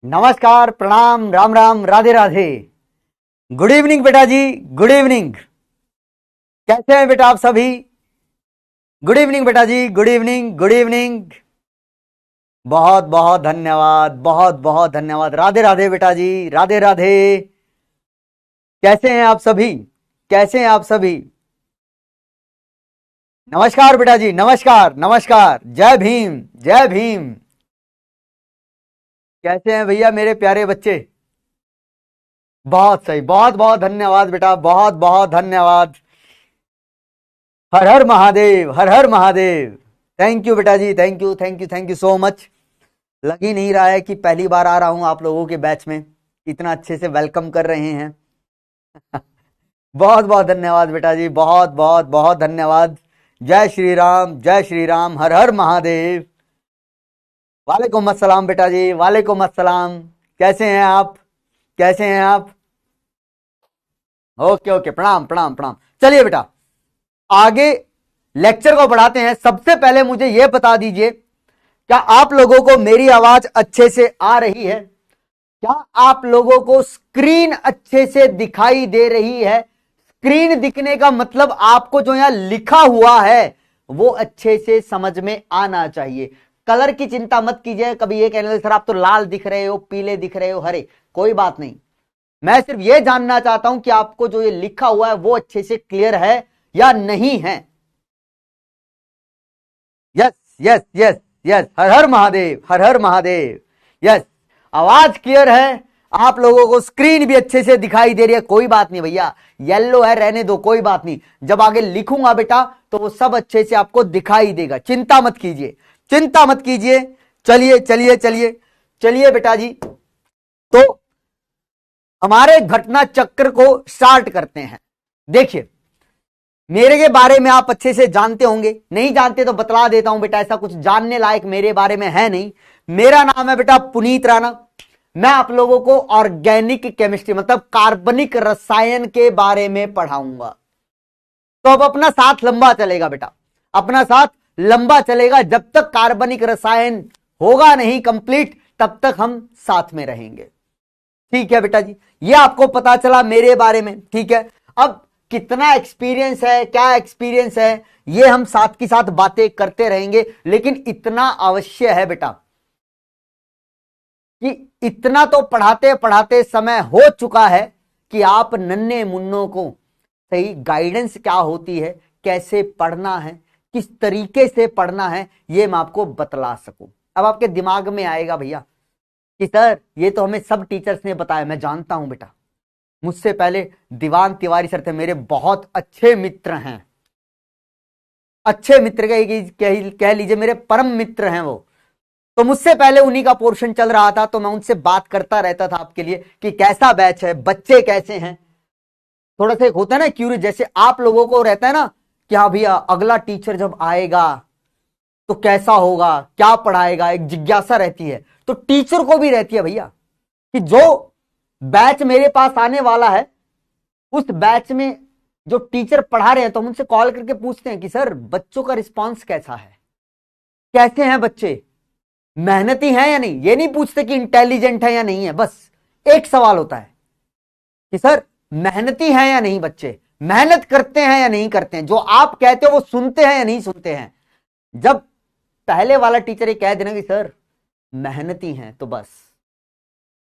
नमस्कार, प्रणाम, Ram Ram, Radhe Radhe. Good evening बेटा जी, गुड इवनिंग। कैसे हैं बेटा आप सभी? गुड इवनिंग बेटा जी, गुड इवनिंग, गुड इवनिंग। बहुत बहुत धन्यवाद, बहुत बहुत धन्यवाद। राधे राधे बेटा जी, राधे राधे। कैसे हैं आप सभी? कैसे हैं आप सभी? नमस्कार बेटा जी, नमस्कार नमस्कार। जय भीम, जय भीम। कैसे हैं भैया मेरे प्यारे बच्चे? बहुत सही, बहुत बहुत धन्यवाद बेटा, बहुत बहुत धन्यवाद। हर हर महादेव, हर हर महादेव। थैंक यू बेटा जी, thank you thank you thank you so much. लग ही नहीं रहा है कि पहली बार आ रहा हूं आप लोगों के बैच में। इतना अच्छे से वेलकम कर रहे हैं। बहुत बहुत धन्यवाद बेटा जी, बहुत बहुत बहुत धन्यवाद। जय श्री राम, जय श्री राम, हर हर महादेव। वालेकुम अस्सलाम बेटा जी, वालेकुम अस्सलाम। कैसे हैं आप? कैसे हैं आप? ओके ओके, प्रणाम प्रणाम प्रणाम। चलिए बेटा, आगे लेक्चर को बढ़ाते हैं। सबसे पहले मुझे यह बता दीजिए, क्या आप लोगों को मेरी आवाज अच्छे से आ रही है? क्या आप लोगों को स्क्रीन अच्छे से दिखाई दे रही है? स्क्रीन दिखने का मतलब आपको जो यहां लिखा हुआ है वो अच्छे से समझ में आना चाहिए। कलर की चिंता मत कीजिए। कभी ये कहने लगे सर आप तो लाल दिख रहे हो, पीले दिख रहे हो, हरे, कोई बात नहीं। मैं सिर्फ ये जानना चाहता हूं कि आपको जो ये लिखा हुआ है वो अच्छे से क्लियर है या नहीं है। यस यस यस यस, हर हर महादेव, हर हर महादेव। यस, आवाज क्लियर है। आप लोगों को स्क्रीन भी अच्छे से दिखाई दे रही है। कोई बात नहीं भैया, येलो है रहने दो, कोई बात नहीं। जब आगे लिखूंगा बेटा तो वो सब अच्छे से आपको दिखाई देगा। चिंता मत कीजिए, चिंता मत कीजिए। चलिए चलिए चलिए चलिए बेटा जी, तो हमारे घटना चक्र को स्टार्ट करते हैं। देखिए, मेरे के बारे में आप अच्छे से जानते होंगे, नहीं जानते तो बतला देता हूं बेटा। ऐसा कुछ जानने लायक मेरे बारे में है नहीं। मेरा नाम है बेटा पुनीत राणा। मैं आप लोगों को ऑर्गेनिक केमिस्ट्री मतलब कार्बनिक रसायन के बारे में पढ़ाऊंगा। तो अब अपना साथ लंबा चलेगा बेटा, अपना साथ लंबा चलेगा। जब तक कार्बनिक रसायन होगा नहीं कंप्लीट तब तक हम साथ में रहेंगे। ठीक है बेटा जी, ये आपको पता चला मेरे बारे में। ठीक है, अब कितना एक्सपीरियंस है, क्या एक्सपीरियंस है, ये हम साथ की साथ बातें करते रहेंगे। लेकिन इतना अवश्य है बेटा कि इतना तो पढ़ाते पढ़ाते समय हो चुका है कि आप नन्हे मुन्नों को सही गाइडेंस क्या होती है, कैसे पढ़ना है, किस तरीके से पढ़ना है, ये मैं आपको बतला सकूं। अब आपके दिमाग में आएगा भैया कि सर ये तो हमें सब टीचर्स ने बताया। मैं जानता हूं बेटा, मुझसे पहले दीवान तिवारी सर थे, मेरे बहुत अच्छे मित्र हैं। अच्छे मित्र कह लीजिए, मेरे परम मित्र हैं वो। तो मुझसे पहले उन्हीं का पोर्शन चल रहा था, तो मैं उनसे बात करता रहता था आपके लिए कि कैसा बैच है, बच्चे कैसे हैं। थोड़ा सा एक होता है ना क्यूरियस, जैसे आप लोगों को रहता है ना कि हाँ भैया अगला टीचर जब आएगा तो कैसा होगा, क्या पढ़ाएगा, एक जिज्ञासा रहती है। तो टीचर को भी रहती है भैया कि जो बैच मेरे पास आने वाला है उस बैच में जो टीचर पढ़ा रहे हैं तो हम उनसे कॉल करके पूछते हैं कि सर बच्चों का रिस्पांस कैसा है, कैसे हैं बच्चे, मेहनती हैं या नहीं। ये नहीं पूछते कि इंटेलिजेंट है या नहीं है, बस एक सवाल होता है कि सर मेहनती हैं या नहीं बच्चे, मेहनत करते हैं या नहीं करते हैं, जो आप कहते हो वो सुनते हैं या नहीं सुनते हैं। जब पहले वाला टीचर ये कह देना कि सर मेहनती हैं तो बस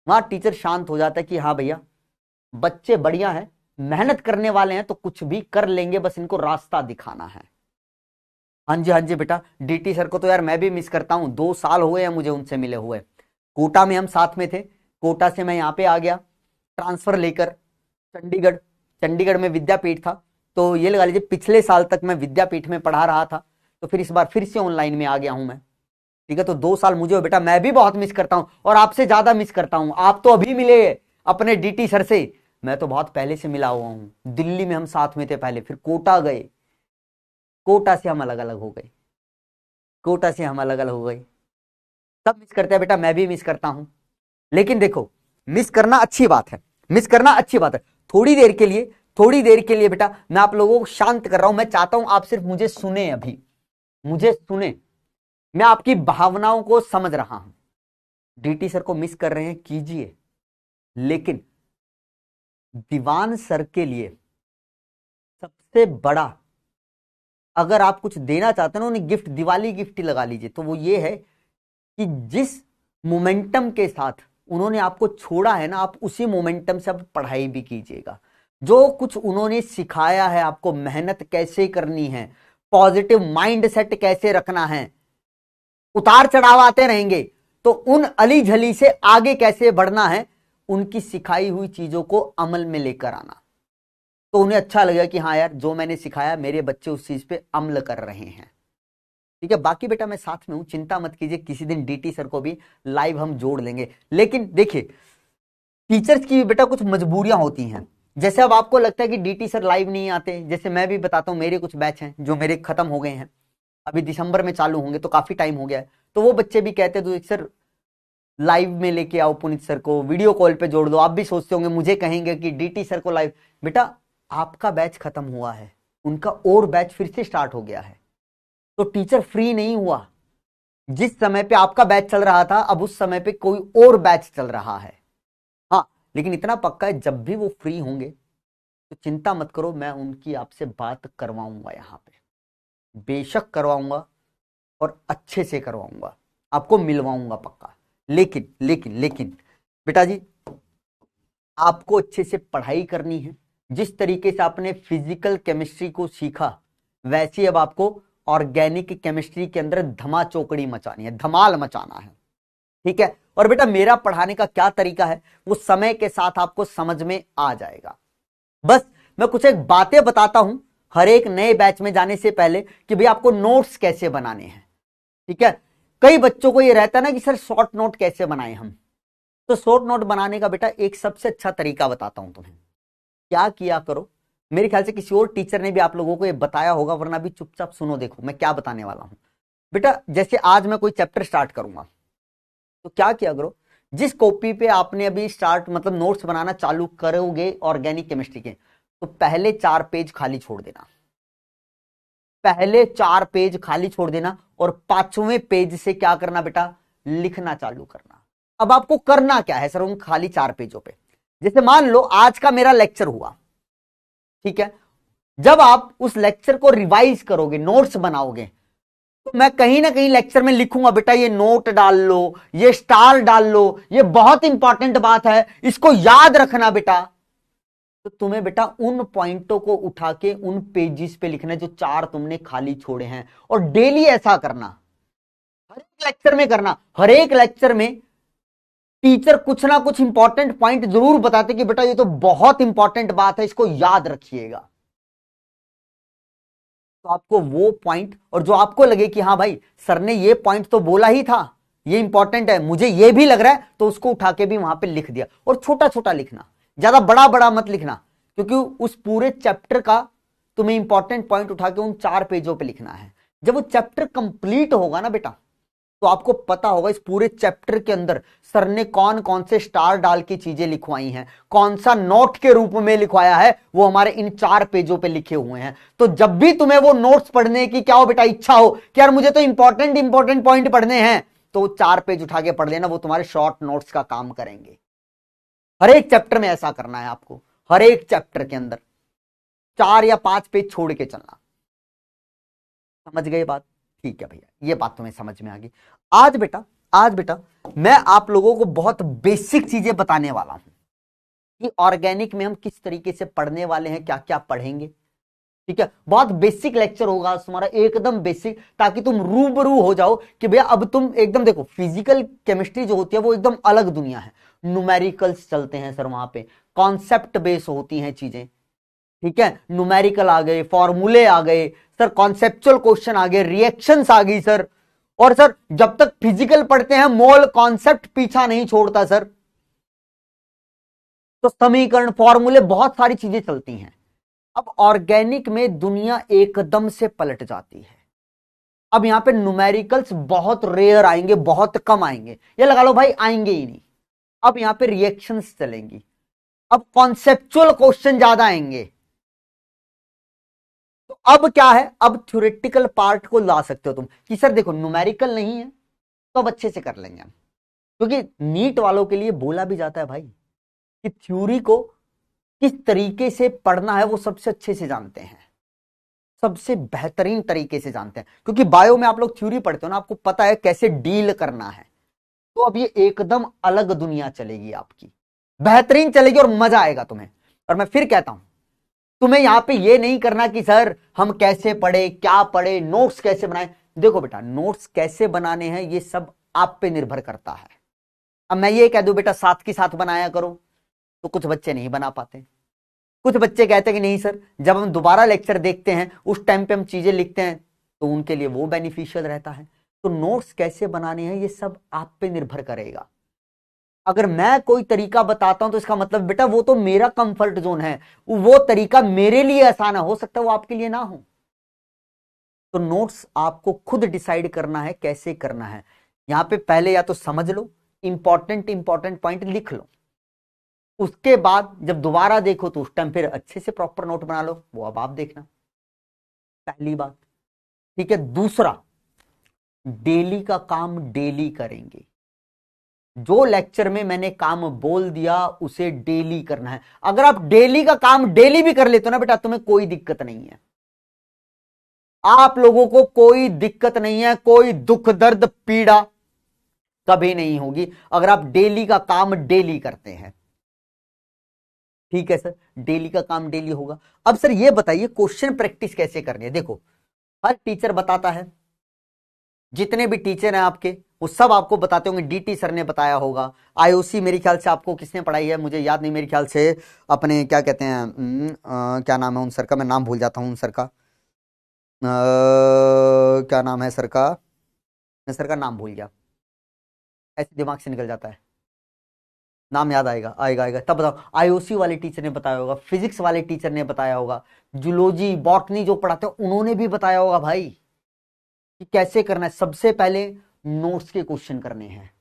वहां टीचर शांत हो जाता है कि हाँ भैया बच्चे बढ़िया हैं, मेहनत करने वाले हैं तो कुछ भी कर लेंगे, बस इनको रास्ता दिखाना है। हाँ जी, हाँ जी बेटा। डीटी सर को तो यार मैं भी मिस करता हूँ। 2 साल हुए हैं मुझे उनसे मिले हुए। कोटा में हम साथ में थे, कोटा से मैं यहाँ पे आ गया ट्रांसफर लेकर चंडीगढ़। चंडीगढ़ में विद्यापीठ था, तो ये लगा लीजिए पिछले साल तक मैं विद्यापीठ में पढ़ा रहा था, तो फिर इस बार फिर से ऑनलाइन में आ गया हूं मैं। ठीक है, तो 2 साल मुझे बेटा मैं भी बहुत मिस करता हूं, और आपसे ज्यादा मिस करता हूं। आप तो अभी मिले अपने डीटी सर से, मैं तो बहुत पहले से मिला हुआ हूं। दिल्ली में हम साथ में थे पहले, फिर कोटा गए, कोटा से हम अलग अलग हो गए, कोटा से हम अलग अलग हो गए। सब मिस करते हैं बेटा, मैं भी मिस करता हूं। लेकिन देखो, मिस करना अच्छी बात है, मिस करना अच्छी बात है। थोड़ी देर के लिए, थोड़ी देर के लिए बेटा मैं आप लोगों को शांत कर रहा हूं। मैं चाहता हूं आप सिर्फ मुझे सुने, अभी मुझे सुने। मैं आपकी भावनाओं को समझ रहा हूं। डीटी सर को मिस कर रहे हैं, कीजिए, लेकिन दीवान सर के लिए सबसे बड़ा, अगर आप कुछ देना चाहते हैं ना उन्हें गिफ्ट, दिवाली गिफ्ट ही लगा लीजिए, तो वो ये है कि जिस मोमेंटम के साथ उन्होंने आपको छोड़ा है ना, आप उसी मोमेंटम से अब पढ़ाई भी कीजिएगा। जो कुछ उन्होंने सिखाया है आपको, मेहनत कैसे करनी है, पॉजिटिव माइंड सेट कैसे रखना है, उतार चढ़ाव आते रहेंगे, तो उन अली झली से आगे कैसे बढ़ना है, उनकी सिखाई हुई चीजों को अमल में लेकर आना, तो उन्हें अच्छा लगेगा कि हाँ यार जो मैंने सिखाया मेरे बच्चे उस चीज पे अमल कर रहे हैं। ठीक है, बाकी बेटा मैं साथ में हूं, चिंता मत कीजिए, किसी दिन डीटी सर को भी लाइव हम जोड़ लेंगे। लेकिन देखिए, टीचर्स की बेटा कुछ मजबूरियां होती हैं। जैसे अब आपको लगता है कि डीटी सर लाइव नहीं आते, जैसे मैं भी बताता हूं, मेरे कुछ बैच हैं जो मेरे खत्म हो गए हैं, अभी दिसंबर में चालू होंगे, तो काफी टाइम हो गया है, तो वो बच्चे भी कहते हैं तो सर लाइव में लेके आओ पुनीत सर को, वीडियो कॉल पे जोड़ दो। आप भी सोचते होंगे, मुझे कहेंगे कि डीटी सर को लाइव, बेटा आपका बैच खत्म हुआ है, उनका और बैच फिर से स्टार्ट हो गया है, तो टीचर फ्री नहीं हुआ। जिस समय पे आपका बैच चल रहा था, अब उस समय पे कोई और बैच चल रहा है। हाँ, लेकिन इतना पक्का है, जब भी वो फ्री होंगे तो चिंता मत करो, मैं उनकी आपसे बात करवाऊंगा, यहां पे बेशक करवाऊंगा, और अच्छे से करवाऊंगा, आपको मिलवाऊंगा पक्का। लेकिन लेकिन लेकिन बेटा जी, आपको अच्छे से पढ़ाई करनी है। जिस तरीके से आपने फिजिकल केमिस्ट्री को सीखा, वैसे अब आपको ऑर्गेनिक केमिस्ट्री के अंदर धमा चौकड़ी मचानी है, धमाल मचाना है। ठीक है, और बेटा मेरा पढ़ाने का क्या तरीका है, वो समय के साथ आपको समझ में आ जाएगा। बस मैं कुछ एक बातें बताता हूं हर एक नए बैच में जाने से पहले, कि भाई आपको नोट्स कैसे बनाने हैं। ठीक है, कई बच्चों को ये रहता है ना कि सर शॉर्ट नोट कैसे बनाएं हम, तो शॉर्ट नोट बनाने का बेटा एक सबसे अच्छा तरीका बताता हूं तुम्हें। क्या किया करो, मेरे ख्याल से किसी और टीचर ने भी आप लोगों को ये बताया होगा, वरना भी चुपचाप सुनो, देखो मैं क्या बताने वाला हूं। बेटा जैसे आज मैं कोई चैप्टर स्टार्ट करूंगा, तो क्या किया करो, जिस कॉपी पे आपने अभी स्टार्ट मतलब नोट्स बनाना चालू करोगे ऑर्गेनिक केमिस्ट्री के, तो पहले 4 पेज खाली छोड़ देना, पहले 4 पेज खाली छोड़ देना, और 5वें पेज से क्या करना बेटा, लिखना चालू करना। अब आपको करना क्या है सर उन खाली 4 पेजों पे, जैसे मान लो आज का मेरा लेक्चर हुआ, ठीक है, जब आप उस लेक्चर को रिवाइज करोगे, नोट्स बनाओगे, तो मैं कहीं ना कहीं लेक्चर में लिखूंगा बेटा ये नोट डाल लो, ये स्टार डाल लो, ये बहुत इंपॉर्टेंट बात है, इसको याद रखना बेटा। तो तुम्हें बेटा उन पॉइंटों को उठा के उन पेजेस पे लिखना है जो 4 तुमने खाली छोड़े हैं, और डेली ऐसा करना, हर एक लेक्चर में करना। हर एक लेक्चर में टीचर कुछ ना कुछ इंपॉर्टेंट पॉइंट जरूर बताते कि बेटा ये तो बहुत इंपॉर्टेंट बात है, इसको याद रखिएगा। तो आपको वो पॉइंट, और जो आपको लगे कि हाँ भाई सर ने ये पॉइंट तो बोला ही था, ये इंपॉर्टेंट है, मुझे ये भी लग रहा है, तो उसको उठा के भी वहां पे लिख दिया। और छोटा छोटा लिखना, ज्यादा बड़ा बड़ा मत लिखना, क्योंकि उस पूरे चैप्टर का तुम्हें इंपॉर्टेंट पॉइंट उठा के उन 4 पेजों पे लिखना है। जब वो चैप्टर कंप्लीट होगा ना बेटा, तो आपको पता होगा इस पूरे चैप्टर के अंदर सर ने कौन कौन से स्टार डाल के चीजें लिखवाई हैं, कौन सा नोट के रूप में लिखवाया है, वो हमारे इन 4 पेजों पे लिखे हुए हैं। तो जब भी तुम्हें वो नोट्स पढ़ने की क्या हो बेटा इच्छा हो कि यार मुझे तो इंपॉर्टेंट पॉइंट पढ़ने हैं, तो 4 पेज उठा के पढ़ लेना, वो तुम्हारे शॉर्ट नोट्स का काम करेंगे। हर एक चैप्टर में ऐसा करना है आपको, हर एक चैप्टर के अंदर 4 या 5 पेज छोड़ के चलना। समझ गए बात? ठीक है भैया, ये बात तुम्हें समझ में आ गई। आज बेटा मैं आप लोगों को बहुत बेसिक चीजें बताने वाला हूं कि ऑर्गेनिक में हम किस तरीके से पढ़ने वाले हैं, क्या क्या पढ़ेंगे। ठीक है, बहुत बेसिक लेक्चर होगा तुम्हारा, एकदम बेसिक, ताकि तुम रूबरू हो जाओ कि भैया अब तुम एकदम देखो, फिजिकल केमिस्ट्री जो होती है वो एकदम अलग दुनिया है। न्यूमेरिकल्स चलते हैं सर वहां पे, कॉन्सेप्ट बेस होती हैं चीजें। ठीक है, न्यूमेरिकल आ गए, फॉर्मूले आ गए सर, कॉन्सेप्चुअल क्वेश्चन आ गए, रिएक्शंस आ गई सर। और सर जब तक फिजिकल पढ़ते हैं मोल कॉन्सेप्ट पीछा नहीं छोड़ता सर, तो समीकरण फॉर्मूले बहुत सारी चीजें चलती हैं। अब ऑर्गेनिक में दुनिया एकदम से पलट जाती है। अब यहां पे न्यूमेरिकल्स बहुत रेयर आएंगे, बहुत कम आएंगे, ये लगा लो भाई आएंगे ही नहीं। अब यहां पे रिएक्शंस चलेंगी, अब कॉन्सेप्चुअल क्वेश्चन ज्यादा आएंगे। तो अब क्या है, अब थ्योरेटिकल पार्ट को ला सकते हो तुम कि सर देखो न्यूमेरिकल नहीं है तो अब अच्छे से कर लेंगे हम, क्योंकि नीट वालों के लिए बोला भी जाता है भाई कि थ्योरी को किस तरीके से पढ़ना है वो सबसे अच्छे से जानते हैं, सबसे बेहतरीन तरीके से जानते हैं। क्योंकि बायो में आप लोग थ्योरी पढ़ते हो ना, आपको पता है कैसे डील करना है। तो अब ये एकदम अलग दुनिया चलेगी आपकी, बेहतरीन चलेगी और मजा आएगा तुम्हें। और मैं फिर कहता हूं, तुम्हें यहां पे ये नहीं करना कि सर हम कैसे पढ़े, क्या पढ़े, नोट्स कैसे बनाए। देखो बेटा, नोट्स कैसे बनाने हैं ये सब आप पे निर्भर करता है। अब मैं ये कह दूं बेटा साथ के साथ बनाया करो, तो कुछ बच्चे नहीं बना पाते। कुछ बच्चे कहते हैं कि नहीं सर, जब हम दोबारा लेक्चर देखते हैं उस टाइम पे हम चीजें लिखते हैं, तो उनके लिए वो बेनिफिशियल रहता है। तो नोट्स कैसे बनाने हैं ये सब आप पे निर्भर करेगा। अगर मैं कोई तरीका बताता हूं तो इसका मतलब बेटा वो तो मेरा कंफर्ट जोन है, वो तरीका मेरे लिए आसान है, हो सकता है वो आपके लिए ना हो। तो नोट्स आपको खुद डिसाइड करना है कैसे करना है। यहां पे पहले या तो समझ लो, इंपॉर्टेंट इंपॉर्टेंट पॉइंट लिख लो, उसके बाद जब दोबारा देखो तो उस टाइम फिर अच्छे से प्रॉपर नोट बना लो, वो अब आप देखना। पहली बात, ठीक है। दूसरा, डेली का काम डेली करेंगे। जो लेक्चर में मैंने काम बोल दिया उसे डेली करना है। अगर आप डेली का काम डेली भी कर लेते हो ना बेटा, तुम्हें कोई दिक्कत नहीं है, आप लोगों को कोई दिक्कत नहीं है, कोई दुख दर्द पीड़ा कभी नहीं होगी अगर आप डेली का काम डेली करते हैं। ठीक है सर, डेली का काम डेली होगा। अब सर ये बताइए क्वेश्चन प्रैक्टिस कैसे करनी है। देखो, हर टीचर बताता है, जितने भी टीचर हैं आपके वो सब आपको बताते होंगे। डीटी सर ने बताया होगा, आईओसी मेरे ख्याल से आपको किसने पढ़ाई है मुझे याद नहीं, मेरे ख्याल से अपने क्या कहते हैं क्या नाम है उन सर का, मैं नाम भूल जाता हूँ उन सर का, क्या नाम है सर का, मैं सर का नाम भूल गया, ऐसे दिमाग से निकल जाता है। नाम याद आएगा, आएगा आएगा तब बताओ। आईओसी वाले टीचर ने बताया होगा, फिजिक्स वाले टीचर ने बताया होगा, जूलॉजी बॉटनी जो पढ़ाते हैं उन्होंने भी बताया होगा भाई कि कैसे करना है। सबसे पहले नोट्स के क्वेश्चन करने हैं,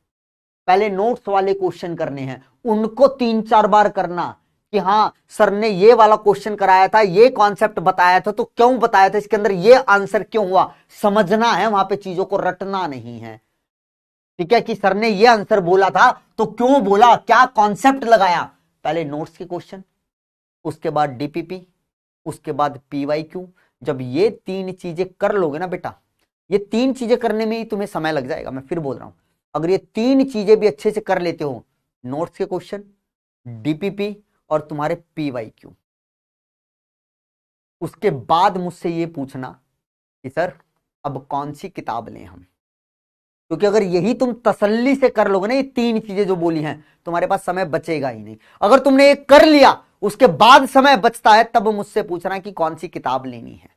पहले नोट्स वाले क्वेश्चन करने हैं, उनको 3-4 बार करना कि हाँ सर ने ये वाला क्वेश्चन कराया था, ये कॉन्सेप्ट बताया था, तो क्यों बताया था, इसके अंदर ये आंसर क्यों हुआ, समझना है, वहां पे चीजों को रटना नहीं है। ठीक है, कि सर ने ये आंसर बोला था तो क्यों बोला, क्या कॉन्सेप्ट लगाया। पहले नोट्स के क्वेश्चन, उसके बाद डीपीपी, उसके बाद पीवाईक्यू। जब ये 3 चीजें कर लोगे ना बेटा, ये 3 चीजें करने में ही तुम्हें समय लग जाएगा, मैं फिर बोल रहा हूं। अगर ये 3 चीजें भी अच्छे से कर लेते हो, नोट्स के क्वेश्चन, डीपीपी और तुम्हारे पीवाईक्यू, उसके बाद मुझसे ये पूछना कि सर अब कौन सी किताब लें हम। क्योंकि अगर यही तुम तसल्ली से कर लोगे ना, ये 3 चीजें जो बोली हैं, तुम्हारे पास समय बचेगा ही नहीं। अगर तुमने ये कर लिया उसके बाद समय बचता है, तब मुझसे पूछना कि कौन सी किताब लेनी है।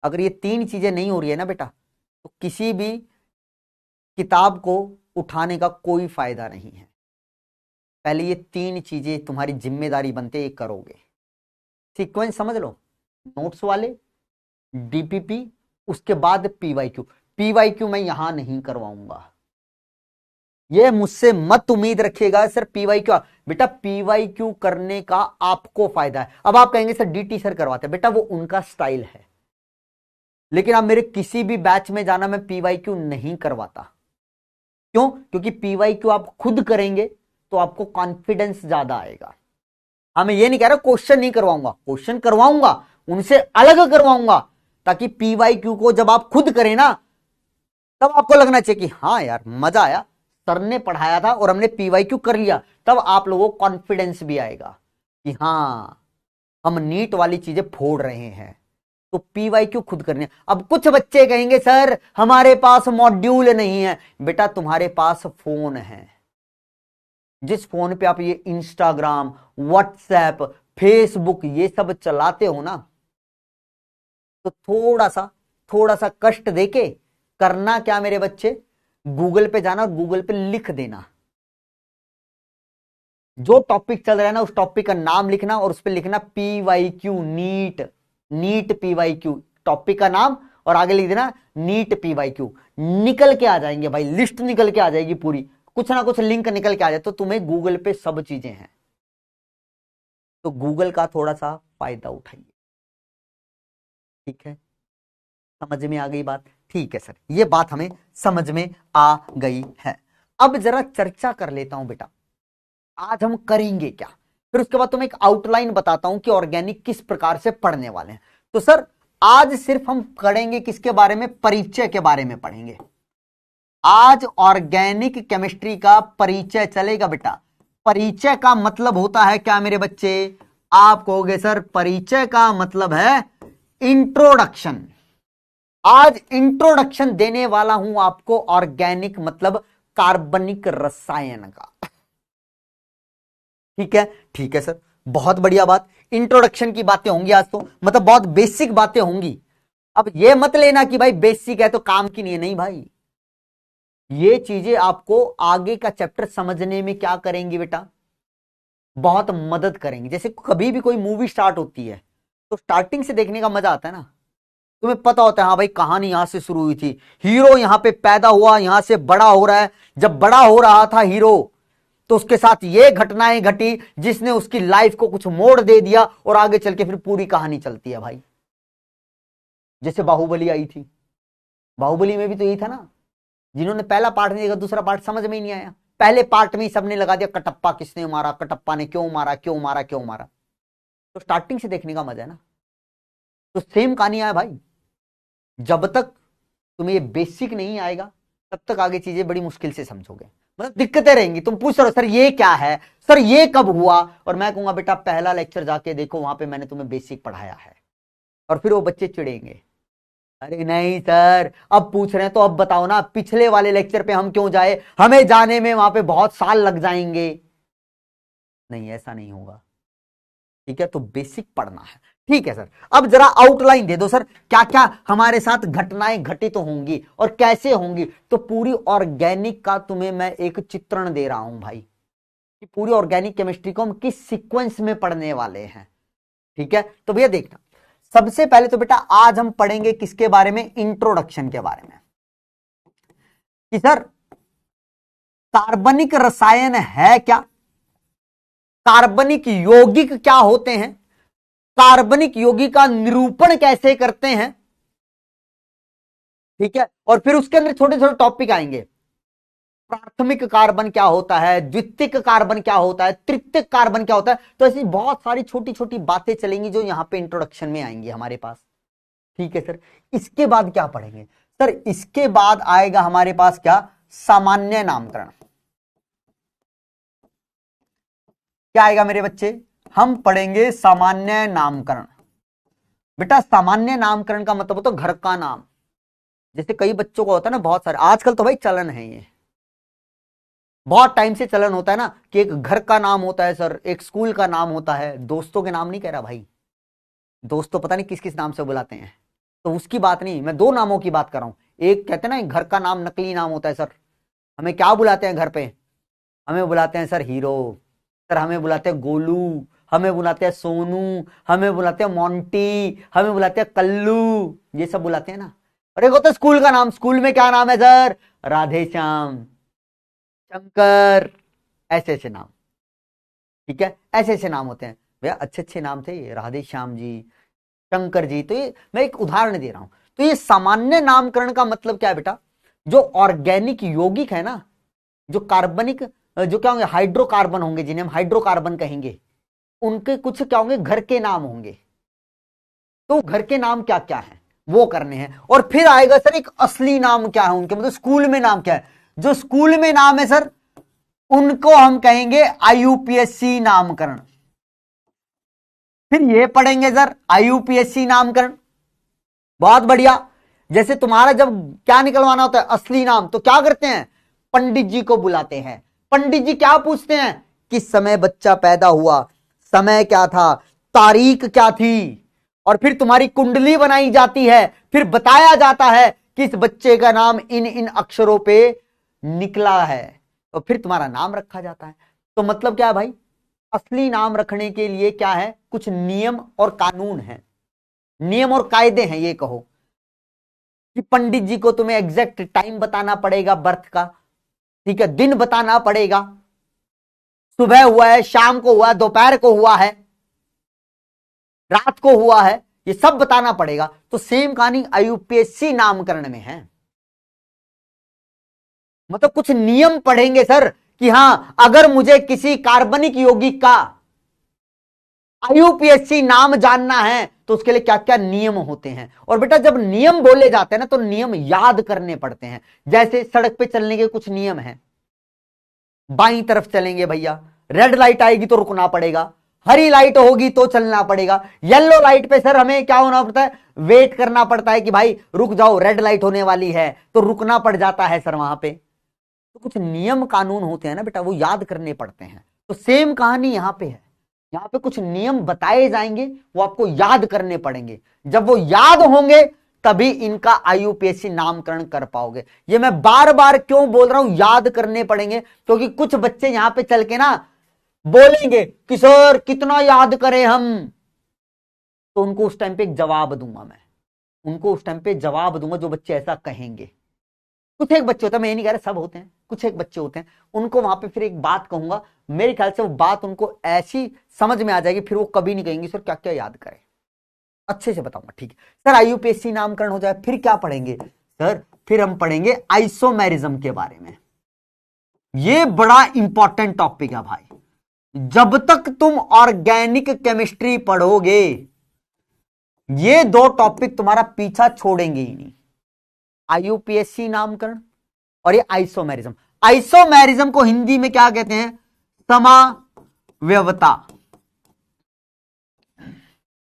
अगर ये 3 चीजें नहीं हो रही है ना बेटा, तो किसी भी किताब को उठाने का कोई फायदा नहीं है। पहले ये 3 चीजें तुम्हारी जिम्मेदारी बनते, ये करोगे। सीक्वेंस समझ लो, नोट्स वाले, डीपीपी, उसके बाद पीवाईक्यू। पीवाईक्यू मैं यहां नहीं करवाऊंगा, ये मुझसे मत उम्मीद रखिएगा सर पीवाईक्यू। बेटा पीवाईक्यू करने का आपको फायदा है। अब आप कहेंगे सर डीटी सर करवाते हैं, बेटा वो उनका स्टाइल है, लेकिन आप मेरे किसी भी बैच में जाना, मैं पीवाईक्यू नहीं करवाता। क्यों? क्योंकि पीवाईक्यू आप खुद करेंगे तो आपको कॉन्फिडेंस ज्यादा आएगा। हाँ, मैं ये नहीं कह रहा क्वेश्चन नहीं करवाऊंगा, क्वेश्चन करवाऊंगा, उनसे अलग करवाऊंगा, ताकि पीवाईक्यू को जब आप खुद करें ना, तब आपको लगना चाहिए कि हाँ यार मजा आया, सर ने पढ़ाया था और हमने पीवाईक्यू कर लिया। तब आप लोगों को कॉन्फिडेंस भी आएगा कि हाँ हम नीट वाली चीजें फोड़ रहे हैं। तो पीवाईक्यू खुद करने। अब कुछ बच्चे कहेंगे सर हमारे पास मॉड्यूल नहीं है। बेटा तुम्हारे पास फोन है, जिस फोन पे आप ये इंस्टाग्राम, व्हाट्सएप, फेसबुक ये सब चलाते हो ना, तो थोड़ा सा कष्ट देके करना क्या मेरे बच्चे, गूगल पे जाना और गूगल पे लिख देना, जो टॉपिक चल रहा है ना उस टॉपिक का नाम लिखना और उस पर लिखना PYQ, NEET, NEET PYQ, topic का नाम और आगे लिख देना नीट पीवाईक्यू। निकल के आ जाएंगे भाई, लिस्ट निकल के आ जाएगी पूरी, कुछ ना कुछ लिंक निकल के आ जाए, तो तुम्हें गूगल पे सब चीजें हैं। तो गूगल का थोड़ा सा फायदा उठाइए। ठीक है, समझ में आ गई बात? ठीक है सर, ये बात हमें समझ में आ गई है। अब जरा चर्चा कर लेता हूं बेटा, आज हम करेंगे क्या, फिर उसके बाद तुम्हें एक आउटलाइन बताता हूं कि ऑर्गेनिक किस प्रकार से पढ़ने वाले हैं। तो सर आज सिर्फ हम पढ़ेंगे किसके बारे में, परिचय के बारे में पढ़ेंगे। आज ऑर्गेनिक केमिस्ट्री का परिचय चलेगा बेटा। परिचय का मतलब होता है क्या मेरे बच्चे, आप कहोगे सर परिचय का मतलब है इंट्रोडक्शन। आज इंट्रोडक्शन देने वाला हूं आपको ऑर्गेनिक मतलब कार्बनिक रसायन का। ठीक है, ठीक है सर, बहुत बढ़िया बात। इंट्रोडक्शन की बातें होंगी आज तो, मतलब बहुत बेसिक बातें होंगी। अब ये मत लेना कि भाई बेसिक है तो काम की नहीं है, नहीं भाई, ये चीजें आपको आगे का चैप्टर समझने में क्या करेंगी बेटा, बहुत मदद करेंगी। जैसे कभी भी कोई मूवी स्टार्ट होती है तो स्टार्टिंग से देखने का मजा आता है ना, तुम्हें पता होता है हाँ भाई कहानी यहां से शुरू हुई थी, हीरो यहां पे पैदा हुआ, यहां से बड़ा हो रहा है, जब बड़ा हो रहा था हीरो तो उसके साथ ये घटनाएं घटी जिसने उसकी लाइफ को कुछ मोड़ दे दिया और आगे चल के फिर पूरी कहानी चलती है भाई। जैसे बाहुबली आई थी, बाहुबली में भी तो यही था ना, जिन्होंने पहला पार्ट नहीं देखा दूसरा पार्ट समझ में ही नहीं आया, पहले पार्ट में ही सबने लगा दिया कटप्पा किसने मारा, कटप्पा ने क्यों मारा, क्यों मारा, क्यों मारा। तो स्टार्टिंग से देखने का मजा है ना। तो सेम कहानी है भाई, जब तक तुम्हें ये बेसिक नहीं आएगा तब तक आगे चीजें बड़ी मुश्किल से समझोगे, मतलब दिक्कतें रहेंगी। तुम पूछ रहे हो सर ये क्या है, सर ये कब हुआ, और मैं कहूंगा बेटा पहला लेक्चर जाके देखो, वहां पे मैंने तुम्हें बेसिक पढ़ाया है। और फिर वो बच्चे चिढ़ेंगे, अरे नहीं सर अब पूछ रहे हैं तो अब बताओ ना, पिछले वाले लेक्चर पे हम क्यों जाए, हमें जाने में वहां पे बहुत साल लग जाएंगे। नहीं, ऐसा नहीं होगा। ठीक है, तो बेसिक पढ़ना है। ठीक है सर, अब जरा आउटलाइन दे दो सर, क्या क्या हमारे साथ घटनाएं घटित होंगी और कैसे होंगी। तो पूरी ऑर्गेनिक का तुम्हें मैं एक चित्रण दे रहा हूं भाई, कि पूरी ऑर्गेनिक केमिस्ट्री को हम किस सीक्वेंस में पढ़ने वाले हैं। ठीक है, तो भैया देखना, सबसे पहले तो बेटा आज हम पढ़ेंगे किसके बारे में, इंट्रोडक्शन के बारे में, कि सर कार्बनिक रसायन है क्या, कार्बनिक यौगिक क्या होते हैं, कार्बनिक यौगिक का निरूपण कैसे करते हैं। ठीक है, और फिर उसके अंदर छोटे छोटे टॉपिक आएंगे, प्राथमिक कार्बन क्या होता है, द्वितीयक कार्बन क्या होता है, तृतीयक कार्बन क्या होता है। तो ऐसी बहुत सारी छोटी छोटी बातें चलेंगी जो यहां पे इंट्रोडक्शन में आएंगी हमारे पास। ठीक है सर, इसके बाद क्या पढ़ेंगे, सर इसके बाद आएगा हमारे पास क्या, सामान्य नामकरण। क्या आएगा मेरे बच्चे, हम पढ़ेंगे सामान्य नामकरण। बेटा सामान्य नामकरण का मतलब होता है घर का नाम। जैसे कई बच्चों को होता है ना, बहुत सारे आजकल तो भाई चलन है, ये बहुत टाइम से चलन होता है ना, कि एक घर का नाम होता है सर, एक स्कूल का नाम होता है, दोस्तों के नाम नहीं कह रहा भाई, दोस्त तो पता नहीं किस किस नाम से बुलाते हैं, तो उसकी बात नहीं, मैं दो नामों की बात कर रहा हूं। एक कहते हैं ना घर का नाम नकली नाम होता है, सर हमें क्या बुलाते हैं घर पे, हमें बुलाते हैं सर हीरो, सर हमें बुलाते हैं गोलू, हमें बुलाते हैं सोनू, हमें बुलाते हैं मोंटी, हमें बुलाते हैं कल्लू, ये सब बुलाते हैं ना। और एक होता है स्कूल का नाम, स्कूल में क्या नाम है सर, राधे श्याम, शंकर, ऐसे ऐसे नाम। ठीक है, ऐसे ऐसे नाम होते हैं भैया, अच्छे अच्छे नाम थे, राधे श्याम जी, शंकर जी। तो ये मैं एक उदाहरण दे रहा हूं। तो ये सामान्य नामकरण का मतलब क्या है बेटा, जो ऑर्गेनिक यौगिक है ना, जो कार्बनिक, जो क्या होंगे हाइड्रोकार्बन होंगे, जिन्हें हम हाइड्रोकार्बन कहेंगे, उनके कुछ क्या होंगे घर के नाम होंगे। तो घर के नाम क्या क्या है वो करने हैं। और फिर आएगा सर एक असली नाम क्या है उनके, मतलब स्कूल में नाम क्या है, जो स्कूल में नाम है सर उनको हम कहेंगे आईयूपीएससी नामकरण। फिर ये पढ़ेंगे सर आईयूपीएससी नामकरण, बहुत बढ़िया। जैसे तुम्हारा जब क्या निकलवाना होता है असली नाम, तो क्या करते हैं, पंडित जी को बुलाते हैं। पंडित जी क्या पूछते हैं, किस समय बच्चा पैदा हुआ, समय क्या था, तारीख क्या थी, और फिर तुम्हारी कुंडली बनाई जाती है, फिर बताया जाता है कि इस बच्चे का नाम इन इन अक्षरों पे निकला है, तो फिर तुम्हारा नाम रखा जाता है। तो मतलब क्या है भाई, असली नाम रखने के लिए क्या है, कुछ नियम और कानून है, नियम और कायदे हैं। ये कहो कि पंडित जी को तुम्हें एग्जैक्ट टाइम बताना पड़ेगा बर्थ का, ठीक है, दिन बताना पड़ेगा, सुबह हुआ है, शाम को हुआ है, दोपहर को हुआ है, रात को हुआ है, ये सब बताना पड़ेगा। तो सेम कहानी आईयूपीएससी नामकरण में है। मतलब कुछ नियम पढ़ेंगे सर कि हां अगर मुझे किसी कार्बनिक यौगिक का आईयूपीएसी नाम जानना है तो उसके लिए क्या क्या नियम होते हैं। और बेटा जब नियम बोले जाते हैं ना तो नियम याद करने पड़ते हैं। जैसे सड़क पे चलने के कुछ नियम हैं, बाईं तरफ चलेंगे भैया, रेड लाइट आएगी तो रुकना पड़ेगा, हरी लाइट होगी तो चलना पड़ेगा, येलो लाइट पे सर हमें क्या होना पड़ता है, वेट करना पड़ता है कि भाई रुक जाओ रेड लाइट होने वाली है, तो रुकना पड़ जाता है सर वहां पे। तो कुछ नियम कानून होते हैं ना बेटा, वो याद करने पड़ते हैं। तो सेम कहानी यहां पे है, यहां पे कुछ नियम बताए जाएंगे, वो आपको याद करने पड़ेंगे। जब वो याद होंगे तभी इनका आईयूपीएसी नामकरण कर पाओगे। ये मैं बार बार क्यों बोल रहा हूं याद करने पड़ेंगे, क्योंकि कुछ बच्चे यहां पे चल के ना बोलेंगे कि सर कितना याद करें हम, तो उनको उस टाइम पे एक जवाब दूंगा मैं, उनको उस टाइम पे जवाब दूंगा जो बच्चे ऐसा कहेंगे। कुछ एक बच्चे होते हैं, मैं ये नहीं कह रहा सब होते हैं, कुछ एक बच्चे होते हैं, उनको वहां पे फिर एक बात कहूंगा, मेरे ख्याल से वो बात उनको ऐसी समझ में आ जाएगी, फिर वो कभी नहीं कहेंगे सर क्या क्या याद करें, अच्छे से बताऊंगा। ठीक है सर, आईयूपीएसी नामकरण हो जाए, फिर क्या पढ़ेंगे सर, फिर हम पढ़ेंगे आइसोमेरिज्म के बारे में। ये बड़ा इंपॉर्टेंट टॉपिक है भाई। जब तक तुम ऑर्गेनिक केमिस्ट्री पढ़ोगे ये दो टॉपिक तुम्हारा पीछा छोड़ेंगे ही नहीं, आईयूपीएसी नामकरण और ये आइसोमेरिज्म। आइसोमेरिज्म को हिंदी में क्या कहते हैं, समावयवता।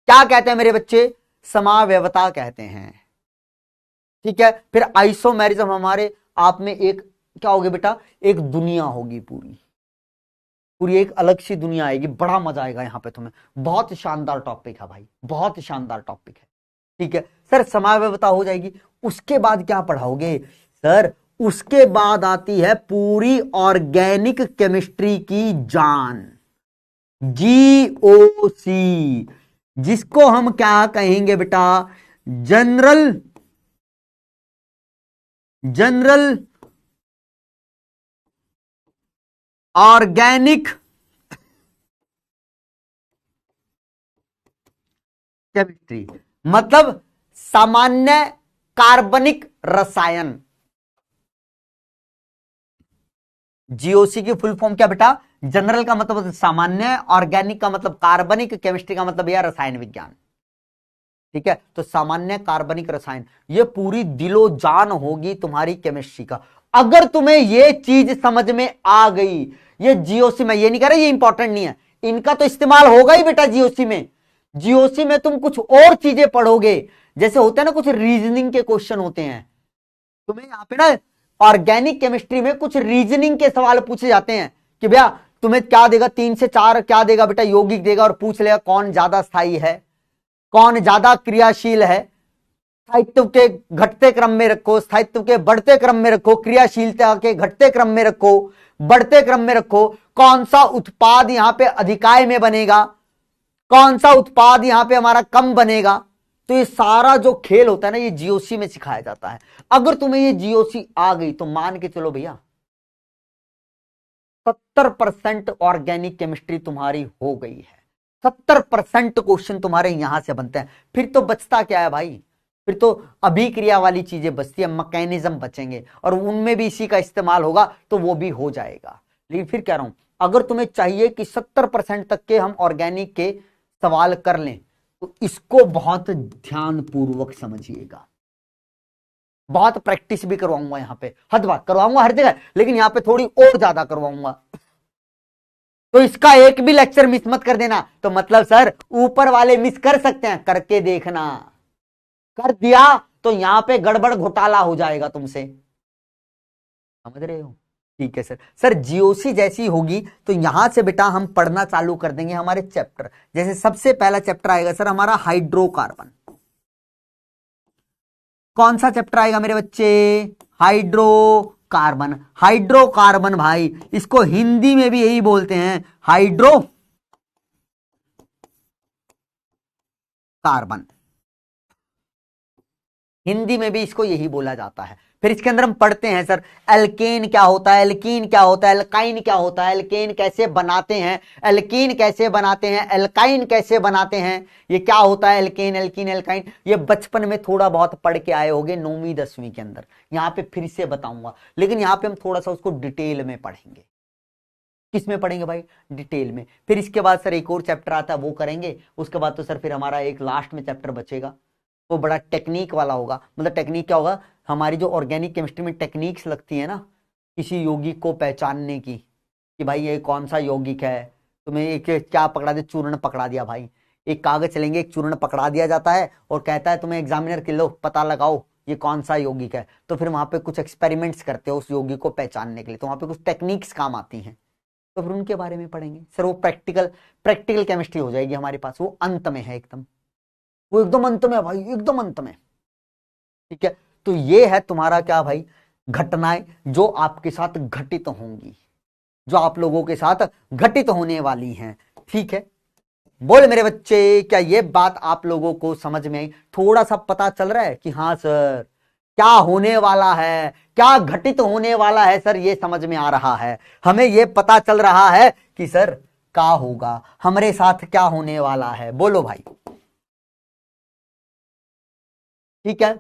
क्या कहते हैं मेरे बच्चे, समावयवता कहते हैं। ठीक है, फिर आइसोमेरिज्म हमारे आप में एक क्या होगी बेटा, एक दुनिया होगी, पूरी पूरी एक अलग सी दुनिया आएगी, बड़ा मजा आएगा यहां पे तुम्हें। बहुत शानदार टॉपिक है भाई, बहुत शानदार टॉपिक है। ठीक है सर, समावयवता हो जाएगी, उसके बाद क्या पढ़ाओगे सर, उसके बाद आती है पूरी ऑर्गेनिक केमिस्ट्री की जान, जीओसी, जिसको हम क्या कहेंगे बेटा, जनरल ऑर्गेनिक केमिस्ट्री, मतलब सामान्य कार्बनिक रसायन। जीओसी की फुल फॉर्म क्या बेटा, जनरल का मतलब सामान्य, ऑर्गेनिक का मतलब कार्बनिक, केमिस्ट्री का मतलब यह रसायन विज्ञान। ठीक है, तो सामान्य कार्बनिक रसायन, ये पूरी दिलो जान होगी तुम्हारी केमिस्ट्री का। अगर तुम्हें ये चीज समझ में आ गई, ये जीओसी में, ये नहीं कह रहा ये इंपॉर्टेंट नहीं है, इनका तो इस्तेमाल होगा ही बेटा जीओसी में। जीओसी में तुम कुछ और चीजें पढ़ोगे, जैसे होते हैं ना कुछ रीजनिंग के क्वेश्चन होते हैं, तुम्हें यहां पे ना ऑर्गेनिक केमिस्ट्री में कुछ रीजनिंग के सवाल पूछे जाते हैं कि भैया तुम्हें क्या देगा, 3 से 4 क्या देगा बेटा, यौगिक देगा, और पूछ लेगा कौन ज्यादा स्थायी है, कौन ज्यादा क्रियाशील है, स्थायित्व के घटते क्रम में रखो, स्थायित्व के बढ़ते क्रम में रखो, क्रियाशीलता के घटते क्रम में रखो, बढ़ते क्रम में रखो, कौन सा उत्पाद यहां पे अधिकाय में बनेगा, कौन सा उत्पाद यहां पे हमारा कम बनेगा। तो ये सारा जो खेल होता है ना, ये जीओसी में सिखाया जाता है। अगर तुम्हें ये जीओसी आ गई तो मान के चलो भैया 70% ऑर्गेनिक केमिस्ट्री तुम्हारी हो गई है, 70% क्वेश्चन तुम्हारे यहां से बनते हैं। फिर तो बचता क्या है भाई, फिर तो अभिक्रिया वाली चीजें बचती है, मैकेनिज्म बचेंगे, और उनमें भी इसी का इस्तेमाल होगा तो वो भी हो जाएगा। लेकिन फिर कह रहा हूं, अगर तुम्हें चाहिए कि 70% तक के हम ऑर्गेनिक के सवाल कर लें तो इसको बहुत ध्यान पूर्वक समझिएगा। बहुत प्रैक्टिस भी करवाऊंगा यहां पे, हद बात करवाऊंगा हर जगह, लेकिन यहां पे थोड़ी और ज्यादा करवाऊंगा। तो इसका एक भी लेक्चर मिस मत कर देना। तो मतलब सर ऊपर वाले मिस कर सकते हैं, करके देखना, कर दिया तो यहां पे गड़बड़ घोटाला हो जाएगा तुमसे, समझ रहे हो। ठीक है सर, सर जीओसी जैसी होगी तो यहां से बेटा हम पढ़ना चालू कर देंगे हमारे चैप्टर। जैसे सबसे पहला चैप्टर आएगा सर हमारा हाइड्रोकार्बन। कौन सा चैप्टर आएगा मेरे बच्चे, हाइड्रोकार्बन। हाइड्रोकार्बन भाई इसको हिंदी में भी यही बोलते हैं, हाइड्रो कार्बन। हिंदी में भी इसको यही बोला जाता है। फिर इसके अंदर हम पढ़ते हैं सर एल्केन क्या होता है, एल्कीन क्या होता है, एल्काइन क्या होता है, एल्केन कैसे बनाते हैं, एल्कीन कैसे बनाते हैं, एल्काइन कैसे बनाते हैं, ये क्या होता है एल्केन, एल्कीन, एल्काइन, ये बचपन में थोड़ा बहुत पढ़ के आए होंगे 9वीं 10वीं के अंदर। यहां पे फिर से बताऊंगा, लेकिन यहां पे हम थोड़ा सा उसको डिटेल में पढ़ेंगे। किस में पढ़ेंगे भाई? डिटेल में। फिर इसके बाद सर एक और चैप्टर आता है वो करेंगे, उसके बाद तो सर फिर हमारा एक लास्ट में चैप्टर बचेगा, वो बड़ा टेक्निक वाला होगा। मतलब टेक्निक क्या होगा, हमारी जो ऑर्गेनिक केमिस्ट्री में टेक्निक्स लगती है ना किसी यौगिक को पहचानने की, कि भाई ये कौन सा यौगिक है, तुम्हें एक क्या पकड़ा दे, चूर्ण पकड़ा दिया भाई, एक कागज चलेंगे, एक चूर्ण पकड़ा दिया जाता है और कहता है तुम्हें एग्जामिनर के लो पता लगाओ ये कौन सा यौगिक है, तो फिर वहां पे कुछ एक्सपेरिमेंट्स करते हो उस यौगिक को पहचानने के लिए, तो वहां पे कुछ टेक्निक्स काम आती हैं, तो फिर उनके बारे में पढ़ेंगे सर। वो प्रैक्टिकल केमिस्ट्री हो जाएगी हमारे पास, वो अंत में है एकदम, वो एकदम अंत में है भाई, एकदम अंत में। ठीक है, तो ये है तुम्हारा क्या भाई, घटनाएं जो आपके साथ घटित होंगी, जो आप लोगों के साथ घटित होने वाली हैं। ठीक है, बोल मेरे बच्चे, क्या ये बात आप लोगों को समझ में आई? थोड़ा सा पता चल रहा है कि हाँ सर क्या होने वाला है, क्या घटित होने वाला है सर, ये समझ में आ रहा है, हमें ये पता चल रहा है कि सर क्या होगा, हमारे साथ क्या होने वाला है। बोलो भाई, ठीक है,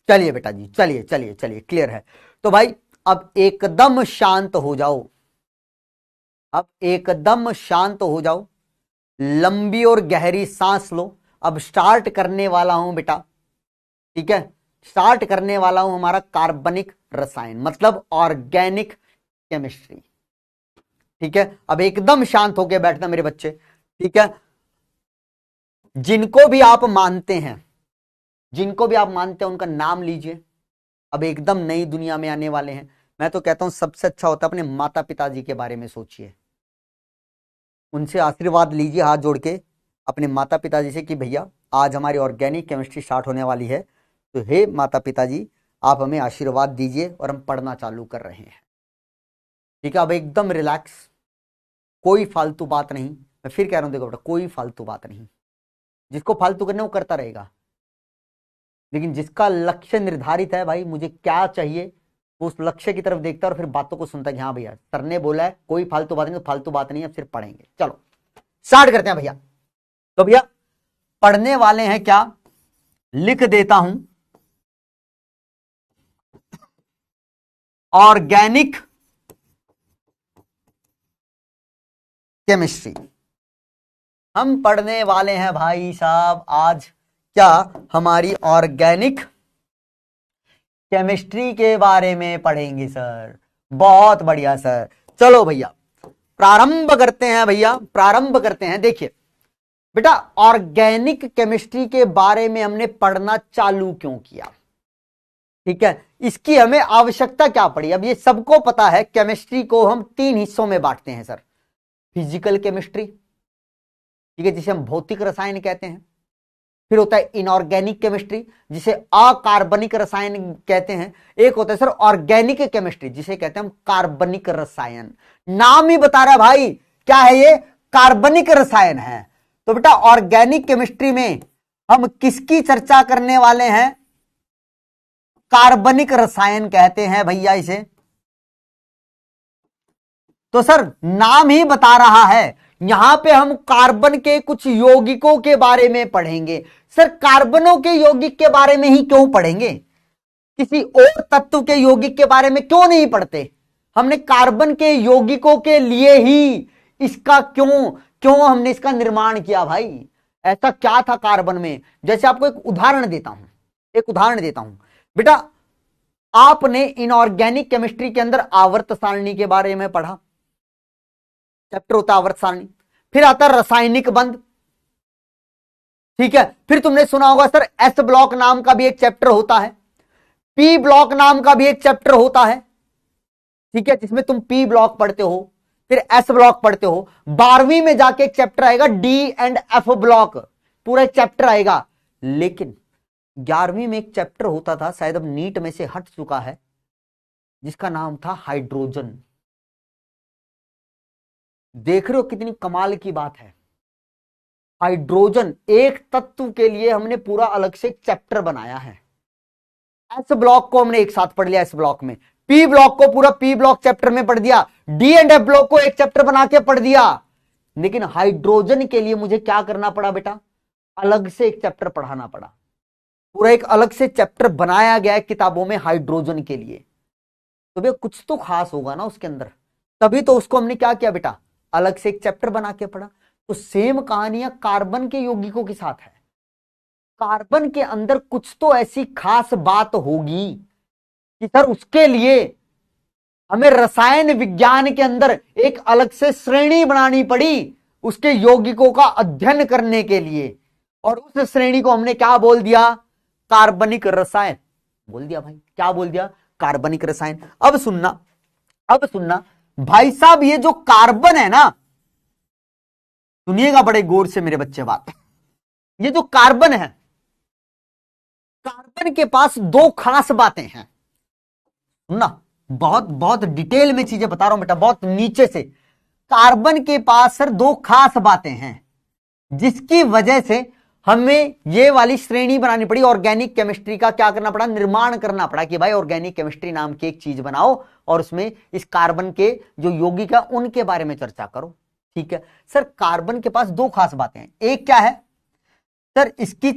चलिए बेटा जी, चलिए चलिए चलिए, क्लियर है। तो भाई अब एकदम शांत हो जाओ, अब एकदम शांत हो जाओ, लंबी और गहरी सांस लो। अब स्टार्ट करने वाला हूं बेटा, ठीक है, स्टार्ट करने वाला हूं हमारा कार्बनिक रसायन, मतलब ऑर्गेनिक केमिस्ट्री। ठीक है, अब एकदम शांत होकर बैठना मेरे बच्चे। ठीक है, जिनको भी आप मानते हैं, जिनको भी आप मानते हैं उनका नाम लीजिए। अब एकदम नई दुनिया में आने वाले हैं। मैं तो कहता हूं सबसे अच्छा होता है अपने माता पिताजी के बारे में सोचिए, उनसे आशीर्वाद लीजिए हाथ जोड़ के अपने माता पिताजी से कि भैया आज हमारी ऑर्गेनिक केमिस्ट्री स्टार्ट होने वाली है, तो हे माता पिताजी आप हमें आशीर्वाद दीजिए और हम पढ़ना चालू कर रहे हैं। ठीक है, अब एकदम रिलैक्स, कोई फालतू बात नहीं। मैं फिर कह रहा हूं देखो बेटा, कोई फालतू बात नहीं, जिसको फालतू करना वो करता रहेगा, लेकिन जिसका लक्ष्य निर्धारित है भाई मुझे क्या चाहिए, वो उस लक्ष्य की तरफ देखता है और फिर बातों को सुनता है कि हाँ भैया सर ने बोला है कोई फालतू बात नहीं, तो फालतू बात नहीं, अब सिर्फ पढ़ेंगे। चलो स्टार्ट करते हैं भैया। तो भैया पढ़ने वाले हैं क्या, लिख देता हूं, ऑर्गेनिक केमिस्ट्री। हम पढ़ने वाले हैं भाई साहब आज क्या, हमारी ऑर्गेनिक केमिस्ट्री के बारे में पढ़ेंगे सर। बहुत बढ़िया सर, चलो भैया प्रारंभ करते हैं, भैया प्रारंभ करते हैं। देखिए बेटा, ऑर्गेनिक केमिस्ट्री के बारे में हमने पढ़ना चालू क्यों किया, ठीक है, इसकी हमें आवश्यकता क्या पड़ी। अब ये सबको पता है केमिस्ट्री को हम 3 हिस्सों में बांटते हैं सर, फिजिकल केमिस्ट्री, ठीक है, जिसे हम भौतिक रसायन कहते हैं, फिर होता है इनऑर्गेनिक केमिस्ट्री जिसे अकार्बनिक रसायन कहते हैं, एक होता है सर ऑर्गेनिक केमिस्ट्री जिसे कहते हैं हम कार्बनिक रसायन। नाम ही बता रहा है भाई क्या है ये, कार्बनिक रसायन है। तो बेटा ऑर्गेनिक केमिस्ट्री में हम किसकी चर्चा करने वाले हैं, कार्बनिक रसायन कहते हैं भैया इसे। तो सर नाम ही बता रहा है, यहां पे हम कार्बन के कुछ यौगिकों के बारे में पढ़ेंगे। सर कार्बनों के यौगिक के बारे में ही क्यों पढ़ेंगे, किसी और तत्व के यौगिक के बारे में क्यों नहीं पढ़ते। हमने कार्बन के यौगिकों के लिए ही इसका क्यों क्यों हमने इसका निर्माण किया भाई, ऐसा क्या था कार्बन में। जैसे आपको एक उदाहरण देता हूं, एक उदाहरण देता हूं बेटा, आपने इनऑर्गेनिक केमिस्ट्री के अंदर आवर्त सारणी के बारे में पढ़ा, चैप्टर होता है आवर्त सारणी, फिर आता है रासायनिक बंध, ठीक है, फिर तुमने सुना होगा सर एस ब्लॉक नाम का भी एक चैप्टर होता है, पी ब्लॉक नाम का भी एक चैप्टर होता है, ठीक है, जिसमें तुम पी ब्लॉक पढ़ते हो, फिर एस ब्लॉक पढ़ते हो। 12वीं में जाके एक चैप्टर आएगा डी एंड एफ ब्लॉक, पूरा एक चैप्टर आएगा। लेकिन 11वीं में एक चैप्टर होता था, शायद अब नीट में से हट चुका है, जिसका नाम था हाइड्रोजन। देख रहे हो कितनी कमाल की बात है, हाइड्रोजन एक तत्व के लिए हमने पूरा अलग से एक चैप्टर बनाया है। एस ब्लॉक को हमने एक साथ पढ़ लिया, एस ब्लॉक में पी ब्लॉक को पूरा पी ब्लॉक चैप्टर में पढ़ दिया, डी एंड एफ ब्लॉक को एक चैप्टर बना के पढ़ दिया। लेकिन हाइड्रोजन के लिए मुझे क्या करना पड़ा बेटा, अलग से एक चैप्टर पढ़ाना पड़ा। पूरा एक अलग से चैप्टर बनाया गया है किताबों में हाइड्रोजन के लिए। तो भैया कुछ तो खास होगा ना उसके अंदर, तभी तो उसको हमने क्या किया बेटा, अलग से एक चैप्टर बना के पढ़ा। तो सेम कहानियां कार्बन के यौगिकों के साथ है। कार्बन के अंदर कुछ तो ऐसी खास बात होगी कि सर उसके लिए हमें रसायन विज्ञान के अंदर एक अलग से श्रेणी बनानी पड़ी उसके यौगिकों का अध्ययन करने के लिए। और उस श्रेणी को हमने क्या बोल दिया, कार्बनिक रसायन बोल दिया भाई। क्या बोल दिया, कार्बनिक रसायन। अब सुनना भाई साहब, ये जो कार्बन है ना, सुनिएगा बड़े गौर से मेरे बच्चे बात। ये जो कार्बन है, कार्बन के पास दो खास बातें हैं। सुनना, बहुत बहुत डिटेल में चीजें बता रहा हूं बेटा, बहुत नीचे से। कार्बन के पास सर दो खास बातें हैं जिसकी वजह से हमें ये वाली श्रेणी बनानी पड़ी। ऑर्गेनिक केमिस्ट्री का क्या करना पड़ा, निर्माण करना पड़ा कि भाई ऑर्गेनिक केमिस्ट्री नाम की एक चीज बनाओ और उसमें इस कार्बन के जो यौगिक है उनके बारे में चर्चा करो। ठीक है सर, कार्बन के पास दो खास बातें हैं। एक क्या है सर, इसकी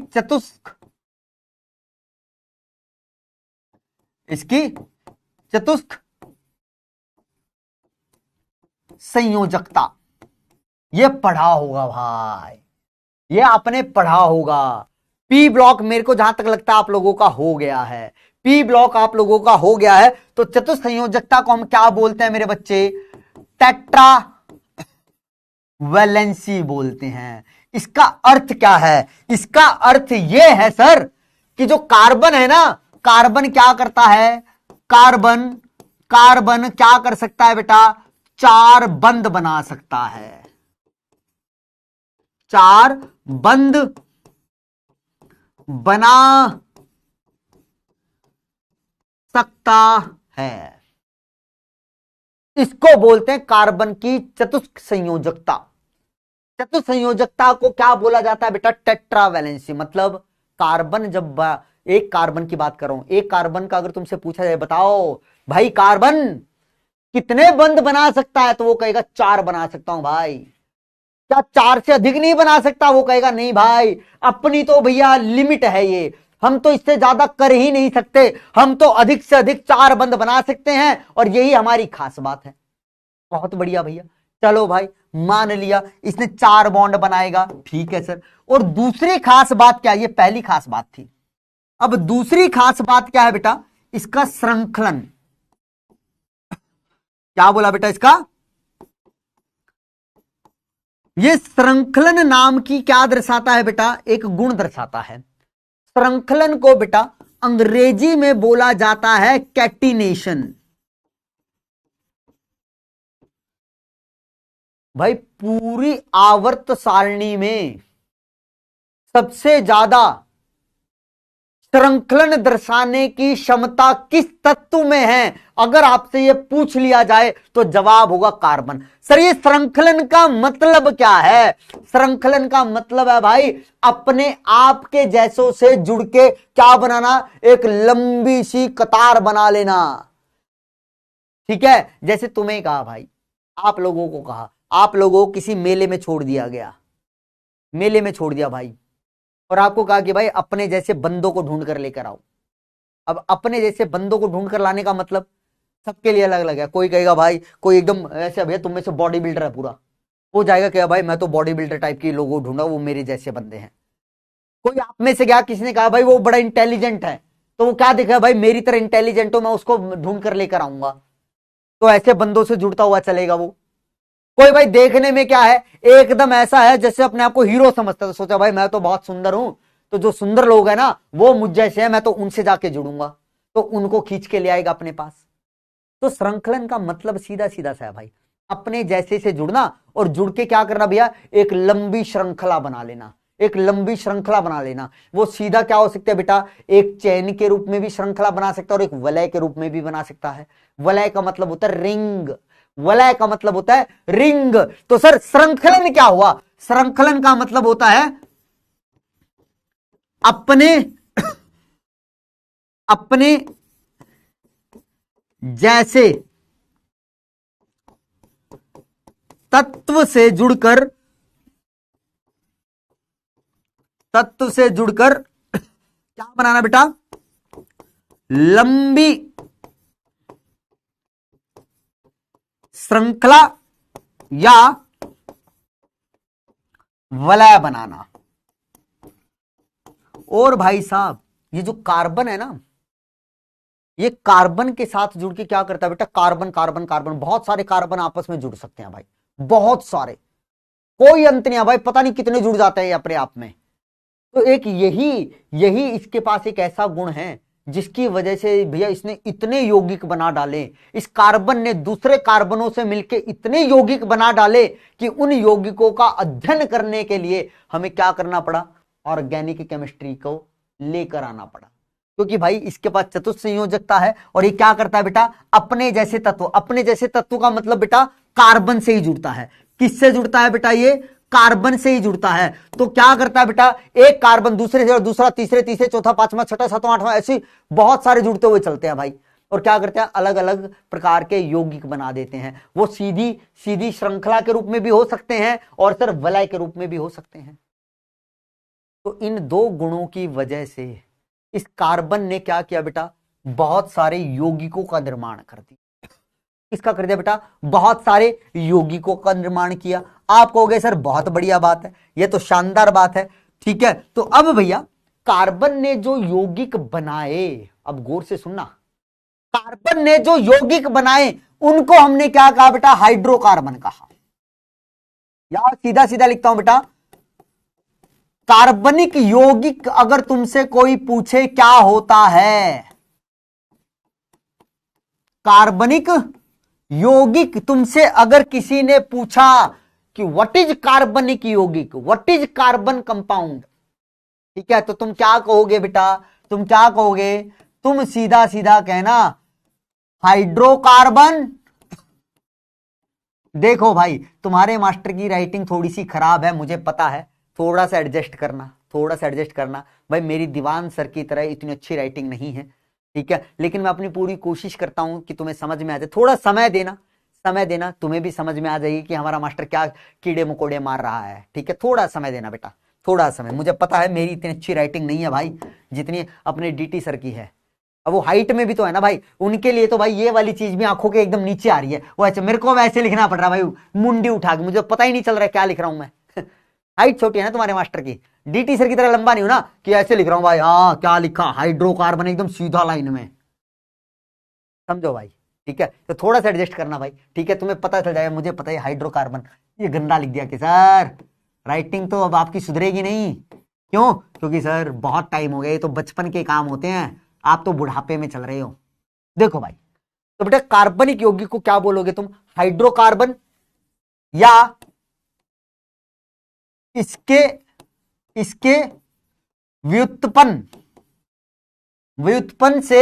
चतुष्क संयोजकता। ये पढ़ा होगा भाई, ये आपने पढ़ा होगा। पी ब्लॉक मेरे को जहां तक लगता है आप लोगों का हो गया है, पी ब्लॉक आप लोगों का हो गया है। तो चतुष्क संयोजकता को हम क्या बोलते हैं मेरे बच्चे, टेट्रा वैलेंसी बोलते हैं। इसका अर्थ क्या है, इसका अर्थ यह है सर कि जो कार्बन है ना, कार्बन क्या करता है, कार्बन क्या कर सकता है बेटा, चार बंद बना सकता है, चार बंद बना सकता है। इसको बोलते हैं कार्बन की चतुष्क संयोजकता। चतुष्क संयोजकता को क्या बोला जाता है बेटा, टेट्रावैलेंसी। मतलब कार्बन, जब एक कार्बन की बात कर रहा हूं, एक कार्बन का अगर तुमसे पूछा जाए बताओ भाई कार्बन कितने बंद बना सकता है, तो वो कहेगा चार बना सकता हूं भाई। क्या चार से अधिक नहीं बना सकता, वो कहेगा नहीं भाई, अपनी तो भैया लिमिट है ये, हम तो इससे ज्यादा कर ही नहीं सकते, हम तो अधिक से अधिक चार बंद बना सकते हैं और यही हमारी खास बात है। बहुत बढ़िया भैया, चलो भाई मान लिया इसने चार बॉन्ड बनाएगा, ठीक है सर। और दूसरी खास बात क्या है, ये पहली खास बात थी। अब दूसरी खास बात क्या है बेटा, इसका श्रृंखलन। क्या बोला बेटा, इसका ये श्रृंखलन नाम की क्या दर्शाता है बेटा, एक गुण दर्शाता है। श्रृंखलन को बेटा अंग्रेजी में बोला जाता है कैटिनेशन। भाई पूरी आवर्त सारणी में सबसे ज्यादा श्रृंखलन दर्शाने की क्षमता किस तत्व में है, अगर आपसे यह पूछ लिया जाए तो जवाब होगा कार्बन। सर ये श्रृंखलन का मतलब क्या है, श्रृंखलन का मतलब है भाई अपने आप के जैसों से जुड़ के क्या बनाना, एक लंबी सी कतार बना लेना। ठीक है, जैसे तुम्हें कहा भाई, आप लोगों को कहा, आप लोगों को किसी मेले में छोड़ दिया गया, मेले में छोड़ दिया भाई, और आपको कहा कि भाई अपने जैसे बंदों को ढूंढ कर लेकर आओ। अब अपने जैसे बंदों को ढूंढ कर लाने का मतलब सबके लिए अलग अलग है। कोई कहेगा भाई, कोई एकदम ऐसे भैया तुम में से बॉडी बिल्डर है पूरा, वो जाएगा क्या भाई मैं तो बॉडी बिल्डर टाइप के लोगों ढूंढा, वो मेरे जैसे बंदे हैं। कोई आप में से गया, किसी ने कहा भाई वो बड़ा इंटेलिजेंट है, तो वो क्या देखा भाई मेरी तरह इंटेलिजेंट हो, मैं उसको ढूंढ कर लेकर आऊंगा, तो ऐसे बंदों से जुड़ता हुआ चलेगा वो। कोई भाई देखने में क्या है, एकदम ऐसा है जैसे अपने आप को हीरो समझता है, तो सोचा भाई मैं तो बहुत सुंदर हूं, तो जो सुंदर लोग हैं ना वो मुझ जैसे हैं, मैं तो उनसे जाके जुड़ूंगा, तो उनको खींच के ले आएगा अपने पास। तो श्रृंखलन का मतलब सीधा सीधा सा है भाई, अपने जैसे से जुड़ना और जुड़ के क्या करना भैया, एक लंबी श्रृंखला बना लेना, एक लंबी श्रृंखला बना लेना। वो सीधा क्या हो सकता है बेटा, एक चैन के रूप में भी श्रृंखला बना सकता है और एक वलय के रूप में भी बना सकता है। वलय का मतलब होता है रिंग, वलय का मतलब होता है रिंग। तो सर श्रृंखलन क्या हुआ, श्रृंखलन का मतलब होता है अपने अपने जैसे तत्व से जुड़कर क्या बनाना बेटा, लंबी श्रृंखला या वलय बनाना। और भाई साहब ये जो कार्बन है ना, ये कार्बन के साथ जुड़ के क्या करता है बेटा, कार्बन कार्बन कार्बन, बहुत सारे कार्बन आपस में जुड़ सकते हैं भाई, बहुत सारे, कोई अंत नहीं है भाई, पता नहीं कितने जुड़ जाते हैं अपने आप में। तो एक यही इसके पास एक ऐसा गुण है जिसकी वजह से भैया इसने इतने यौगिक बना डाले, इस कार्बन ने दूसरे कार्बनों से मिलकर इतने यौगिक बना डाले कि उन यौगिकों का अध्ययन करने के लिए हमें क्या करना पड़ा, ऑर्गेनिक केमिस्ट्री को लेकर आना पड़ा, क्योंकि भाई इसके पास चतुर्थ संयोजकता है। और ये क्या करता है बेटा, अपने जैसे तत्व, अपने जैसे तत्व का मतलब बेटा कार्बन से ही जुड़ता है। किससे जुड़ता है बेटा, ये कार्बन से ही जुड़ता है। तो क्या करता है बेटा, एक कार्बन दूसरे से और दूसरा तीसरे, तीसरे चौथा पांचवा छठा सातवां आठवां, ऐसे बहुत सारे जुड़ते हुए चलते हैं भाई। और क्या करते हैं, अलग अलग प्रकार के यौगिक बना देते हैं। वो सीधी श्रृंखला के रूप में भी हो सकते हैं और सर वलय के रूप में भी हो सकते हैं। तो इन दो गुणों की वजह से इस कार्बन ने क्या किया बेटा, बहुत सारे यौगिकों का निर्माण कर दिया। इसका कर दिया बेटा, बहुत सारे यौगिकों का निर्माण किया। आप कहोगे सर बहुत बढ़िया बात है, यह तो शानदार बात है, ठीक है। तो अब भैया कार्बन ने जो यौगिक बनाए, अब गौर से सुनना, कार्बन ने जो यौगिक बनाए उनको हमने क्या कहा बेटा, हाइड्रोकार्बन कहा। यार सीधा सीधा लिखता हूं बेटा, कार्बनिक यौगिक अगर तुमसे कोई पूछे क्या होता है, कार्बनिक यौगिक तुमसे अगर किसी ने पूछा कि व्हाट इज कार्बनिक यौगिक, व्हाट इज कार्बन कंपाउंड, ठीक है, तो तुम क्या कहोगे बेटा, तुम क्या कहोगे, तुम सीधा सीधा कहना हाइड्रोकार्बन। देखो भाई तुम्हारे मास्टर की राइटिंग थोड़ी सी खराब है, मुझे पता है, थोड़ा सा एडजस्ट करना, थोड़ा सा एडजस्ट करना भाई। मेरी दीवान सर की तरह इतनी अच्छी राइटिंग नहीं है, ठीक है, लेकिन मैं अपनी पूरी कोशिश करता हूं कि तुम्हें समझ में आ जाए। थोड़ा समय देना, समय देना, तुम्हें भी समझ में आ जाएगी कि हमारा मास्टर क्या कीड़े मकोड़े मार रहा है, ठीक है। थोड़ा समय देना बेटा, थोड़ा समय। मुझे पता है मेरी इतनी अच्छी राइटिंग नहीं है भाई जितनी अपने डीटी सर की है। अब वो हाइट में भी तो है ना भाई, उनके लिए तो भाई ये वाली चीज भी आंखों के एकदम नीचे आ रही है। वो अच्छा मेरे को वैसे लिखना पड़ रहा है भाई, मुंडी उठा के, मुझे पता ही नहीं चल रहा है क्या लिख रहा हूं मैं। हाइट छोटी है ना तुम्हारे मास्टर की, डीटी सर की तरह लंबा नहीं हो ना कि ऐसे लिख रहा हूं भाई, हाँ क्या लिखा, हाइड्रोकार्बन, एकदम सीधा लाइन में, समझो भाई, ठीक है। तो थोड़ा सा एडजस्ट करना भाई, ठीक है, तुम्हें पता चल जाएगा। मुझे पता है हाइड्रोकार्बन, ये गंदा लिख दिया कि सर राइटिंग तो अब आपकी सुधरेगी नहीं। क्यों, क्योंकि सर बहुत टाइम हो गया, ये तो बचपन के काम होते हैं, आप तो बुढ़ापे में चल रहे हो। देखो भाई, तो बेटा कार्बनिक यौगिक को क्या बोलोगे तुम, हाइड्रोकार्बन, या इसके व्युत्पन्न से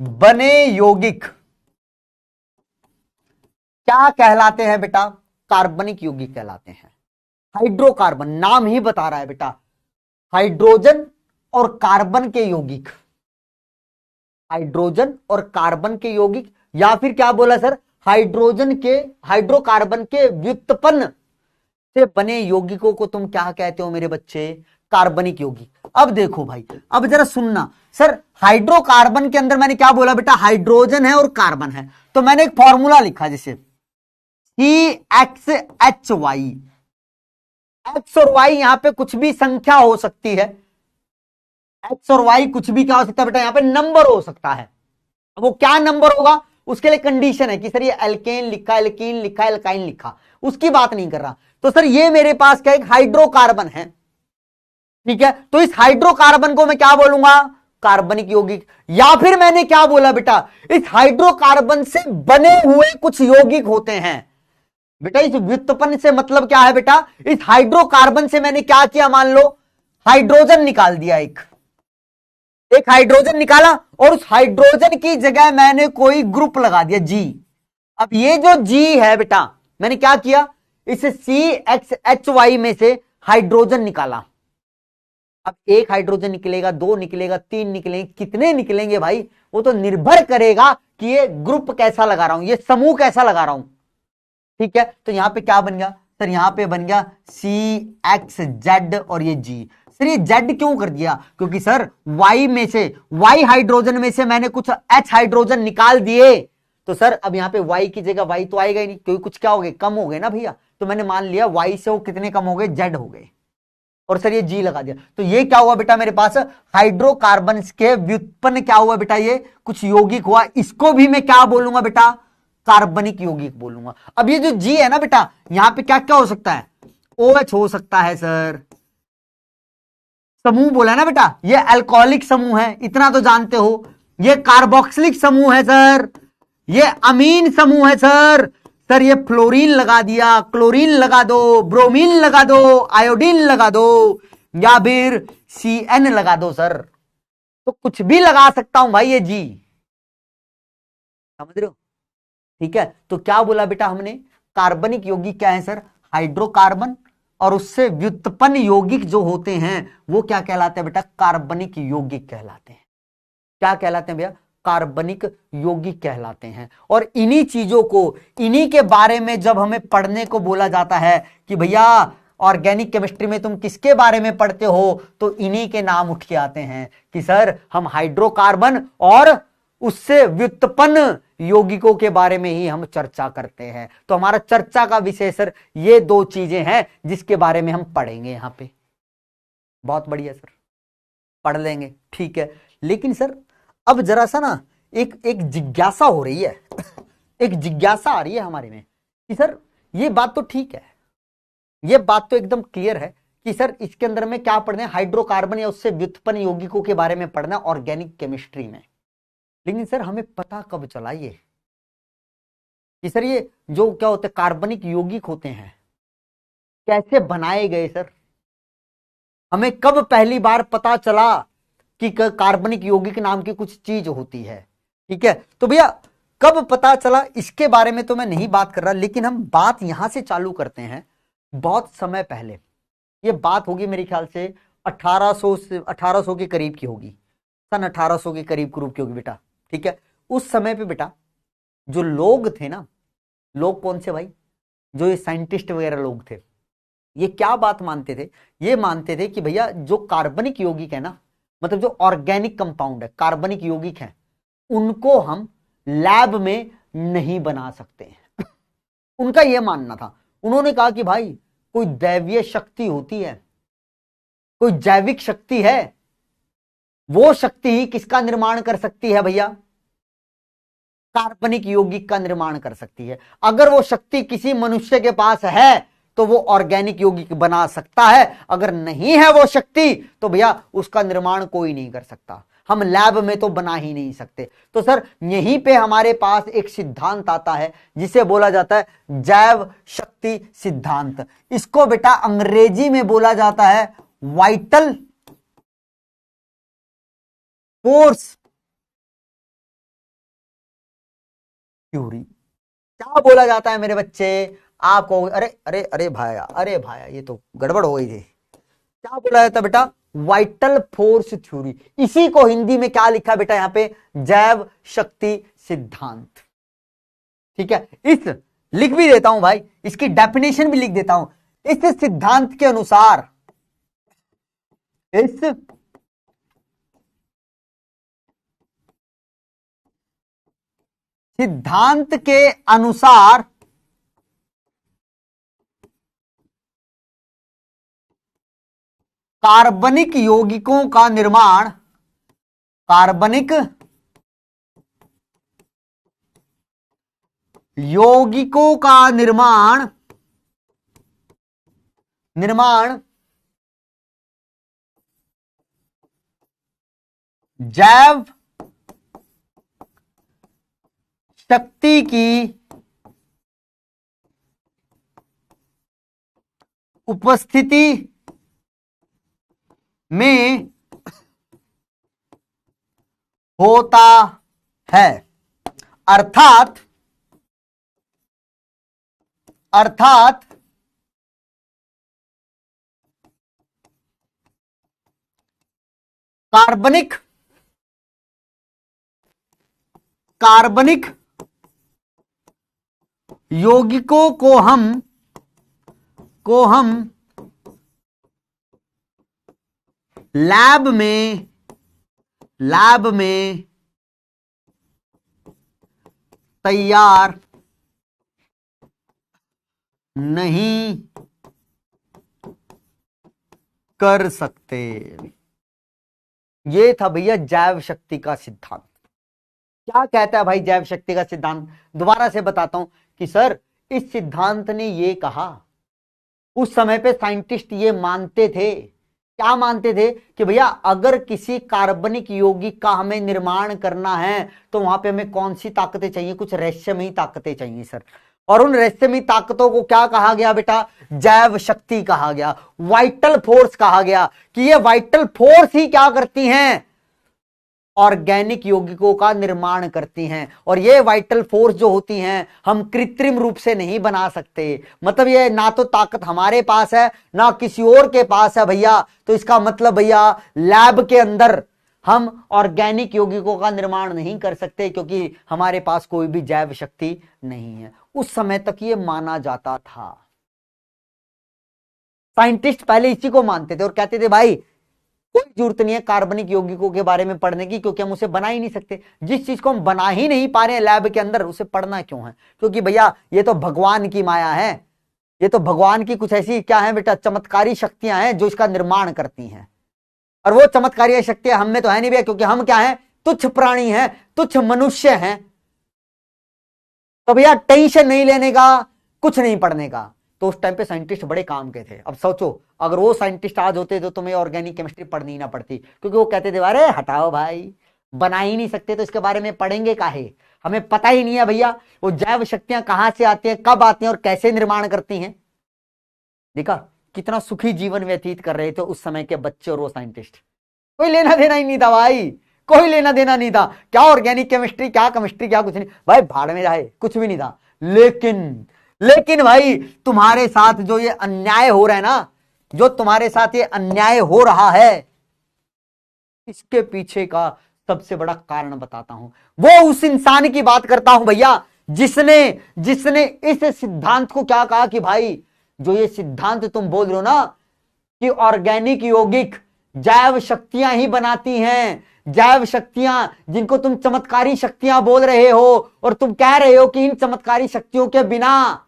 बने यौगिक क्या कहलाते हैं बेटा, कार्बनिक यौगिक कहलाते हैं। हाइड्रोकार्बन नाम ही बता रहा है बेटा, हाइड्रोजन और कार्बन के यौगिक, हाइड्रोजन और कार्बन के यौगिक, या फिर क्या बोला सर, हाइड्रोकार्बन के व्युत्पन्न से बने यौगिकों को तुम क्या कहते हो मेरे बच्चे, कार्बनिक यौगिक। अब देखो भाई, अब जरा सुनना, सर हाइड्रोकार्बन के अंदर मैंने क्या बोला बेटा, हाइड्रोजन है और कार्बन है, तो मैंने एक फॉर्मूला लिखा जैसे CXHY, एक्स और वाई यहां पे कुछ भी संख्या हो सकती है, एक्स और वाई कुछ भी क्या हो सकता है बेटा, यहां पे नंबर हो सकता है। वो क्या नंबर होगा, उसके लिए कंडीशन है कि सर ये एल्केन लिखा, एल्कीन लिखा, एल्काइन लिखा, उसकी बात नहीं कर रहा। तो सर ये मेरे पास क्या एक हाइड्रोकार्बन है, ठीक है, तो इस हाइड्रोकार्बन को मैं क्या बोलूंगा, कार्बनिक यौगिक। या फिर मैंने क्या बोला बेटा, इस हाइड्रोकार्बन से बने हुए कुछ यौगिक होते हैं बेटा। इस व्युत्पन्न से मतलब क्या है बेटा, इस हाइड्रोकार्बन से मैंने क्या किया, मान लो हाइड्रोजन निकाल दिया, एक हाइड्रोजन निकाला और उस हाइड्रोजन की जगह मैंने कोई ग्रुप लगा दिया जी। अब ये जो जी है बेटा, मैंने क्या किया, इस CXHY में से हाइड्रोजन निकाला। अब एक हाइड्रोजन निकलेगा, दो निकलेगा, तीन निकलेंगे, कितने निकलेंगे भाई, वो तो निर्भर करेगा कि ये ग्रुप कैसा लगा रहा हूं, ये समूह कैसा लगा रहा हूं। ठीक है, तो यहां पे क्या बन गया सर, यहां पे बन गया CXZ और ये G। सर ये Z क्यों कर दिया, क्योंकि सर Y में से, Y हाइड्रोजन में से मैंने कुछ H हाइड्रोजन निकाल दिए, तो सर अब यहां पे Y की जगह Y तो आएगा ही नहीं, क्योंकि कुछ क्या हो गए, कम हो गए ना भैया। तो मैंने मान लिया Y से वो कितने कम हो गए, Z हो गए, और सर ये G लगा दिया। तो ये क्या हुआ बेटा, मेरे पास हाइड्रोकार्बन के व्युत्पन्न क्या हुआ बेटा, ये कुछ यौगिक हुआ, इसको भी मैं क्या बोलूंगा बेटा, कार्बनिक यौगिक बोलूंगा। अब ये जो G है ना बेटा, यहां पे क्या क्या हो सकता है, OH हो सकता है सर, समूह बोला ना बेटा, ये अल्कोहलिक समूह है, इतना तो जानते हो। ये कार्बोक्सिलिक समूह है सर, ये अमीन समूह है सर। सर ये फ्लोरीन लगा दिया, क्लोरीन लगा दो, ब्रोमीन लगा दो, आयोडीन लगा दो, या फिर CN लगा दो सर, तो कुछ भी लगा सकता हूं भाई, ये जी, समझ रहे हो। ठीक है, तो क्या बोला बेटा हमने, कार्बनिक यौगिक क्या है सर, हाइड्रोकार्बन, और उससे व्युत्पन्न यौगिक जो होते हैं वो क्या कहलाते हैं बेटा, कार्बनिक यौगिक कहलाते हैं। क्या कहलाते हैं भैया, कार्बनिक यौगिक कहलाते हैं। और इन्हीं चीजों को, इन्हीं के बारे में जब हमें पढ़ने को बोला जाता है कि भैया ऑर्गेनिक केमिस्ट्री में तुम किसके बारे में पढ़ते हो, तो इन्हीं के नाम उठ के आते हैं कि सर हम हाइड्रोकार्बन और उससे व्युत्पन्न यौगिकों के बारे में ही हम चर्चा करते हैं। तो हमारा चर्चा का विषय सर ये दो चीजें हैं जिसके बारे में हम पढ़ेंगे यहां पे। बहुत बढ़िया सर, पढ़ लेंगे, ठीक है। लेकिन सर अब जरा सा ना एक एक जिज्ञासा हो रही है एक जिज्ञासा आ रही है हमारे में कि सर ये बात तो ठीक है, ये बात तो एकदम क्लियर है कि सर इसके अंदर में क्या पढ़ना है, हाइड्रोकार्बन या उससे व्युत्पन्न यौगिकों के बारे में पढ़ना ऑर्गेनिक केमिस्ट्री में। लेकिन सर हमें पता कब चला ये कि सर ये जो क्या होते हैं कार्बनिक यौगिक होते हैं कैसे बनाए गए सर, हमें कब पहली बार पता चला कि कार्बनिक यौगिक नाम की कुछ चीज होती है। ठीक है, तो भैया कब पता चला इसके बारे में तो मैं नहीं बात कर रहा, लेकिन हम बात यहां से चालू करते हैं। बहुत समय पहले ये बात होगी, मेरे ख्याल से 1800 के करीब की होगी, सन 1800 के करीब की होगी बेटा। ठीक है, उस समय पे बेटा जो लोग थे ना, लोग कौन से भाई, जो ये साइंटिस्ट वगैरह लोग थे, ये क्या बात मानते थे, ये मानते थे कि भैया जो कार्बनिक यौगिक है ना, मतलब जो ऑर्गेनिक कंपाउंड है, कार्बनिक यौगिक है, उनको हम लैब में नहीं बना सकते हैं उनका यह मानना था। उन्होंने कहा कि भाई कोई दैवीय शक्ति होती है, कोई जैविक शक्ति है, वो शक्ति ही किसका निर्माण कर सकती है भैया, कार्बनिक यौगिक का निर्माण कर सकती है। अगर वो शक्ति किसी मनुष्य के पास है तो वो ऑर्गेनिक यौगिक बना सकता है, अगर नहीं है वो शक्ति तो भैया उसका निर्माण कोई नहीं कर सकता, हम लैब में तो बना ही नहीं सकते। तो सर यहीं पे हमारे पास एक सिद्धांत आता है जिसे बोला जाता है जैव शक्ति सिद्धांत। इसको बेटा अंग्रेजी में बोला जाता है वाइटल फोर्स थ्योरी। क्या बोला जाता है मेरे बच्चे, आपको अरे अरे अरे भाया, अरे भाया ये तो गड़बड़ हो गई थी। क्या बोला जाता है बेटा, वाइटल फोर्स थ्योरी। इसी को हिंदी में क्या लिखा बेटा यहां पे, जैव शक्ति सिद्धांत। ठीक है, इस लिख भी देता हूं भाई, इसकी डेफिनेशन भी लिख देता हूं। इस सिद्धांत के अनुसार, इस सिद्धांत के अनुसार कार्बनिक यौगिकों का निर्माण, कार्बनिक यौगिकों का निर्माण जैव शक्ति की उपस्थिति में होता है। अर्थात अर्थात कार्बनिक कार्बनिक यौगिकों को हम लैब में तैयार नहीं कर सकते। ये था भैया जैव शक्ति का सिद्धांत। क्या कहता है भाई जैव शक्ति का सिद्धांत? दोबारा से बताता हूं कि सर इस सिद्धांत ने ये कहा, उस समय पे साइंटिस्ट ये मानते थे, क्या मानते थे कि भैया अगर किसी कार्बनिक यौगिक का हमें निर्माण करना है तो वहां पे हमें कौन सी ताकतें चाहिए? कुछ रहस्यमयी ताकतें चाहिए सर। और उन रहस्यमयी ताकतों को क्या कहा गया बेटा? जैव शक्ति कहा गया, वाइटल फोर्स कहा गया कि ये वाइटल फोर्स ही क्या करती हैं? ऑर्गेनिक यौगिकों का निर्माण करती हैं। और ये वाइटल फोर्स जो होती हैं हम कृत्रिम रूप से नहीं बना सकते। मतलब ये ना तो ताकत हमारे पास है ना किसी और के पास है भैया। तो इसका मतलब भैया लैब के अंदर हम ऑर्गेनिक यौगिकों का निर्माण नहीं कर सकते क्योंकि हमारे पास कोई भी जैव शक्ति नहीं है। उस समय तक ये माना जाता था। साइंटिस्ट पहले इसी को मानते थे और कहते थे भाई कोई जरूरत नहीं है कार्बनिक यौगिकों के बारे में पढ़ने की क्योंकि हम उसे बना ही नहीं सकते। जिस चीज को हम बना ही नहीं पा रहे हैं लैब के अंदर उसे पढ़ना क्यों है? क्योंकि भैया ये तो भगवान की माया है, ये तो भगवान की कुछ ऐसी क्या है बेटा चमत्कारी शक्तियां हैं जो इसका निर्माण करती हैं। और वो चमत्कारी शक्तियां हम में तो है नहीं भैया क्योंकि हम क्या है? तुच्छ प्राणी हैं, तुच्छ मनुष्य हैं। तो भैया टेंशन नहीं लेने का, कुछ नहीं पढ़ने का। तो उस टाइम पे साइंटिस्ट बड़े काम के थे। अब सोचो अगर वो साइंटिस्ट आज होते तो तुम्हें ऑर्गेनिक केमिस्ट्री पढ़नी ही ना पड़ती क्योंकि वो कहते थे अरे हटाओ भाई बना ही नहीं सकते तो इसके बारे में पढ़ेंगे काहे? हमें पता ही नहीं है भैया वो जैव शक्तियां कहां से आती हैं, कब आती हैं और कैसे निर्माण करती हैं। देखा कितना सुखी जीवन व्यतीत कर रहे थे उस समय के बच्चे और वो साइंटिस्ट। कोई लेना देना ही नहीं था भाई, कोई लेना देना नहीं था। क्या ऑर्गेनिक केमिस्ट्री, क्या केमिस्ट्री, क्या कुछ नहीं भाई, भाड़ में जाए, कुछ भी नहीं था। लेकिन भाई तुम्हारे साथ जो ये अन्याय हो रहा है ना, जो तुम्हारे साथ ये अन्याय हो रहा है, इसके पीछे का सबसे बड़ा कारण बताता हूं। वो उस इंसान की बात करता हूं भैया जिसने इस सिद्धांत को क्या कहा कि भाई जो ये सिद्धांत तुम बोल रहे हो ना कि ऑर्गेनिक यौगिक जैव शक्तियां ही बनाती हैं, जैव शक्तियां जिनको तुम चमत्कारी शक्तियां बोल रहे हो और तुम कह रहे हो कि इन चमत्कारी शक्तियों के बिना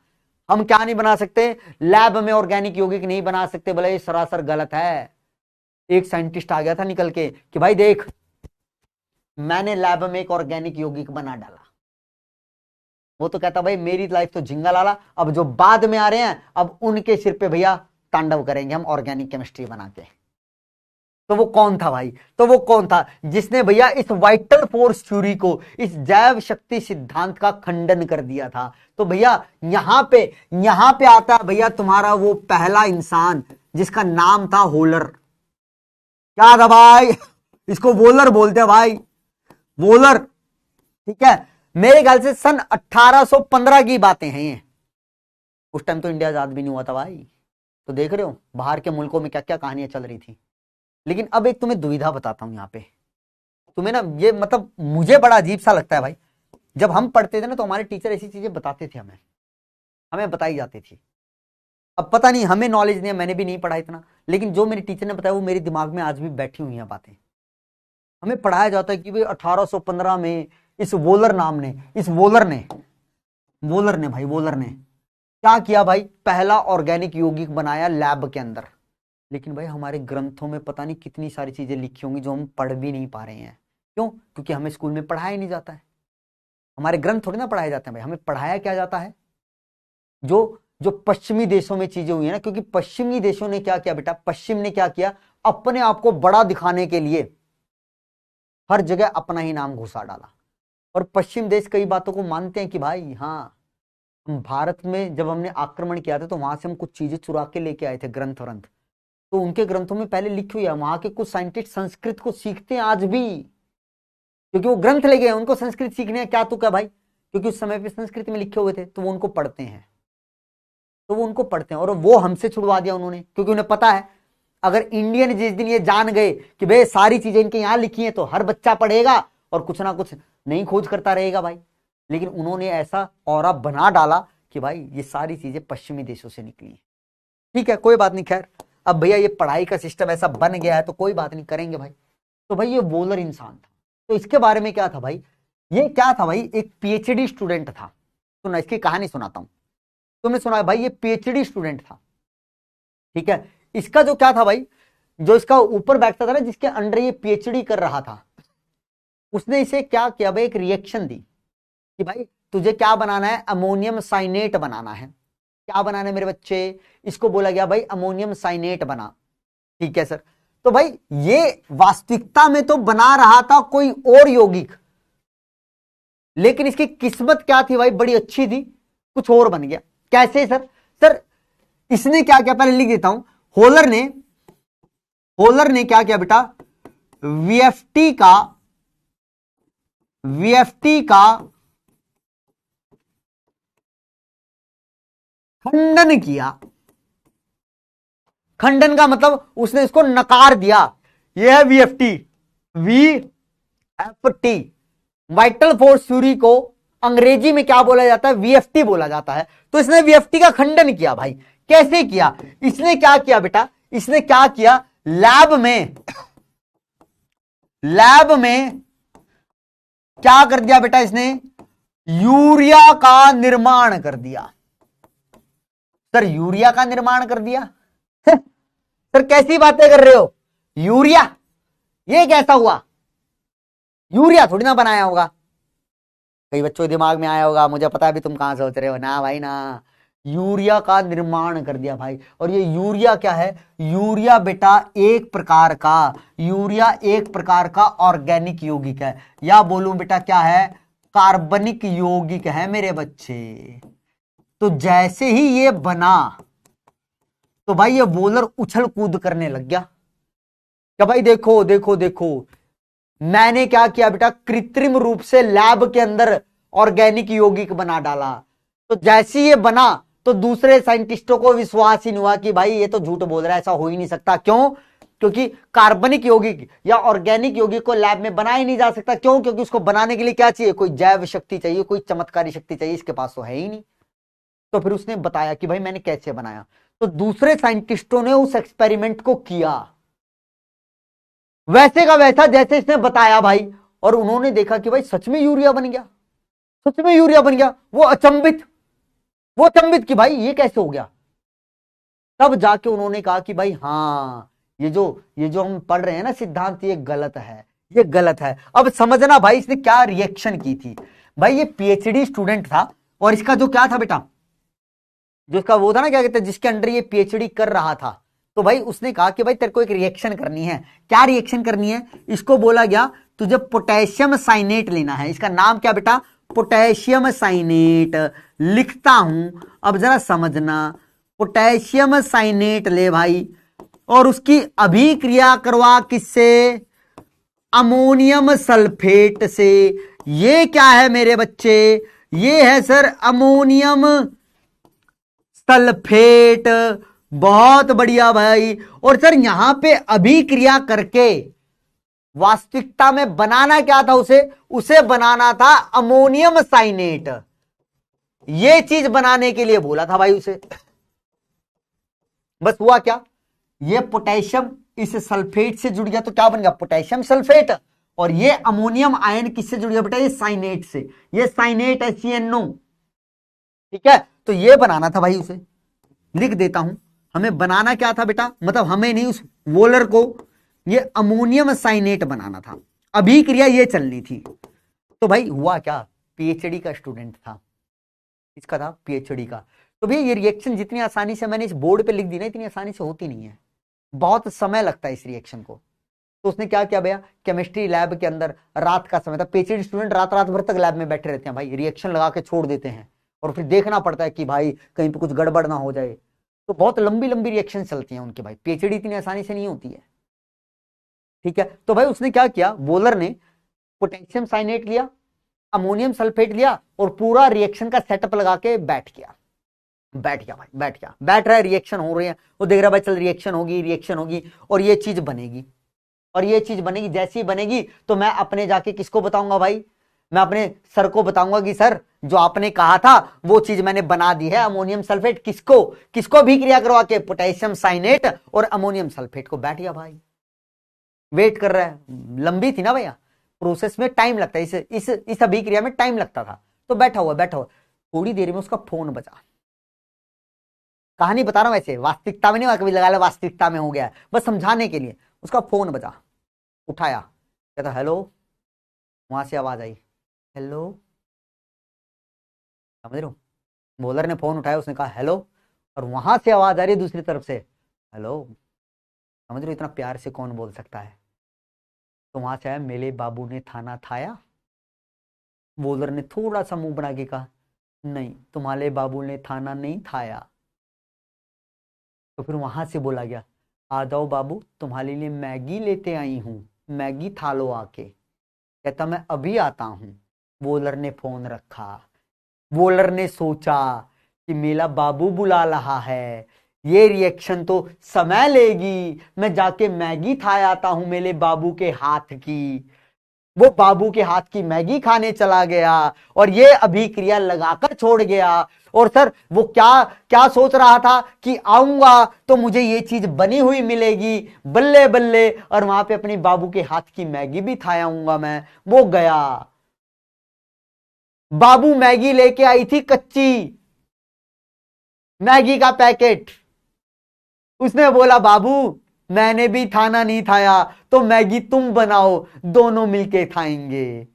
हम क्या नहीं बना सकते, लैब में ऑर्गेनिक यौगिक नहीं बना सकते। बोले ये सरासर गलत है। एक साइंटिस्ट आ गया था निकल के कि भाई देख मैंने लैब में एक ऑर्गेनिक यौगिक बना डाला। वो तो कहता भाई मेरी लाइफ तो झिंगा लाला, अब जो बाद में आ रहे हैं अब उनके सिर पे भैया तांडव करेंगे हम ऑर्गेनिक केमिस्ट्री बना के। तो वो कौन था भाई? तो वो कौन था जिसने भैया इस वाइटल फोर्स थ्योरी को, इस जैव शक्ति सिद्धांत का खंडन कर दिया था? तो भैया यहां पे आता है भैया तुम्हारा वो पहला इंसान जिसका नाम था होलर। क्या था भाई? इसको वोलर बोलते हैं भाई, वोलर। ठीक है, मेरे ख्याल से सन 1815 की बातें हैं ये। उस टाइम तो इंडिया आजाद भी नहीं हुआ था भाई। तो देख रहे हो बाहर के मुल्कों में क्या क्या कहानियां चल रही थी। लेकिन अब एक तुम्हें दुविधा बताता हूं यहां पे, तुम्हें ना ये मतलब मुझे बड़ा अजीब सा लगता है भाई। जब हम पढ़ते थे ना तो हमारे टीचर ऐसी चीजें बताते थे, हमें बताई जाती थी। अब पता नहीं हमें नॉलेज नहीं है, मैंने भी नहीं पढ़ा इतना, लेकिन जो मेरे टीचर ने बताया वो मेरे दिमाग में आज भी बैठी हुई हैं बातें। हमें पढ़ाया जाता है कि भाई 1815 में इस वोलर ने क्या किया भाई, पहला ऑर्गेनिक यौगिक बनाया लैब के अंदर। लेकिन भाई हमारे ग्रंथों में पता नहीं कितनी सारी चीजें लिखी होंगी जो हम पढ़ भी नहीं पा रहे हैं। क्यों? क्योंकि हमें स्कूल में पढ़ाया नहीं जाता है। हमारे ग्रंथ थोड़ी ना पढ़ाए जाते हैं भाई, हमें पढ़ाया क्या जाता है जो पश्चिमी देशों में चीजें हुई है ना। क्योंकि पश्चिमी देशों ने क्या किया बेटा, पश्चिम ने क्या किया, अपने आप को बड़ा दिखाने के लिए हर जगह अपना ही नाम घुसा डाला। और पश्चिम देश कई बातों को मानते हैं कि भाई हाँ, हम भारत में जब हमने आक्रमण किया था तो वहां से हम कुछ चीजें चुरा के लेके आए थे, ग्रंथ व्रंथ। तो उनके ग्रंथों में पहले लिखी हुई है। वहां के कुछ साइंटिस्ट संस्कृत को सीखते हैं आज भी, क्योंकि वो ग्रंथ ले गए, उनको संस्कृत सीखने क्या तू क्या भाई, क्योंकि उस समय पे संस्कृत में लिखे हुए थे तो वो उनको पढ़ते हैं। तो वो उनको पढ़ते हैं, और वो हमसे छुड़वा दिया उन्होंने, क्योंकि उन्हें पता है अगर इंडियन जिस दिन ये जान गए कि भाई सारी चीजें इनके यहां लिखी हैं तो हर बच्चा पढ़ेगा और कुछ ना कुछ नई खोज करता रहेगा भाई। लेकिन उन्होंने ऐसा ऑरा बना डाला कि भाई ये सारी चीजें पश्चिमी देशों से निकली है। ठीक है, कोई बात नहीं, खैर अब भैया ये पढ़ाई का सिस्टम ऐसा बन गया है तो कोई बात नहीं, करेंगे भाई। तो भाई ये वोलर इंसान था, तो इसके बारे में क्या था भाई, ये क्या था भाई, एक पीएचडी स्टूडेंट था। सुना, इसकी कहानी सुनाता हूं, तुमने सुना है भाई, ये पीएचडी स्टूडेंट था। ठीक है, इसका जो क्या था भाई, जो इसका ऊपर बैठता था ना, जिसके अंडर ये पीएचडी कर रहा था, उसने इसे क्या किया भाई, एक रिएक्शन दी कि भाई तुझे क्या बनाना है, अमोनियम साइनेट बनाना है। क्या बनाना है मेरे बच्चे, इसको बोला गया भाई अमोनियम साइनेट बना। ठीक है सर, तो भाई ये वास्तविकता में तो बना रहा था कोई और यौगिक, लेकिन इसकी किस्मत क्या थी भाई, बड़ी अच्छी थी, कुछ और बन गया। कैसे सर? सर इसने क्या किया, पहले लिख देता हूं। होलर ने क्या किया बेटा, वीएफटी का खंडन किया। खंडन का मतलब उसने इसको नकार दिया। यह है वीएफटी, वाइटल फोर्स थ्योरी को अंग्रेजी में क्या बोला जाता है, वीएफटी बोला जाता है। तो इसने वीएफटी का खंडन किया भाई। कैसे किया? इसने क्या किया बेटा, इसने क्या किया, लैब में क्या कर दिया बेटा, इसने यूरिया का निर्माण कर दिया। सर यूरिया का निर्माण कर दिया सर कैसी बातें कर रहे हो, यूरिया ये कैसा हुआ, यूरिया थोड़ी ना बनाया होगा। कई बच्चों के दिमाग में आया होगा, मुझे पता है अभी तुम कहां सोच रहे हो, ना भाई ना, यूरिया का निर्माण कर दिया भाई। और ये यूरिया क्या है, यूरिया बेटा एक प्रकार का ऑर्गेनिक यौगिक है, या बोलूं बेटा क्या है, कार्बनिक यौगिक है मेरे बच्चे। तो जैसे ही ये बना तो भाई ये वोलर उछल कूद करने लग गया कि भाई देखो देखो देखो, मैंने क्या किया बेटा, कृत्रिम रूप से लैब के अंदर ऑर्गेनिक यौगिक बना डाला। तो जैसे ये बना तो दूसरे साइंटिस्टों को विश्वास ही नहीं हुआ कि भाई ये तो झूठ बोल रहा है, ऐसा हो ही नहीं सकता। क्यों? क्योंकि कार्बनिक यौगिक या ऑर्गेनिक यौगिक को लैब में बना ही नहीं जा सकता। क्यों? क्योंकि उसको बनाने के लिए क्या चाहिए, कोई जैव शक्ति चाहिए, कोई चमत्कारी शक्ति चाहिए, इसके पास तो है ही नहीं। तो फिर उसने बताया कि भाई मैंने कैसे बनाया। तो दूसरे साइंटिस्टों ने उस एक्सपेरिमेंट को किया वैसे का वैसा जैसे इसने बताया भाई, और उन्होंने देखा कि भाई सच में यूरिया बन गया, सच में यूरिया बन गया। वो अचंभित कि भाई ये कैसे हो गया। तब जाके उन्होंने कहा कि भाई हाँ, ये जो हम पढ़ रहे हैं ना सिद्धांत, ये गलत है, ये गलत है। अब समझना भाई इसने क्या रिएक्शन की थी। भाई ये पीएचडी स्टूडेंट था, और इसका जो क्या था बेटा, जो इसका वो था ना, क्या कहते हैं, जिसके अंडर ये पीएचडी कर रहा था, तो भाई उसने कहा कि भाई तेरे को एक रिएक्शन करनी है। क्या रिएक्शन करनी है? इसको बोला गया तुझे पोटेशियम साइनेट लेना है। इसका नाम क्या बेटा, पोटेशियम साइनेट। लिखता हूं, अब जरा समझना। पोटेशियम साइनेट ले भाई, और उसकी अभिक्रिया करवा किससे, अमोनियम सल्फेट से। ये क्या है मेरे बच्चे, ये है सर अमोनियम सल्फेट। बहुत बढ़िया भाई। और सर यहां पे अभिक्रिया करके वास्तविकता में बनाना क्या था, उसे बनाना था अमोनियम साइनेट। ये चीज बनाने के लिए बोला था भाई उसे। बस हुआ क्या, ये पोटेशियम इस सल्फेट से जुड़ गया तो क्या बन गया, पोटेशियम सल्फेट। और ये अमोनियम आयन किससे जुड़ गया बेटा, ये साइनेट से। ये साइनेट है CnO। ठीक है, तो ये बनाना था भाई उसे। लिख देता हूं, हमें बनाना क्या था बेटा, मतलब हमें नहीं, उस वोलर को ये अमोनियम साइनेट बनाना था। अभिक्रिया ये चलनी थी। तो भाई हुआ क्या, पीएचडी का स्टूडेंट था, इसका था पीएचडी का। तो भैया ये रिएक्शन जितनी आसानी से मैंने इस बोर्ड पे लिख दी ना, इतनी आसानी से होती नहीं है, बहुत समय लगता है इस रिएक्शन को। तो उसने क्या किया भैया, केमिस्ट्री लैब के अंदर, रात का समय था, पीएचडी स्टूडेंट रात रात भर तक लैब में बैठे रहते हैं भाई, रिएक्शन लगा के छोड़ देते हैं, और फिर देखना पड़ता है कि भाई कहीं पे कुछ गड़बड़ ना हो जाए। तो बहुत लंबी लंबी रिएक्शन चलती हैं उनके भाई, पीएचडी इतनी आसानी से नहीं होती है। ठीक है, तो भाई उसने क्या किया, वोलर ने पोटेशियम साइनेट लिया, अमोनियम सल्फेट लिया, और पूरा रिएक्शन का सेटअप लगा के बैठ गया। बैठ गया भाई, बैठ गया, बैठ रहा है, रिएक्शन हो रही है, वो देख रहा है भाई चल रिएक्शन होगी, रिएक्शन होगी और ये चीज बनेगी, और ये चीज बनेगी, जैसी बनेगी तो मैं अपने जाके किसको बताऊंगा भाई, मैं अपने सर को बताऊंगा कि सर जो आपने कहा था वो चीज मैंने बना दी है, अमोनियम सल्फेट। किसको, किसको अभिक्रिया करवा के, पोटेशियम साइनेट और अमोनियम सल्फेट को। बैठ गया भाई, वेट कर रहा है, लंबी थी ना भैया, प्रोसेस में टाइम लगता है, इस अभिक्रिया में टाइम लगता था, तो बैठा हुआ बैठा हुआ, थोड़ी देर में उसका फोन बजा। कहानी बता रहा हूं, वैसे वास्तविकता में नहीं, कभी लगा लो वास्तविकता में हो गया, बस समझाने के लिए। उसका फोन बजा, उठाया, कहता हेलो, वहां से आवाज आई हेलो, समझ रहे हो, बॉलर ने फोन उठाया, उसने कहा हेलो, और वहां से आवाज आ रही है दूसरी तरफ से हेलो। समझ रहे हो, इतना प्यार से कौन बोल सकता है। तो वहां से आया, मेरे बाबू ने थाना थाया। बॉलर ने थोड़ा सा मुंह बना के कहा नहीं, तुम्हारे बाबू ने थाना नहीं थाया। तो फिर वहां से बोला गया, आ जाओ बाबू, तुम्हारे लिए मैगी लेते आई हूं, मैगी खा लो आके। कहता मैं अभी आता हूं। बॉलर ने फोन रखा। बॉलर ने सोचा कि मेरा बाबू बुला रहा है, ये रिएक्शन तो समय लेगी, मैं जाके मैगी खा आता हूं मेरे बाबू के हाथ की। वो बाबू के हाथ की मैगी खाने चला गया और ये अभिक्रिया लगाकर छोड़ गया। और सर वो क्या क्या सोच रहा था कि आऊंगा तो मुझे ये चीज बनी हुई मिलेगी, बल्ले बल्ले, और वहां पे अपने बाबू के हाथ की मैगी भी खा आऊंगा मैं। वो गया, बाबू मैगी लेके आई थी कच्ची, मैगी का पैकेट। उसने बोला बाबू मैंने भी खाना नहीं खाया, तो मैगी तुम बनाओ, दोनों मिलके खाएंगे।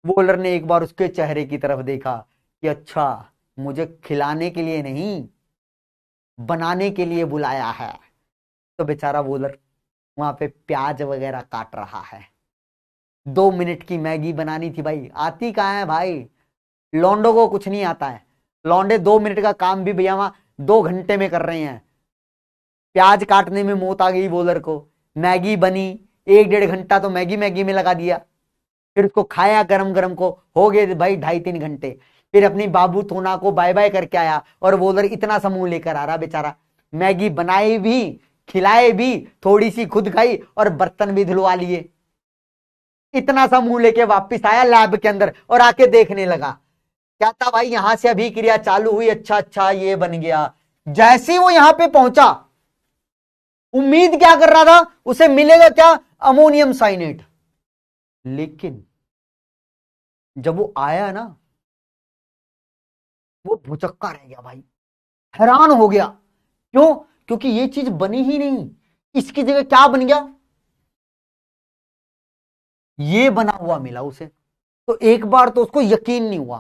बॉलर ने एक बार उसके चेहरे की तरफ देखा कि अच्छा मुझे खिलाने के लिए नहीं, बनाने के लिए बुलाया है। तो बेचारा बॉलर वहां पे प्याज वगैरह काट रहा है। 2 मिनट की मैगी बनानी थी भाई, आती कहाँ है भाई, लौंडो को कुछ नहीं आता है। लौंडे 2 मिनट का काम भी भैया वहां 2 घंटे में कर रहे हैं। प्याज काटने में मौत आ गई बॉलर को, मैगी बनी, 1-1.5 घंटा तो मैगी मैगी में लगा दिया। फिर उसको खाया गरम गरम को, हो गए भाई 2.5-3 घंटे। फिर अपनी बाबू थोना को बाय बाय करके आया और बॉलर इतना समूह लेकर आ रहा बेचारा, मैगी बनाई भी, खिलाए भी, थोड़ी सी खुद खाई और बर्तन भी धुलवा लिए। इतना सा मुंह लेके वापिस आया लैब के अंदर और आके देखने लगा। क्या था भाई, यहां से अभिक्रिया चालू हुई, अच्छा अच्छा ये बन गया। जैसे ही वो यहां पे पहुंचा, उम्मीद क्या कर रहा था, उसे मिलेगा क्या, अमोनियम साइनेट। लेकिन जब वो आया ना, वो भुचक्का रह गया भाई, हैरान हो गया। क्यों, क्योंकि ये चीज बनी ही नहीं, इसकी जगह क्या बन गया, ये बना हुआ मिला उसे। तो एक बार तो उसको यकीन नहीं हुआ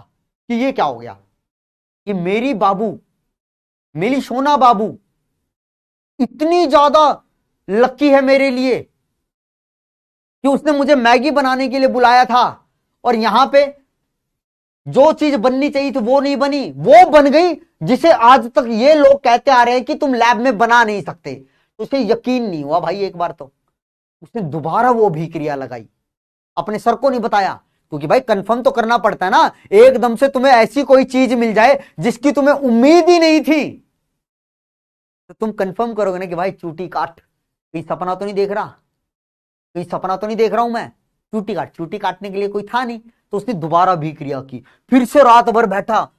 कि ये क्या हो गया, कि मेरी बाबू, मेरी सोना बाबू इतनी ज्यादा लकी है मेरे लिए कि उसने मुझे मैगी बनाने के लिए बुलाया था, और यहां पे जो चीज बननी चाहिए थी वो नहीं बनी, वो बन गई जिसे आज तक ये लोग कहते आ रहे हैं कि तुम लैब में बना नहीं सकते। तो उसे यकीन नहीं हुआ भाई। एक बार तो उसने दोबारा वो अभिक्रिया लगाई, अपने सर को नहीं बताया, क्योंकि भाई कंफर्म तो करना पड़ता है ना, एकदम से तुम्हें ऐसी कोई चीज मिल जाए जिसकी तुम्हें उम्मीद ही नहीं थी, तो तुम कंफर्म करोगे ना कि भाई चूटी काट, कहीं सपना तो नहीं देख रहा, कहीं सपना तो नहीं देख रहा हूं मैं, चूटी काट। चूटी काटने के लिए कोई था नहीं, तो उसने दोबारा अभिक्रिया की, फिर से रात भर बैठा।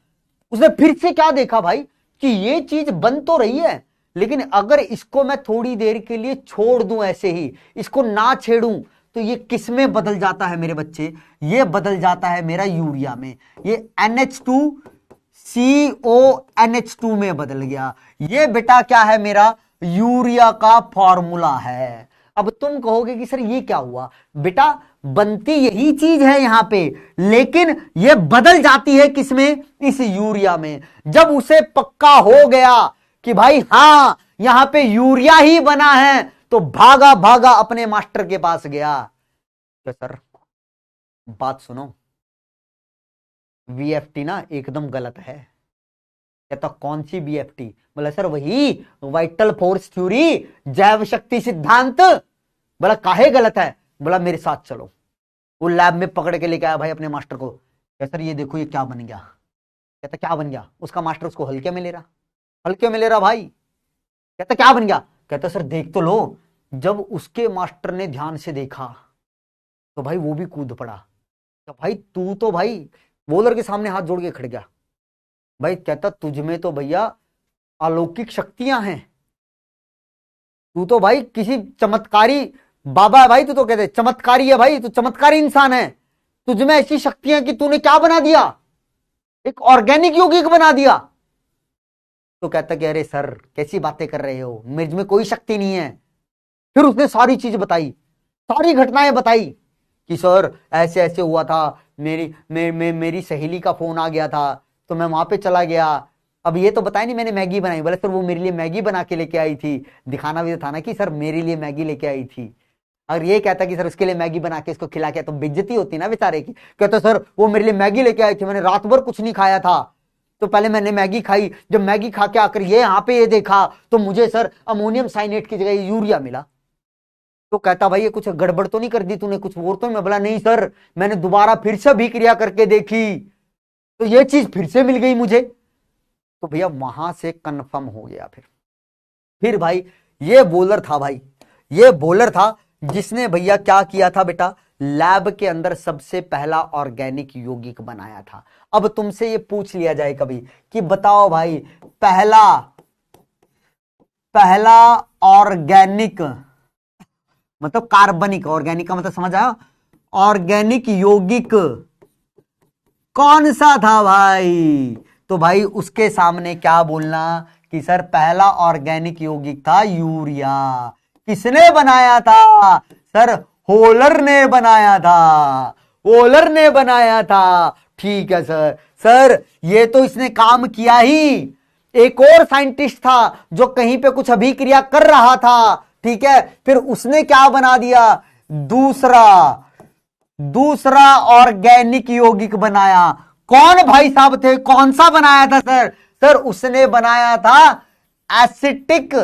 उसने फिर से क्या देखा भाई, कि ये चीज बन तो रही है, लेकिन अगर इसको मैं थोड़ी देर के लिए छोड़ दूं, ऐसे ही इसको ना छेड़ूं, तो ये किस में बदल जाता है मेरे बच्चे, ये बदल जाता है मेरा यूरिया में। ये NH2CONH2 में बदल गया। ये बेटा क्या है, मेरा यूरिया का फॉर्मूला है। अब तुम कहोगे कि सर ये क्या हुआ, बेटा बनती यही चीज है यहां पे, लेकिन ये बदल जाती है किसमें, इस यूरिया में। जब उसे पक्का हो गया कि भाई हां यहां पे यूरिया ही बना है, तो भागा भागा अपने मास्टर के पास गया। तो सर बात सुनो, VFT ना एकदम गलत है। कहता कौन सी BFT, बोला सर वही वाइटल फोर्स थ्योरी, जैव शक्ति सिद्धांत। बोला काहे गलत है, बोला मेरे साथ चलो। वो लैब में पकड़ के लेके आया भाई अपने मास्टर को। सर ये देखो ये क्या बन गया। कहता क्या बन गया? उसका मास्टर उसको हल्के में ले रहा, हल्के में ले रहा भाई। कहता क्या बन गया? कहता सर देख तो लो। जब उसके मास्टर ने ध्यान से देखा तो भाई वो भी कूद पड़ा। तो भाई तू तो भाई बॉलर के सामने हाथ जोड़ के खड़ गया। भाई कहता तुझ में तो भैया अलौकिक शक्तियां हैं, तू तो भाई किसी चमत्कारी बाबा है भाई, तू तो कहते चमत्कारी है भाई, तू चमत्कारी इंसान है, तुझ में ऐसी शक्तियां कि तूने क्या बना दिया, एक ऑर्गेनिक यौगिक बना दिया। तो कहता कि अरे सर कैसी बातें कर रहे हो, मुझ में कोई शक्ति नहीं है। फिर उसने सारी चीज बताई, सारी घटनाएं बताई कि सर ऐसे ऐसे हुआ था, मेरी सहेली का फोन आ गया था तो मैं वहां पे चला गया। अब ये तो बताया नहीं मैंने मैगी बनाई, बोले सर वो मेरे लिए मैगी बना के लेके आई थी, दिखाना भी तो था ना कि सर मेरे लिए मैगी लेके आई थी। अगर ये कहता कि सर उसके लिए मैगी बना के इसको खिला के, तो बेइज्जती होती ना बेचारे की। कहता सर वो मेरे लिए मैगी लेके आई थी, मैंने रात भर कुछ नहीं खाया था, तो पहले मैंने मैगी खाई, जब मैगी खा के आकर ये यहाँ पे ये देखा तो मुझे सर अमोनियम साइनेट की जगह यूरिया मिला। तो कहता भाई ये कुछ गड़बड़ तो नहीं कर दी तूने, कुछ और तो मैं बोला नहीं सर, मैंने दोबारा फिर से अभिक्रिया करके देखी तो ये चीज फिर से मिल गई मुझे। तो भैया वहां से कंफर्म हो गया। फिर भाई ये बॉलर था भाई, ये बॉलर था जिसने भैया क्या किया था बेटा, लैब के अंदर सबसे पहला ऑर्गेनिक यौगिक बनाया था। अब तुमसे ये पूछ लिया जाए कभी कि बताओ भाई पहला ऑर्गेनिक मतलब कार्बनिक, ऑर्गेनिक का मतलब समझ आया, ऑर्गेनिक यौगिक कौन सा था भाई? तो भाई उसके सामने क्या बोलना कि सर पहला ऑर्गेनिक यौगिक था यूरिया। किसने बनाया था? सर होलर ने बनाया था, होलर ने बनाया था। ठीक है सर, सर ये तो इसने काम किया ही, एक और साइंटिस्ट था जो कहीं पे कुछ अभिक्रिया कर रहा था, ठीक है, फिर उसने क्या बना दिया, दूसरा ऑर्गेनिक यौगिक बनाया। कौन भाई साहब थे, कौन सा बनाया था सर? सर उसने बनाया था एसिटिक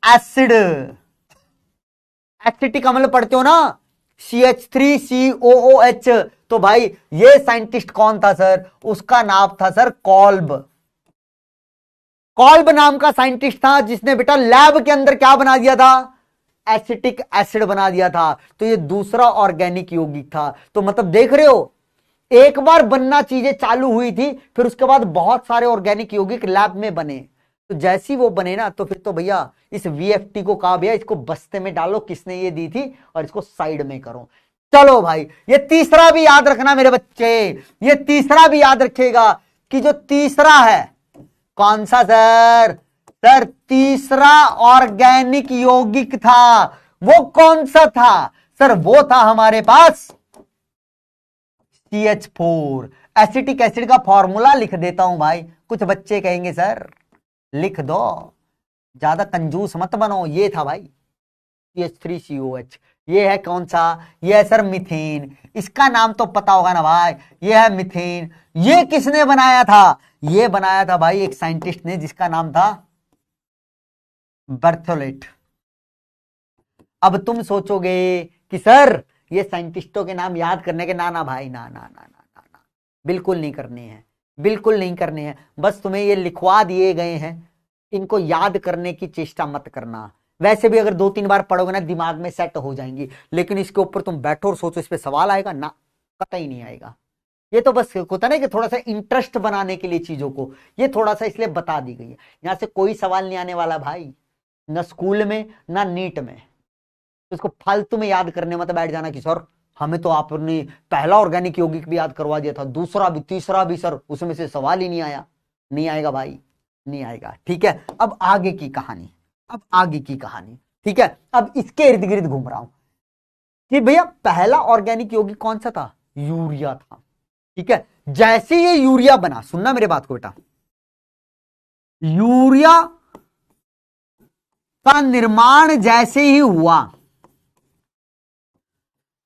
एसिड। एसिटिक अम्ल पढ़ते हो ना, CH3COOH। तो भाई ये साइंटिस्ट कौन था सर? उसका नाम था सर कॉल्ब। कॉल्ब नाम का साइंटिस्ट था जिसने बेटा लैब के अंदर क्या बना दिया था, एसिटिक एसिड बना दिया था। तो ये दूसरा ऑर्गेनिक यौगिक था। तो मतलब देख रहे हो, एक बार बनना चीजें चालू हुई थी, फिर उसके बाद बहुत सारे ऑर्गेनिक यौगिक लैब में बने। तो जैसी वो बने ना, तो फिर तो भैया इस VFT को कहा भैया इसको बस्ते में डालो, किसने ये दी थी, और इसको साइड में करो। चलो भाई ये तीसरा भी याद रखना मेरे बच्चे, ये तीसरा भी याद रखिएगा कि जो तीसरा है कौन सा सर? सर तीसरा ऑर्गेनिक यौगिक था, वो कौन सा था सर? वो था हमारे पास CH4। एसिटिक एसिड का फॉर्मूला लिख देता हूं भाई, कुछ बच्चे कहेंगे सर लिख दो, ज्यादा कंजूस मत बनो। ये था भाई CH3COH। ये है कौन सा? ये है सर मीथेन। इसका नाम तो पता होगा ना भाई, ये है मीथेन। ये किसने बनाया था? ये बनाया था भाई एक साइंटिस्ट ने जिसका नाम था बर्थोलेट। अब तुम सोचोगे कि सर ये साइंटिस्टों के नाम याद करने के, ना भाई ना ना ना ना ना ना, बिल्कुल नहीं करने हैं, बिल्कुल नहीं करने हैं। बस तुम्हें ये लिखवा दिए गए हैं, इनको याद करने की चेष्टा मत करना। वैसे भी अगर 2-3 बार पढ़ोगे ना दिमाग में सेट हो जाएंगी, लेकिन इसके ऊपर तुम बैठो और सोचो इस पे सवाल आएगा ना, कतई नहीं आएगा। ये तो बस होता ना कि थोड़ा सा इंटरेस्ट बनाने के लिए चीजों को, ये थोड़ा सा इसलिए बता दी गई है। यहां से कोई सवाल नहीं आने वाला भाई, ना स्कूल में ना नीट में। तो इसको फालतू में याद करने मत बैठ जाना कि सर हमें तो आपने पहला ऑर्गेनिक यौगिक भी याद करवा दिया था, दूसरा भी तीसरा भी, सर उसमें से सवाल ही नहीं आया। नहीं आएगा भाई, नहीं आएगा। ठीक है, अब आगे की कहानी, अब आगे की कहानी, ठीक है। अब इसके इर्द गिर्द घूम रहा हूं कि भैया पहला ऑर्गेनिक यौगिक कौन सा था? यूरिया था। ठीक है, जैसे ये यूरिया बना, सुनना मेरे बात को बेटा, यूरिया का निर्माण जैसे ही हुआ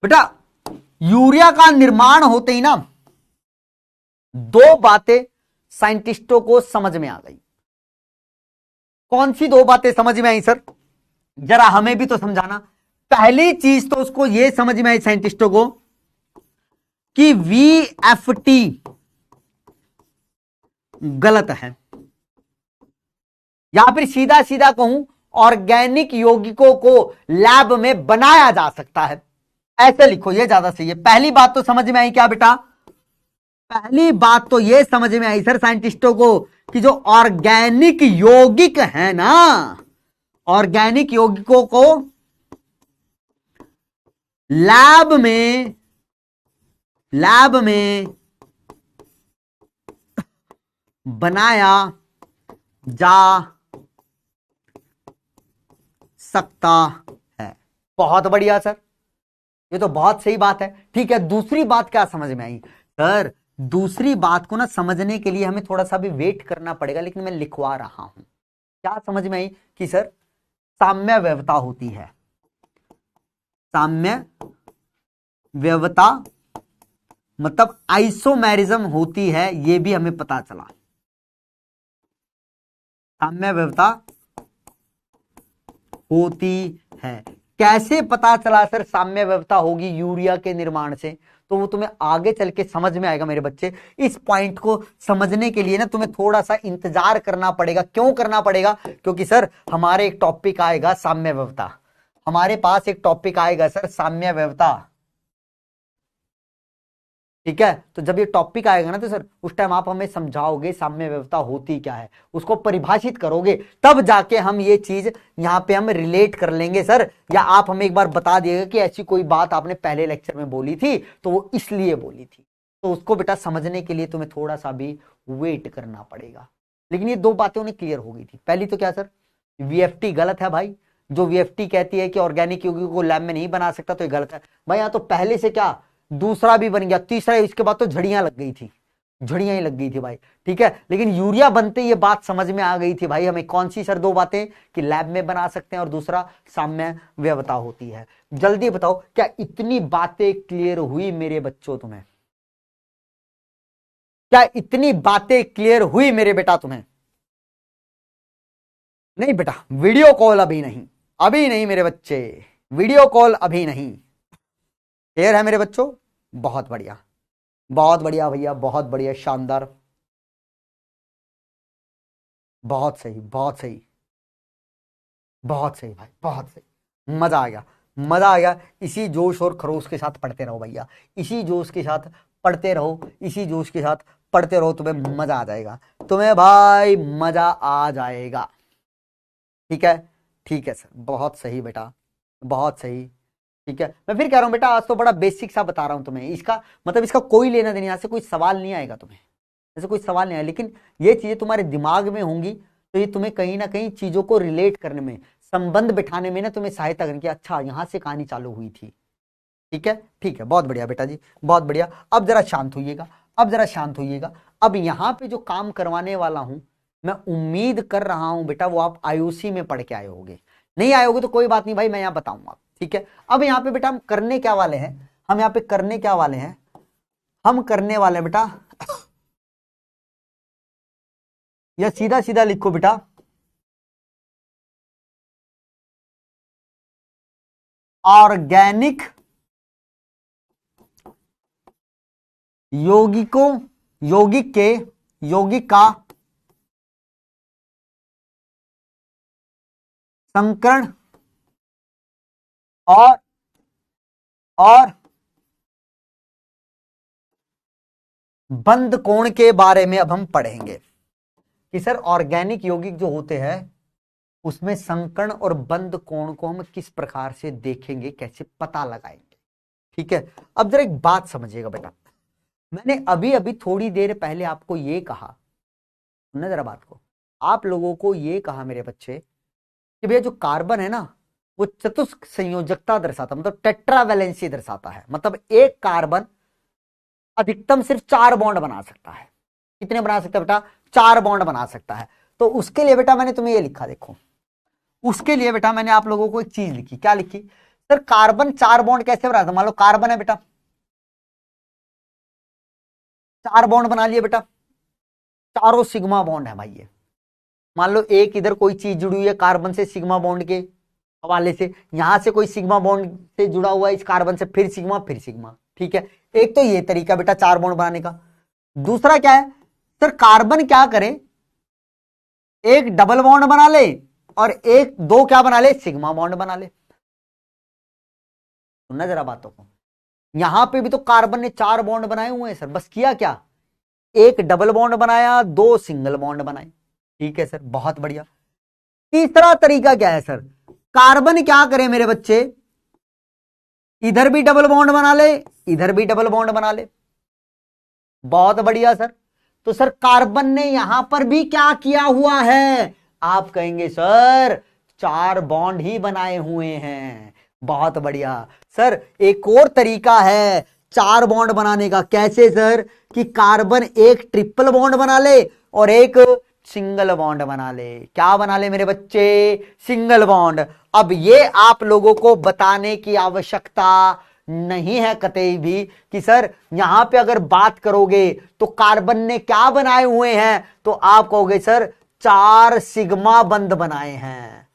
बेटा, यूरिया का निर्माण होते ही ना दो बातें साइंटिस्टों को समझ में आ गई। कौन सी दो बातें समझ में आई सर? जरा हमें भी तो समझाना। पहली चीज तो उसको यह समझ में आई साइंटिस्टों को कि VFT गलत है। या फिर सीधा सीधा कहूं, ऑर्गेनिक यौगिकों को लैब में बनाया जा सकता है, ऐसे लिखो, ये ज्यादा सही है। पहली बात तो समझ में आई क्या बेटा? पहली बात तो ये समझ में आई सर साइंटिस्टों को कि जो ऑर्गेनिक यौगिक है ना, ऑर्गेनिक यौगिकों को लैब में बनाया जा सकता है। बहुत बढ़िया सर, ये तो बहुत सही बात है। ठीक है, दूसरी बात क्या समझ में आई सर? दूसरी बात को ना समझने के लिए हमें थोड़ा सा भी वेट करना पड़ेगा, लेकिन मैं लिखवा रहा हूं। क्या समझ में आई? कि सर साम्य व्यवता होती है। साम्य व्यवता मतलब आइसोमेरिज्म होती है, ये भी हमें पता चला। साम्य व्यवता होती है। कैसे पता चला सर साम्य व्यवता होगी यूरिया के निर्माण से? तो वो तुम्हें आगे चल के समझ में आएगा मेरे बच्चे। इस पॉइंट को समझने के लिए ना तुम्हें थोड़ा सा इंतजार करना पड़ेगा। क्यों करना पड़ेगा? क्योंकि सर हमारे एक टॉपिक आएगा साम्य व्यवता, हमारे पास एक टॉपिक आएगा सर साम्य व्यवता। ठीक है, तो जब ये टॉपिक आएगा ना तो सर उस टाइम आप हमें समझाओगे साम्य व्यवता होती क्या है, उसको परिभाषित करोगे, तब जाके हम ये चीज यहां पे हम रिलेट कर लेंगे सर। या आप हमें एक बार बता दिएगा कि ऐसी कोई बात आपने पहले लेक्चर में बोली थी तो वो इसलिए बोली थी। तो उसको बेटा समझने के लिए तुम्हें थोड़ा सा भी वेट करना पड़ेगा। लेकिन ये दो बातें उन्हें क्लियर हो गई थी। पहली तो क्या सर, वीएफटी गलत है भाई। जो वीएफटी कहती है कि ऑर्गेनिक यौगिकों को लैब में नहीं बना सकता तो ये गलत है भाई। यहाँ तो पहले से क्या दूसरा भी बन गया, तीसरा, इसके बाद तो झड़ियां लग गई थी, झड़ियां ही लग गई थी भाई। ठीक है, लेकिन यूरिया बनते ये बात समझ में आ गई थी भाई हमें। कौन सी सर? दो बातें, कि लैब में बना सकते हैं और दूसरा साम्य व्यवता होती है। जल्दी बताओ, क्या इतनी बातें क्लियर हुई मेरे बच्चों तुम्हें? क्या इतनी बातें क्लियर हुई मेरे बेटा तुम्हें? नहीं बेटा, वीडियो कॉल अभी नहीं, अभी नहीं मेरे बच्चे, वीडियो कॉल अभी नहीं। क्लियर है मेरे बच्चों? बहुत बढ़िया, बहुत बढ़िया भैया, बहुत बढ़िया, शानदार, बहुत सही, बहुत सही, बहुत सही भाई, बहुत सही। मजा आ गया, मजा आ गया। इसी जोश और खरोश के साथ पढ़ते रहो भैया, इसी जोश के साथ पढ़ते रहो, इसी जोश के साथ पढ़ते रहो, तुम्हें मजा आ जाएगा, तुम्हें भाई मजा आ जाएगा। ठीक है, ठीक है सर, बहुत सही बेटा, बहुत सही। ठीक है, मैं फिर कह रहा हूं बेटा, आज तो बड़ा बेसिक सा बता रहा हूं तुम्हें। इसका मतलब इसका कोई लेना देना, यहाँ से कोई सवाल नहीं आएगा तुम्हें, ऐसे कोई सवाल नहीं आएगा, लेकिन ये चीजें तुम्हारे दिमाग में होंगी तो ये तुम्हें कहीं ना कहीं चीजों को रिलेट करने में, संबंध बिठाने में ना तुम्हें सहायता करेंगे। अच्छा, यहाँ से कहानी चालू हुई थी। ठीक है, ठीक है, बहुत बढ़िया बेटा जी, बहुत बढ़िया। अब जरा शांत होइएगा, अब जरा शांत होइएगा। अब यहाँ पे जो काम करवाने वाला हूं, मैं उम्मीद कर रहा हूं बेटा वो आप आईओसी में पढ़ के आए होगे। नहीं आए होगे तो कोई बात नहीं भाई, मैं यहाँ बताऊंगा। ठीक है, अब यहाँ पे बेटा हम करने क्या वाले हैं? हम यहाँ पे करने क्या वाले हैं? हम करने वाले हैं बेटा, या सीधा सीधा लिखो बेटा, ऑर्गेनिक यौगिकों, यौगिक का संकरण और बंद कोण के बारे में अब हम पढ़ेंगे कि सर ऑर्गेनिक यौगिक जो होते हैं उसमें संकर्ण और बंद कोण को हम किस प्रकार से देखेंगे, कैसे पता लगाएंगे। ठीक है, अब जरा एक बात समझिएगा बेटा, मैंने अभी अभी थोड़ी देर पहले आपको ये कहा, सुनना जरा बात को, आप लोगों को ये कहा मेरे बच्चे कि भैया जो कार्बन है ना वो चतुष्क संयोजकता दर्शाता, मतलब टेट्रावैलेंसी दर्शाता है। मतलब एक कार्बन अधिकतम सिर्फ 4 बॉन्ड बना सकता है। कितने बना सकता है बेटा? 4 बॉन्ड बना सकता है। तो उसके लिए बेटा मैंने तुम्हें ये लिखा, देखो उसके लिए बेटा मैंने आप लोगों को एक चीज लिखी। क्या लिखी सर? कार्बन 4 बॉन्ड कैसे बनाता? मान लो कार्बन है बेटा, 4 बॉन्ड बना लिए बेटा, चारों सिग्मा बॉन्ड है भाई। ये मान लो एक इधर कोई चीज जुड़ी हुई है कार्बन से सिग्मा बॉन्ड के हवाले से, यहां से कोई सिग्मा बॉन्ड से जुड़ा हुआ है इस कार्बन से, फिर सिग्मा फिर सिग्मा। ठीक है, एक तो ये तरीका बेटा 4 बॉन्ड बनाने का। दूसरा क्या है सर कार्बन क्या करे, एक डबल बॉन्ड बना ले और एक दो क्या बना ले, सिग्मा बॉन्ड बना ले। सुनना जरा बातों को, यहां पे भी तो कार्बन ने 4 बॉन्ड बनाए हुए हैं सर, बस किया क्या, एक डबल बॉन्ड बनाया, 2 सिंगल बॉन्ड बनाए। ठीक है सर, बहुत बढ़िया। तीसरा तरीका क्या है सर, कार्बन क्या करे मेरे बच्चे, इधर भी डबल बॉन्ड बना ले, इधर भी डबल बॉन्ड बना ले। बहुत बढ़िया सर। तो सर कार्बन ने यहां पर भी क्या किया हुआ है, आप कहेंगे सर 4 बॉन्ड ही बनाए हुए हैं। बहुत बढ़िया सर। एक और तरीका है 4 बॉन्ड बनाने का, कैसे सर, कि कार्बन एक ट्रिपल बॉन्ड बना ले और एक सिंगल बॉन्ड बना ले। क्या बना ले मेरे बच्चे, सिंगल बॉन्ड। अब ये आप लोगों को बताने की आवश्यकता नहीं है कतई भी कि सर यहां पे अगर बात करोगे तो कार्बन ने क्या बनाए हुए हैं, तो आप कहोगे सर 4 सिग्मा बंध बनाए हैं।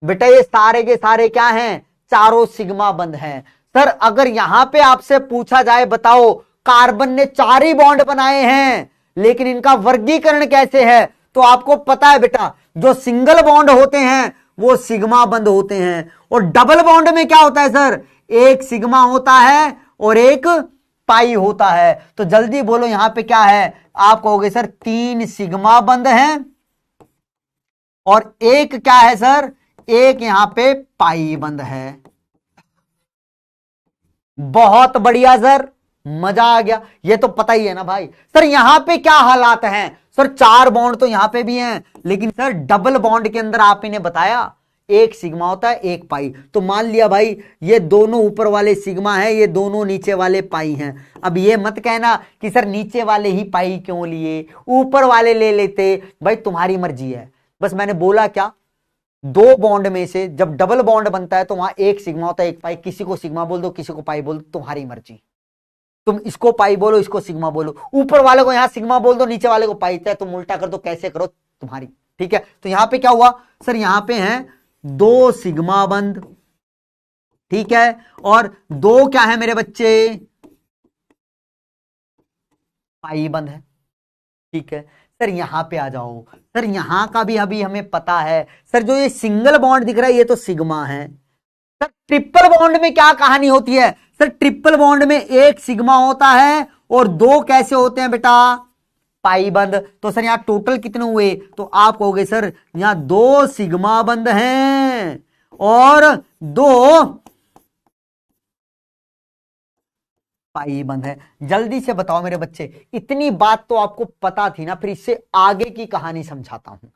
बेटा ये सारे के सारे क्या हैं, चारों सिग्मा बंध हैं। सर अगर यहां पे आपसे पूछा जाए बताओ कार्बन ने 4 ही बॉन्ड बनाए हैं लेकिन इनका वर्गीकरण कैसे है, तो आपको पता है बेटा जो सिंगल बॉन्ड होते हैं वो सिग्मा बंध होते हैं, और डबल बॉन्ड में क्या होता है सर, एक सिग्मा होता है और एक पाई होता है। तो जल्दी बोलो यहां पे क्या है, आप कहोगे सर 3 सिग्मा बंध हैं और एक क्या है सर, एक यहां पे पाई बंध है। बहुत बढ़िया सर, मजा आ गया। ये तो पता ही है ना भाई। सर यहां पे क्या हालात हैं, सर 4 बॉन्ड तो यहां पे भी हैं लेकिन सर डबल बॉन्ड के अंदर आप इन्हें बताया एक सिग्मा होता है एक पाई। तो मान लिया भाई ये दोनों ऊपर वाले सिग्मा है, ये दोनों नीचे वाले पाई हैं। अब ये मत कहना कि सर नीचे वाले ही पाई क्यों लिए, ऊपर वाले ले लेते, भाई तुम्हारी मर्जी है। बस मैंने बोला क्या, 2 बॉन्ड में से जब डबल बॉन्ड बनता है तो वहां एक सिग्मा होता है एक पाई, किसी को सिग्मा बोल दो किसी को पाई बोल दो, तुम्हारी मर्जी। तुम इसको पाई बोलो इसको सिग्मा बोलो, ऊपर वाले को यहां सिग्मा बोल दो नीचे वाले को पाई, चाहे तुम उल्टा कर दो कैसे करो तुम्हारी। ठीक है, तो यहां पे क्या हुआ सर, यहां पे हैं 2 सिग्मा बंध, ठीक है, और 2 क्या है मेरे बच्चे, पाई बंध है। ठीक है सर, यहां पे आ जाओ। सर यहां का भी अभी हमें पता है सर, जो ये सिंगल बॉन्ड दिख रहा है ये तो सिग्मा है। सर ट्रिपल बॉन्ड में क्या कहानी होती है, सर ट्रिपल बॉन्ड में एक सिग्मा होता है और 2 कैसे होते हैं बेटा, पाई बंध। तो सर यहां टोटल कितने हुए, तो आप कहोगे सर यहां 2 सिग्मा बंध हैं और 2 पाई बंध है। जल्दी से बताओ मेरे बच्चे, इतनी बात तो आपको पता थी ना, फिर इससे आगे की कहानी समझाता हूं।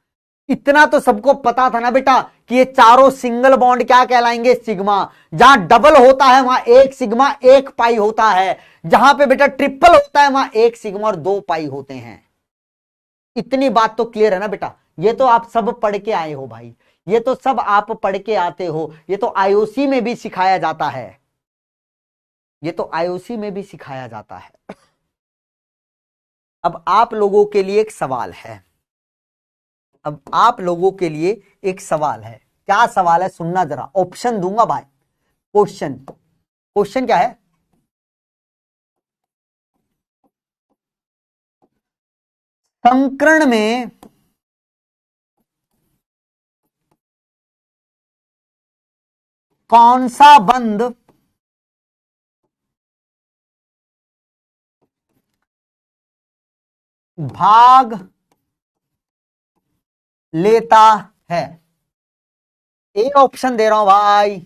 इतना तो सबको पता था ना बेटा कि ये चारों सिंगल बॉन्ड क्या कहलाएंगे, सिग्मा। जहां डबल होता है वहां एक सिग्मा एक पाई होता है, जहां पे बेटा ट्रिपल होता है वहां एक सिग्मा और 2 पाई होते हैं। इतनी बात तो क्लियर है ना बेटा, ये तो आप सब पढ़ के आए हो भाई, ये तो सब आप पढ़ के आते हो, ये तो आईओसी में भी सिखाया जाता है, ये तो आईओसी में भी सिखाया जाता है। अब आप लोगों के लिए एक सवाल है, अब आप लोगों के लिए एक सवाल है। क्या सवाल है सुनना जरा, ऑप्शन दूंगा भाई। क्वेश्चन क्या है, संकरण में कौन सा बंध भाग लेता है। ए ऑप्शन दे रहा हूं भाई,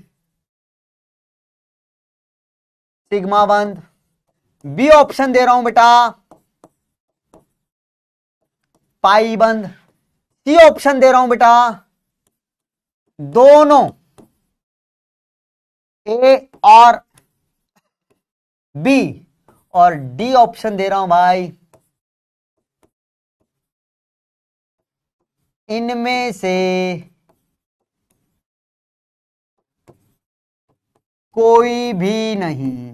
सिग्मा बंध। बी ऑप्शन दे रहा हूं बेटा, पाई बंध। सी ऑप्शन दे रहा हूं बेटा, दोनों, ए और बी। और डी ऑप्शन दे रहा हूं भाई, इनमें से कोई भी नहीं।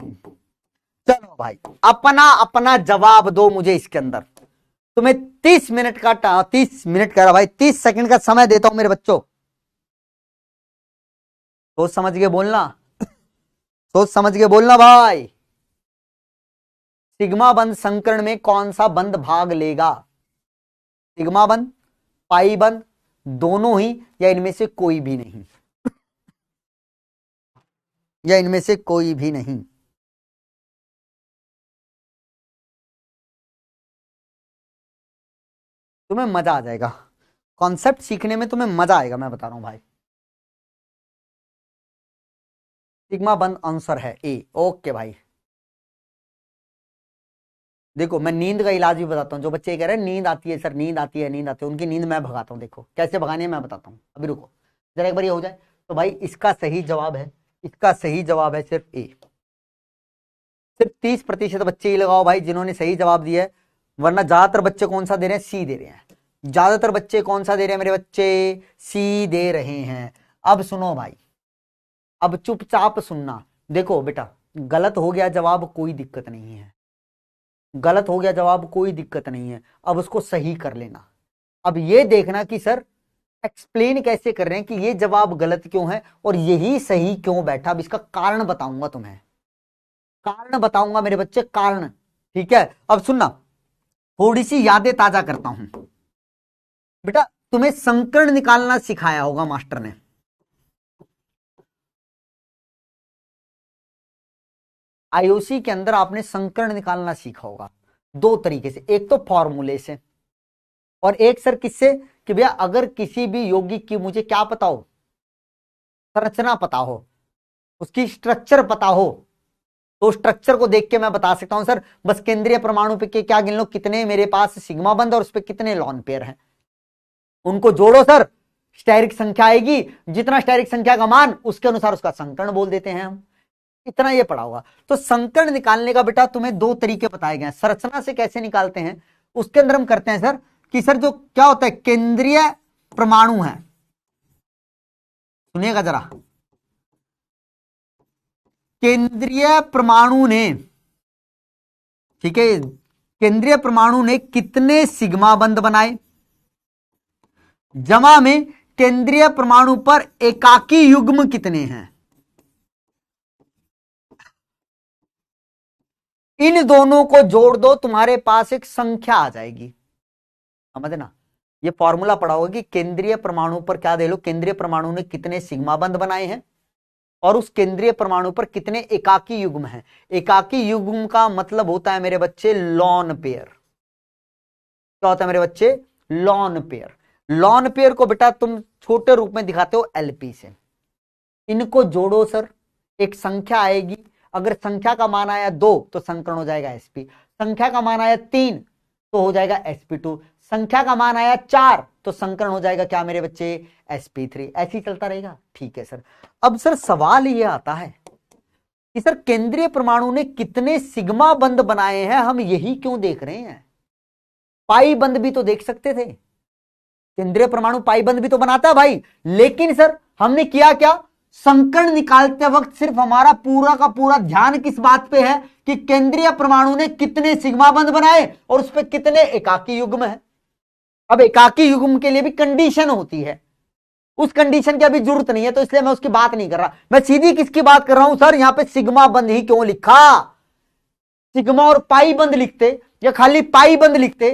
चलो भाई अपना अपना जवाब दो मुझे इसके अंदर। तुम्हें 30 मिनट का 30 मिनट का भाई 30 सेकंड का समय देता हूं मेरे बच्चों, सोच समझ के बोलना, सोच समझ के बोलना भाई। सिग्मा बंध संकरण में कौन सा बंध भाग लेगा, सिग्मा बंद, पाई बंद, दोनों ही, या इनमें से कोई भी नहीं, या इनमें से कोई भी नहीं। तुम्हें मजा आ जाएगा, कॉन्सेप्ट सीखने में तुम्हें मजा आएगा, मैं बता रहा हूं भाई। सिग्मा बंद आंसर है ए। ओके भाई, देखो मैं नींद का इलाज भी बताता हूँ। जो बच्चे कह रहे हैं नींद आती है सर, नींद आती है, नींद आती है, उनकी नींद मैं भगाता हूँ। देखो कैसे भगानी है मैं बताता हूँ, अभी रुको जरा, एक बार ये हो जाए। तो भाई इसका सही जवाब है, इसका सही जवाब है सिर्फ ए। सिर्फ 30% बच्चे ही लगाओ भाई जिन्होंने सही जवाब दिया है, वरना ज्यादातर बच्चे कौन सा दे रहे हैं, सी दे रहे हैं। ज्यादातर बच्चे कौन सा दे रहे हैं मेरे बच्चे, सी दे रहे हैं। अब सुनो भाई, अब चुपचाप सुनना। देखो बेटा, गलत हो गया जवाब कोई दिक्कत नहीं है, गलत हो गया जवाब कोई दिक्कत नहीं है, अब उसको सही कर लेना। अब ये देखना कि सर एक्सप्लेन कैसे कर रहे हैं कि ये जवाब गलत क्यों है और यही सही क्यों बैठा। अब इसका कारण बताऊंगा तुम्हें, कारण बताऊंगा मेरे बच्चे, कारण। ठीक है, अब सुनना, थोड़ी सी यादें ताजा करता हूं। बेटा तुम्हें संकर्ण निकालना सिखाया होगा मास्टर ने, आईओसी के अंदर आपने संकर्ण निकालना सीखा होगा दो तरीके से, एक तो फॉर्मूले से और एक सर किससे, कि भैया अगर किसी भी यौगिक की मुझे क्या पता हो, संरचना पता हो, उसकी स्ट्रक्चर पता हो, तो स्ट्रक्चर को देख के मैं बता सकता हूं सर बस केंद्रीय परमाणु पे क्या गिन लो, कितने मेरे पास सिग्मा बंद और उस पर कितने लॉन पेयर हैं, उनको जोड़ो सर, स्टेरिक संख्या आएगी, जितना स्टेरिक संख्या का मान उसके अनुसार उसका संकर्ण बोल देते हैं हम। इतना ये पढ़ा होगा। तो संकर्ण निकालने का बेटा तुम्हें दो तरीके बताए गए हैं। संरचना से कैसे निकालते हैं उसके अंदर हम करते हैं सर कि सर जो क्या होता है, केंद्रीय परमाणु है, सुनिएगा जरा, केंद्रीय परमाणु ने, ठीक है, केंद्रीय परमाणु ने कितने सिग्मा बंद बनाए, जमा में केंद्रीय परमाणु पर एकाकी युग्म कितने हैं, इन दोनों को जोड़ दो, तुम्हारे पास एक संख्या आ जाएगी। समझना, ये फॉर्मूला पढ़ा होगा कि केंद्रीय परमाणु पर क्या दे लो, केंद्रीय परमाणु ने कितने सिग्मा बंद बनाए हैं और उस केंद्रीय परमाणु पर कितने एकाकी युग्म हैं। एकाकी युग्म का मतलब होता है मेरे बच्चे लॉन पेयर। क्या होता है मेरे बच्चे, लॉन पेयर। लॉन पेयर को बेटा तुम छोटे रूप में दिखाते हो एलपी से। इनको जोड़ो सर, एक संख्या आएगी, अगर संख्या का मान आया 2 तो संकर्ण हो जाएगा sp, संख्या का मान आया 3 तो हो जाएगा sp2, संख्या का मान आया 4 तो संकर्ण हो जाएगा क्या मेरे बच्चे, sp3। ऐसे ही चलता रहेगा। ठीक है सर। अब सर सवाल ये आता है कि सर केंद्रीय परमाणु ने कितने सिग्मा बंद बनाए हैं, हम यही क्यों देख रहे हैं, पाई बंद भी तो देख सकते थे, केंद्रीय परमाणु पाई बंद भी तो बनाता है भाई। लेकिन सर हमने किया क्या, संकर्ण निकालते वक्त सिर्फ हमारा पूरा का पूरा ध्यान किस बात पे है कि केंद्रीय परमाणु ने कितने सिग्मा बंद बनाए और उस पर कितने एकाकी युग्म है। अब एकाकी युग्म के लिए भी कंडीशन होती है, उस कंडीशन की अभी जरूरत नहीं है, तो इसलिए मैं उसकी बात नहीं कर रहा, मैं सीधी किसकी बात कर रहा हूं सर, यहां पे सिग्मा बंद ही क्यों लिखा, सिग्मा और पाई बंद लिखते या खाली पाई बंद लिखते,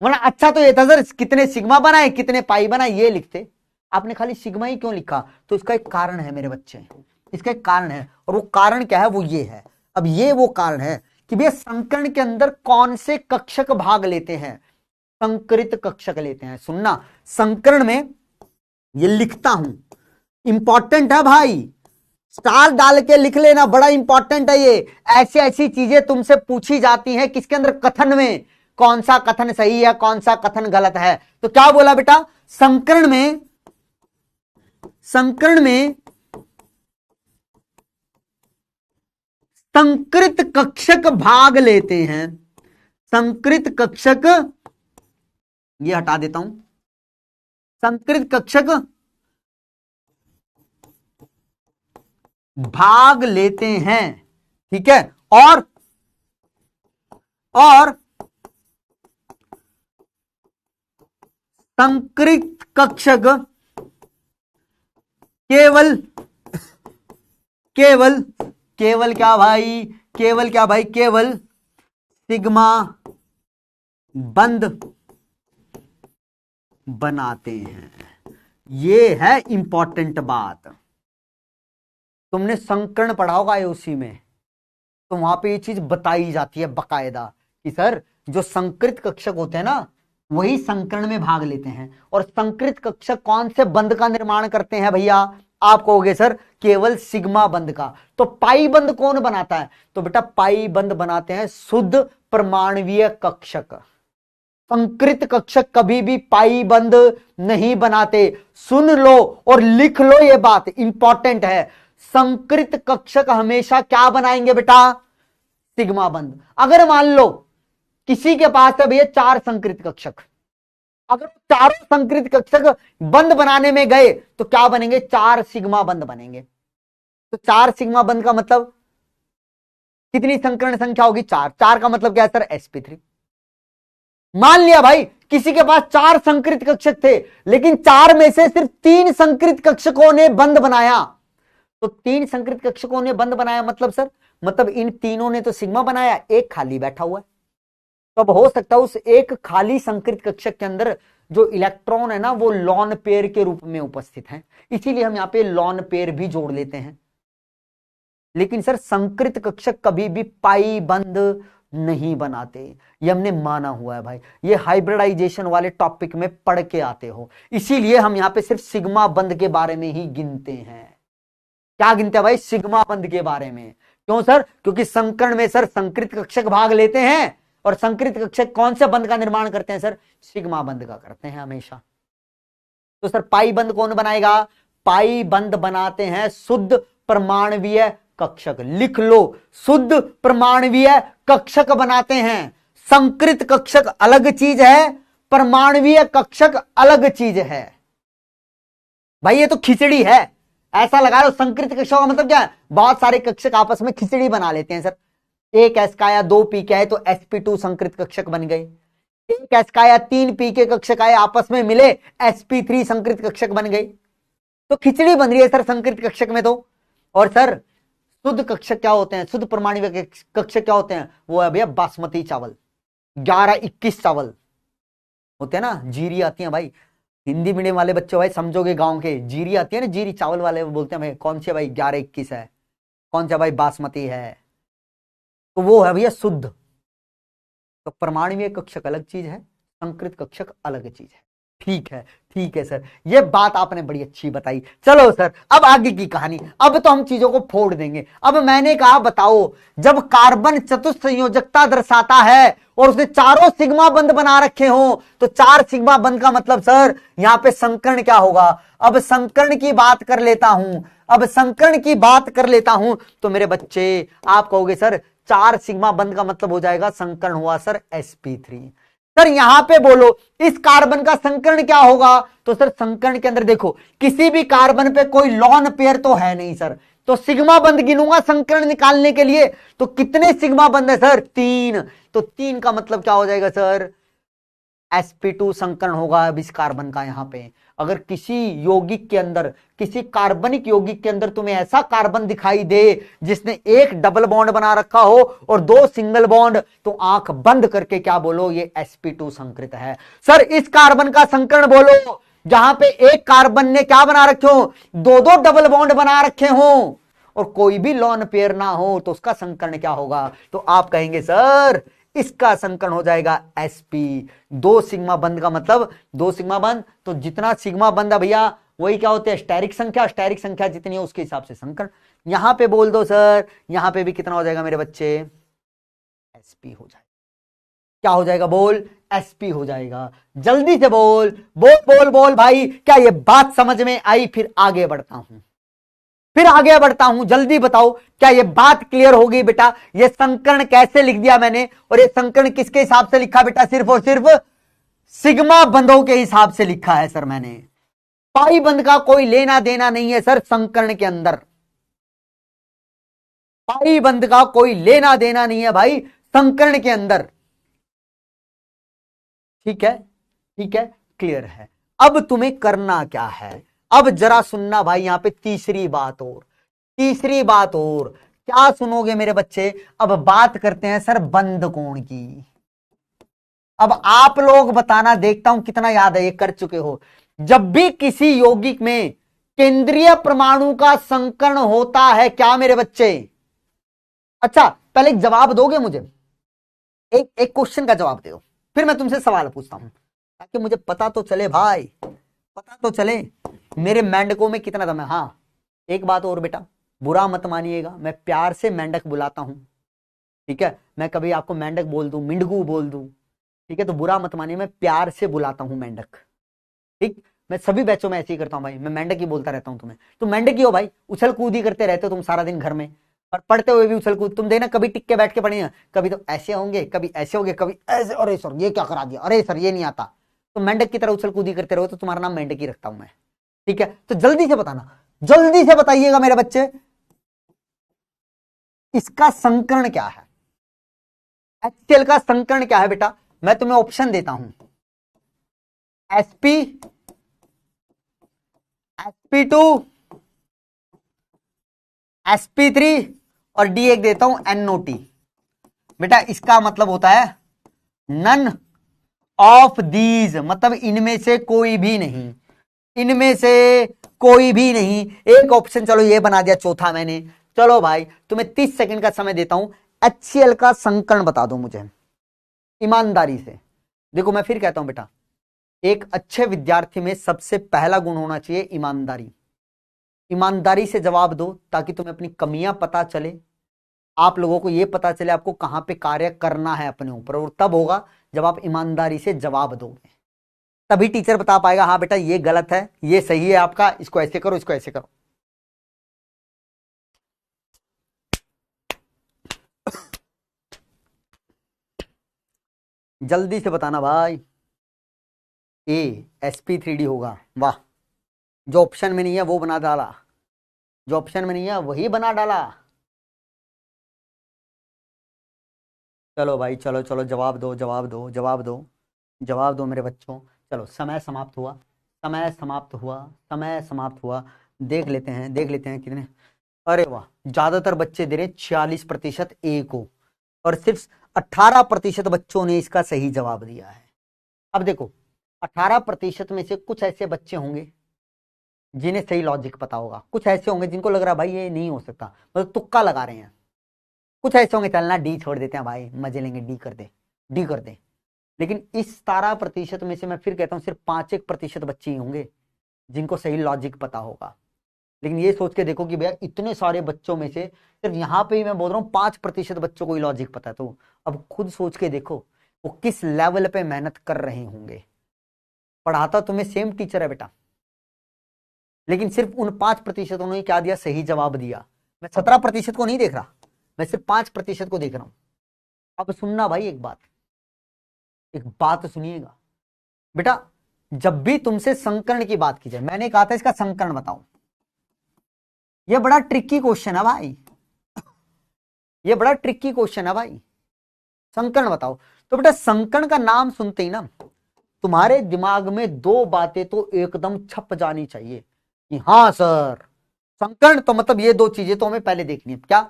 वरना अच्छा तो ये था सर कितने सिग्मा बनाए कितने पाई बनाए ये लिखते, आपने खाली सिग्मा ही क्यों लिखा। तो इसका एक कारण है मेरे बच्चे, इसका एक कारण है, और वो कारण क्या है, वो ये है। अब ये वो कारण है कि भैया संकर्ण के अंदर कौन से कक्षक भाग लेते हैं, संकरित कक्षक लेते हैं। सुनना, संकर्ण में ये लिखता हूं, इंपॉर्टेंट है भाई, स्टार डाल के लिख लेना, बड़ा इंपॉर्टेंट है ये। ऐसी ऐसी चीजें तुमसे पूछी जाती हैं किसके अंदर, कथन में, कौन सा कथन सही है कौन सा कथन गलत है। तो क्या बोला बेटा, संकर्ण में, संकर्ण में संकृत कक्षक भाग लेते हैं, संकृत कक्षक, ये हटा देता हूं, संकृत कक्षक भाग लेते हैं। ठीक है, और संकृत कक्षक केवल केवल केवल क्या भाई, केवल क्या भाई, केवल सिग्मा बंद बनाते हैं। ये है इंपॉर्टेंट बात। तुमने संकर्ण पढ़ा होगा आईओसी में, तो वहां पे ये चीज बताई जाती है बकायदा कि सर जो संकृत कक्षक होते हैं ना, वही संकर्ण में भाग लेते हैं। और संकृत कक्षक कौन से बंध का निर्माण करते हैं भैया? आप कहोगे सर केवल सिग्मा बंध का। तो पाई बंध कौन बनाता है? तो बेटा पाई बंध बनाते हैं शुद्ध परमाणवीय कक्षक। संकृत कक्षक कभी भी पाई बंध नहीं बनाते। सुन लो और लिख लो, ये बात इंपॉर्टेंट है। संकृत कक्षक हमेशा क्या बनाएंगे बेटा? सिग्मा बंध। अगर मान लो किसी के पास है भैया 4 संकृत कक्षक, अगर चारों संकृत कक्षक बंध बनाने में गए तो क्या बनेंगे? 4 सिग्मा बंध बनेंगे। तो 4 सिग्मा बंध का मतलब कितनी संकर्ण संख्या होगी? 4। 4 का मतलब क्या है सर? sp3। मान लिया भाई किसी के पास 4 संकृत कक्षक थे, लेकिन 4 में से सिर्फ 3 संकृत कक्षकों ने बंध बनाया। तो 3 संकृत कक्षकों ने बंध बनाया मतलब सर, मतलब इन तीनों ने तो सिग्मा बनाया, एक खाली बैठा हुआ है। तो अब हो सकता है उस एक खाली संकृत कक्षक के अंदर जो इलेक्ट्रॉन है ना, वो लॉन पेयर के रूप में उपस्थित है, इसीलिए हम यहां पे लॉन पेयर भी जोड़ लेते हैं। लेकिन सर संकृत कक्षक कभी भी पाई बंध नहीं बनाते, ये हमने माना हुआ है भाई। ये हाइब्रिडाइजेशन वाले टॉपिक में पढ़ के आते हो, इसीलिए हम यहां पे सिर्फ सिग्मा बंध के बारे में ही गिनते हैं। क्या गिनते हैं भाई? सिग्मा बंध के बारे में। क्यों सर? क्योंकि संकर्ण में सर संकृत कक्षक भाग लेते हैं, और संकृत कक्षक कौन से बंध का निर्माण करते हैं सर? सिग्मा बंध का करते हैं हमेशा। तो सर पाई बंध कौन बनाएगा? पाई बंध बनाते हैं शुद्ध परमाणवीय कक्षक। लिख लो, शुद्ध परमाणवीय कक्षक बनाते हैं। संकृत कक्षक अलग चीज है, परमाणवीय कक्षक अलग चीज है। भाई ये तो खिचड़ी है, ऐसा लगा लो। संकृत कक्षक का मतलब क्या है? बहुत सारे कक्षक आपस में खिचड़ी बना लेते हैं सर। एक एस का या 2 पी के आए तो sp2 संकृत कक्षक बन गए, एक एस का या 3 पी के कक्षक आए आपस में मिले sp3 संकृत कक्षक बन गए। तो खिचड़ी बन रही है सर संकृत कक्षक में तो। और सर शुद्ध कक्षक क्या होते हैं? शुद्ध परमाणु कक्षक क्या होते हैं? वो है भैया बासमती चावल, 11-21 चावल होते हैं ना, जीरी आती है भाई। हिंदी मीडियम वाले बच्चे भाई समझोगे, गांव के जीरी आती है ना, जीरी चावल वाले बोलते हैं भाई कौन सी है भाई? 11-21 है। कौन सा भाई? बासमती है। तो वो है भैया शुद्ध। तो परमाणुवीय कक्षक अलग चीज है, संकृत कक्षक अलग चीज है। ठीक है, ठीक है सर, ये बात आपने बड़ी अच्छी बताई। चलो सर अब आगे की कहानी, अब तो हम चीजों को फोड़ देंगे। अब मैंने कहा बताओ, जब कार्बन चतुष्ट संयोजकता दर्शाता है और उसने चारों सिग्मा बंध बना रखे हो, तो 4 सिग्मा बंध का मतलब सर यहां पे संकर्ण क्या होगा? अब संकर्ण की बात कर लेता हूं, अब संकर्ण की बात कर लेता हूं तो मेरे बच्चे आप कहोगे सर 4 सिग्मा बंध का मतलब हो जाएगा संकर्ण हुआ सर sp3। सर यहां पे बोलो इस कार्बन का संकर्ण क्या होगा? तो सर संकर्ण के अंदर देखो किसी भी कार्बन पे कोई लॉन पेयर तो है नहीं सर, तो सिग्मा बंध गिनूंगा संकर्ण निकालने के लिए। तो कितने सिग्मा बंध है सर? 3। तो 3 का मतलब क्या हो जाएगा सर? sp2 संकर्ण होगा अब इस कार्बन का। यहां पे अगर किसी यौगिक के अंदर, किसी कार्बनिक यौगिक के अंदर तुम्हें ऐसा कार्बन दिखाई दे जिसने एक डबल बॉन्ड बना रखा हो और 2 सिंगल बॉन्ड, तो आंख बंद करके क्या बोलो? ये sp2 संकृत है। सर इस कार्बन का संकर्ण बोलो जहां पे एक कार्बन ने क्या बना रखे हो? 2-2 डबल बॉन्ड बना रखे हो और कोई भी लॉन पेयर ना हो, तो उसका संकर्ण क्या होगा? तो आप कहेंगे सर इसका संकर्ण हो जाएगा sp। 2 सिग्मा बंध का मतलब 2 सिग्मा बंध, तो जितना सिग्मा बंध है भैया वही क्या होते हैं? स्टेरिक संख्या। स्टेरिक संख्या जितनी है उसके हिसाब से संकर्ण। यहां पे बोल दो सर, यहां पे भी कितना हो जाएगा मेरे बच्चे? sp हो जाएगा। क्या हो जाएगा? बोल, sp हो जाएगा। जल्दी से बोल बोल बोल बोल भाई, क्या ये बात समझ में आई? फिर आगे बढ़ता हूं, फिर आगे बढ़ता हूं, जल्दी बताओ क्या ये बात क्लियर होगी बेटा? ये संकर्ण कैसे लिख दिया मैंने, और ये संकर्ण किसके हिसाब से लिखा बेटा? सिर्फ और सिर्फ सिग्मा बंधों के हिसाब से लिखा है सर मैंने। पाई बंध का कोई लेना देना नहीं है सर संकर्ण के अंदर। पाई बंध का कोई लेना देना नहीं है भाई संकर्ण के अंदर। ठीक है, ठीक है, क्लियर है। अब तुम्हें करना क्या है? अब जरा सुनना भाई, यहां पे तीसरी बात और, तीसरी बात और क्या सुनोगे मेरे बच्चे? अब बात करते हैं सर बंध कोण की। अब आप लोग बताना, देखता हूं कितना याद है, ये कर चुके हो। जब भी किसी यौगिक में केंद्रीय परमाणु का संकरण होता है, क्या मेरे बच्चे? अच्छा, पहले एक जवाब दोगे मुझे? एक एक क्वेश्चन का जवाब दो, फिर मैं तुमसे सवाल पूछता हूं, ताकि मुझे पता तो चले भाई, पता तो चले मेरे मेंढकों में कितना दम है। हाँ, एक बात और बेटा, बुरा मत मानिएगा, मैं प्यार से मेंढक बुलाता हूं, ठीक है? मैं कभी आपको मेंढक बोल दूं, मिंडगू बोल दूं, ठीक है, तो बुरा मत मानिए, मैं प्यार से बुलाता हूं मेंढक, ठीक? मैं सभी बैचों में ऐसे ही करता हूं भाई, मैं मेंढक ही बोलता रहता हूं तुम्हें। तुम मेंढक ही हो भाई, उछल कूद ही करते रहते हो तुम सारा दिन घर में, और पढ़ते हुए भी उछल कूद। तुम देखना कभी टिक के बैठ के पढ़िए, कभी तो ऐसे होंगे, कभी ऐसे होंगे, कभी ऐसे, अरे सर ये क्या करा दिया, अरे सर ये नहीं आता। तो मेंढक की तरह उछल कूद ही करते रहो, तो तुम्हारा नाम मेंढक ही रखता हूं मैं, ठीक है? तो जल्दी से बताना, जल्दी से बताइएगा मेरे बच्चे, इसका संकरण क्या है? HCl का संकरण क्या है बेटा? मैं तुम्हें ऑप्शन देता हूं, sp, sp2, sp3 और D एक देता हूं NOT। बेटा इसका मतलब होता है नन ऑफ दीज, मतलब इनमें से कोई भी नहीं, इनमें से कोई भी नहीं। एक ऑप्शन चलो ये बना दिया, चौथा मैंने। चलो भाई तुम्हें 30 सेकंड का समय देता हूं, HCl का संकरण बता दो मुझे ईमानदारी से। देखो मैं फिर कहता हूं बेटा, एक अच्छे विद्यार्थी में सबसे पहला गुण होना चाहिए ईमानदारी। ईमानदारी से जवाब दो, ताकि तुम्हें अपनी कमियां पता चले, आप लोगों को यह पता चले आपको कहां पे कार्य करना है अपने ऊपर, और तब होगा जब आप ईमानदारी से जवाब दोगे, तभी टीचर बता पाएगा हाँ बेटा ये गलत है, ये सही है आपका, इसको ऐसे करो, इसको ऐसे करो। जल्दी से बताना भाई। ए sp3d होगा, वाह। जो ऑप्शन में नहीं है वो बना डाला, जो ऑप्शन में नहीं है वही बना डाला। चलो भाई, चलो चलो, जवाब दो, जवाब दो, जवाब दो, जवाब दो मेरे बच्चों। चलो समय समाप्त हुआ, समय समाप्त हुआ, समय समाप्त हुआ। देख लेते हैं, देख लेते हैं कितने। अरे वाह, ज्यादातर बच्चे दे रहे 46% ए को, और सिर्फ 18% बच्चों ने इसका सही जवाब दिया है। अब देखो 18% में से कुछ ऐसे बच्चे होंगे जिन्हें सही लॉजिक पता होगा, कुछ ऐसे होंगे जिनको लग रहा है भाई ये नहीं हो सकता, मतलब तुक्का लगा रहे हैं। कुछ ऐसे होंगे चलना डी छोड़ देते हैं भाई, मजे लेंगे, डी कर दे, डी कर दे। लेकिन इस 17% में से मैं फिर कहता हूं सिर्फ 5-1% बच्चे ही होंगे जिनको सही लॉजिक पता होगा। लेकिन ये सोच के देखो कि भैया इतने सारे बच्चों में से सिर्फ यहां पे ही मैं बोल रहा हूं 5% बच्चों को ही लॉजिक पता है, तो अब खुद सोच के देखो वो किस लेवल पे मेहनत कर रहे होंगे। पढ़ाता तुम्हें सेम टीचर है बेटा, लेकिन सिर्फ उन 5% ने क्या दिया, सही जवाब दिया। मैं 17% को नहीं देख रहा, मैं सिर्फ 5% को देख रहा हूं। अब सुनना भाई, एक बात सुनिएगा बेटा, जब भी तुमसे संकर्ण की बात की जाए, मैंने कहा था इसका संकर्ण बताओ, ये बड़ा ट्रिकी क्वेश्चन है भाई, ये बड़ा ट्रिकी क्वेश्चन है भाई। संकर्ण बताओ, तो बेटा संकर्ण का नाम सुनते ही ना तुम्हारे दिमाग में दो बातें तो एकदम छप जानी चाहिए कि हाँ सर संकर्ण तो मतलब ये दो चीजें तो हमें पहले देखनी है। क्या?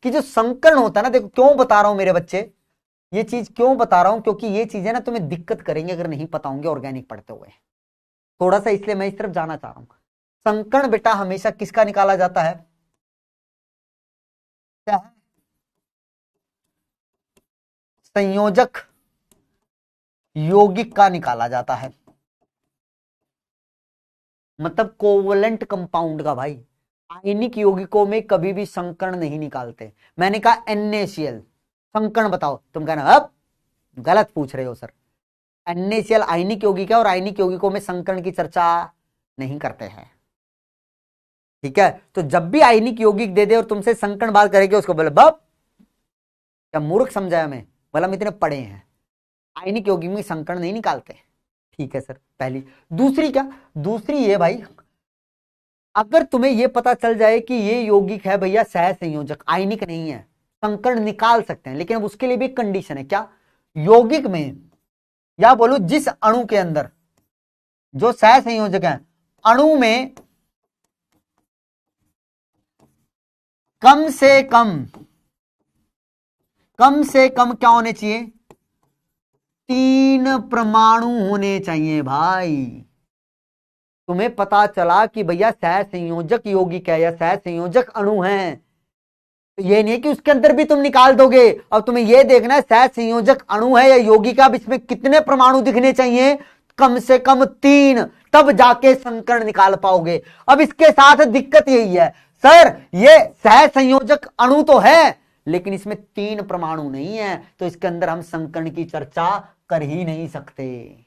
कि जो संकर्ण होता है ना, देखो क्यों बता रहा हूं मेरे बच्चे, ये चीज क्यों बता रहा हूं, क्योंकि ये चीजें ना तुम्हें दिक्कत करेंगे अगर नहीं पता होंगे ऑर्गेनिक पढ़ते हुए, थोड़ा सा, इसलिए मैं इस तरफ जाना चाह रहा हूं। संकर्ण बेटा हमेशा किसका निकाला जाता है? क्या है? संयोजक यौगिक का निकाला जाता है, मतलब कोवलेंट कंपाउंड का भाई। आयनिक यौगिकों में कभी भी संकर्ण नहीं निकालते। मैंने कहा NaCl, संकर्ण बताओ, तुम कहना अब गलत पूछ रहे हो सर। NaCl आयनिक यौगिक है, और आयनिक यौगिकों में संकर्ण की चर्चा नहीं करते हैं, ठीक है? तो जब भी आयनिक यौगिक दे दे और तुमसे संकर्ण बात करेंगे, उसको बोले बब, क्या मूर्ख समझाया मैं? बोला हम इतने पढ़े हैं, आयनिक यौगिक में संकर्ण नहीं निकालते। ठीक है सर, पहली। दूसरी क्या? दूसरी ये भाई, अगर तुम्हें यह पता चल जाए कि ये यौगिक है भैया सह संयोजक, आयनिक नहीं है, संकर्ण निकाल सकते हैं, लेकिन अब उसके लिए भी एक कंडीशन है। क्या? यौगिक में, या बोलो जिस अणु के अंदर जो सह संयोजक है, अणु में कम से कम क्या होने चाहिए? 3 परमाणु होने चाहिए भाई। तुम्हें पता चला कि भैया सहसंयोजक यौगिक है या सहसंयोजक अणु है, तो ये नहीं है कि उसके अंदर भी तुम निकाल दोगे। अब तुम्हें यह देखना है सहसंयोजक अणु है या यौगिक, अब इसमें कितने परमाणु दिखने चाहिए, कम से कम 3, तब जाके संकर्ण निकाल पाओगे। अब इसके साथ दिक्कत यही है, सर ये सहसंयोजक अणु तो है लेकिन इसमें 3 परमाणु नहीं है, तो इसके अंदर हम संकर्ण की चर्चा कर ही नहीं सकते।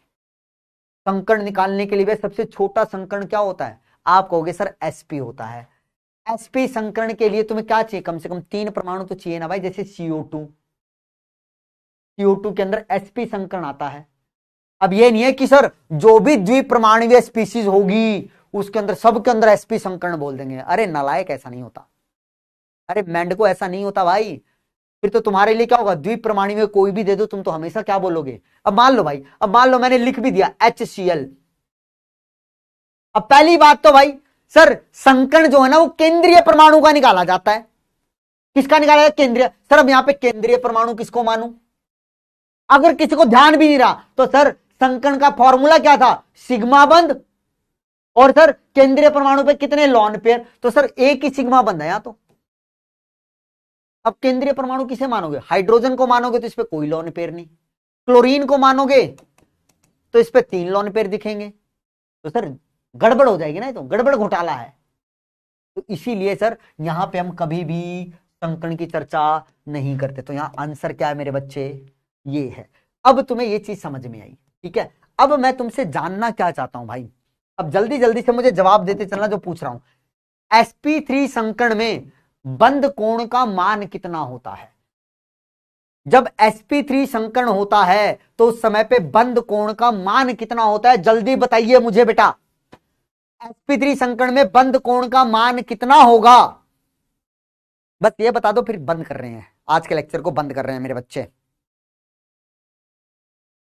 संकर्ण निकालने के लिए सबसे छोटा संकर्ण क्या होता है, आप कहोगे सर sp होता है। sp संकर्ण के लिए तुम्हें क्या चाहिए, कम से कम 3 परमाणु तो चाहिए ना भाई, जैसे CO2 के अंदर sp संकर्ण आता है। अब ये नहीं है कि सर जो भी द्विपरमाणुवीय स्पीशीज होगी उसके अंदर सबके अंदर sp संकर्ण बोल देंगे। अरे नालायक, ऐसा नहीं होता। अरे मेंढको, ऐसा नहीं होता भाई। फिर तो तुम्हारे लिए क्या होगा, द्विपरमाणुवीय कोई भी दे दो तुम तो हमेशा क्या बोलोगे। अब मान लो भाई, अब मान लो मैंने लिख भी दिया HCl। अब पहली बात तो भाई सर संकर्ण जो है ना वो केंद्रीय परमाणु का निकाला जाता है। किसका निकाला जाता है, केंद्रीय। सर अब यहां पे केंद्रीय परमाणु किसको मानूं, अगर किसी को ध्यान भी नहीं रहा तो सर संकर्ण का फॉर्मूला क्या था, सिग्मा बंध, और सर केंद्रीय परमाणु पे कितने लॉन पेयर, तो सर एक ही सिग्मा बंध है यहां तो। अब केंद्रीय परमाणु किसे मानोगे, हाइड्रोजन को मानोगे तो इस पे कोई लॉन पेयर नहीं, क्लोरीन को मानोगे तो इस पे 3 लॉन पेयर दिखेंगे, तो सर गड़बड़ हो जाएगी ना, ये तो गड़बड़ घोटाला है। तो इसीलिए सर यहां पे हम कभी भी संकर्ण की चर्चा नहीं करते। तो यहां आंसर क्या है मेरे बच्चे, ये है। अब तुम्हें ये चीज समझ में आई, ठीक है। अब मैं तुमसे जानना क्या चाहता हूं भाई, अब जल्दी जल्दी से मुझे जवाब देते चलना जो पूछ रहा हूं। sp3 संकर्ण में बंध कोण का मान कितना होता है। जब sp3 संकर्ण होता है तो उस समय पे बंध कोण का मान कितना होता है, जल्दी बताइए मुझे बेटा। sp3 संकर्ण में बंध कोण का मान कितना होगा, बस ये बता दो, फिर बंद कर रहे हैं आज के लेक्चर को, बंद कर रहे हैं मेरे बच्चे।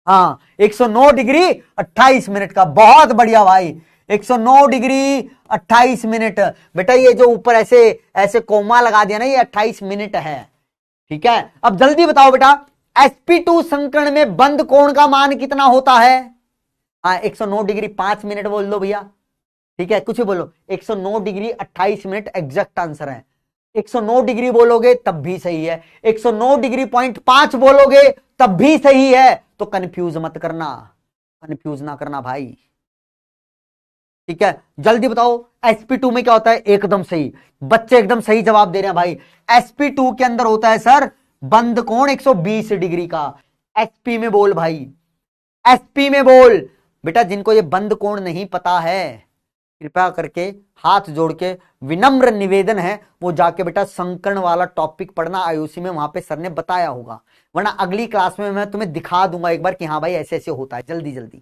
हाँ 109 डिग्री 28 मिनट का, बहुत बढ़िया भाई। 109 डिग्री 28 मिनट बेटा, ये जो ऊपर ऐसे ऐसे कोमा लगा दिया ना, ये 28 मिनट है, ठीक है। अब जल्दी बताओ बेटा, sp2 संकर्ण में बंध कोण का मान कितना होता है। हाँ 109 डिग्री 5 मिनट बोल दो भैया, ठीक है, कुछ भी बोलो। 109 डिग्री 28 मिनट एग्जैक्ट आंसर है। 109 डिग्री बोलोगे तब भी सही है, 109 डिग्री पॉइंट 5 बोलोगे तब भी सही है। तो कंफ्यूज मत करना, कंफ्यूज ना करना भाई, ठीक है। जल्दी बताओ sp2 में क्या होता है, एकदम सही बच्चे, एकदम सही जवाब दे रहे हैं भाई। sp2 के अंदर होता है सर बंध कोण 120 डिग्री का। sp में बोल भाई, sp में बोल बेटा। जिनको ये बंध कोण नहीं पता है कृपया करके हाथ जोड़ के विनम्र निवेदन है, वो जाके बेटा संकर्ण वाला टॉपिक पढ़ना, आईओसी में वहां पे सर ने बताया होगा, वरना अगली क्लास में मैं तुम्हें दिखा दूंगा एक बार कि हाँ भाई ऐसे ऐसे होता है, जल्दी जल्दी,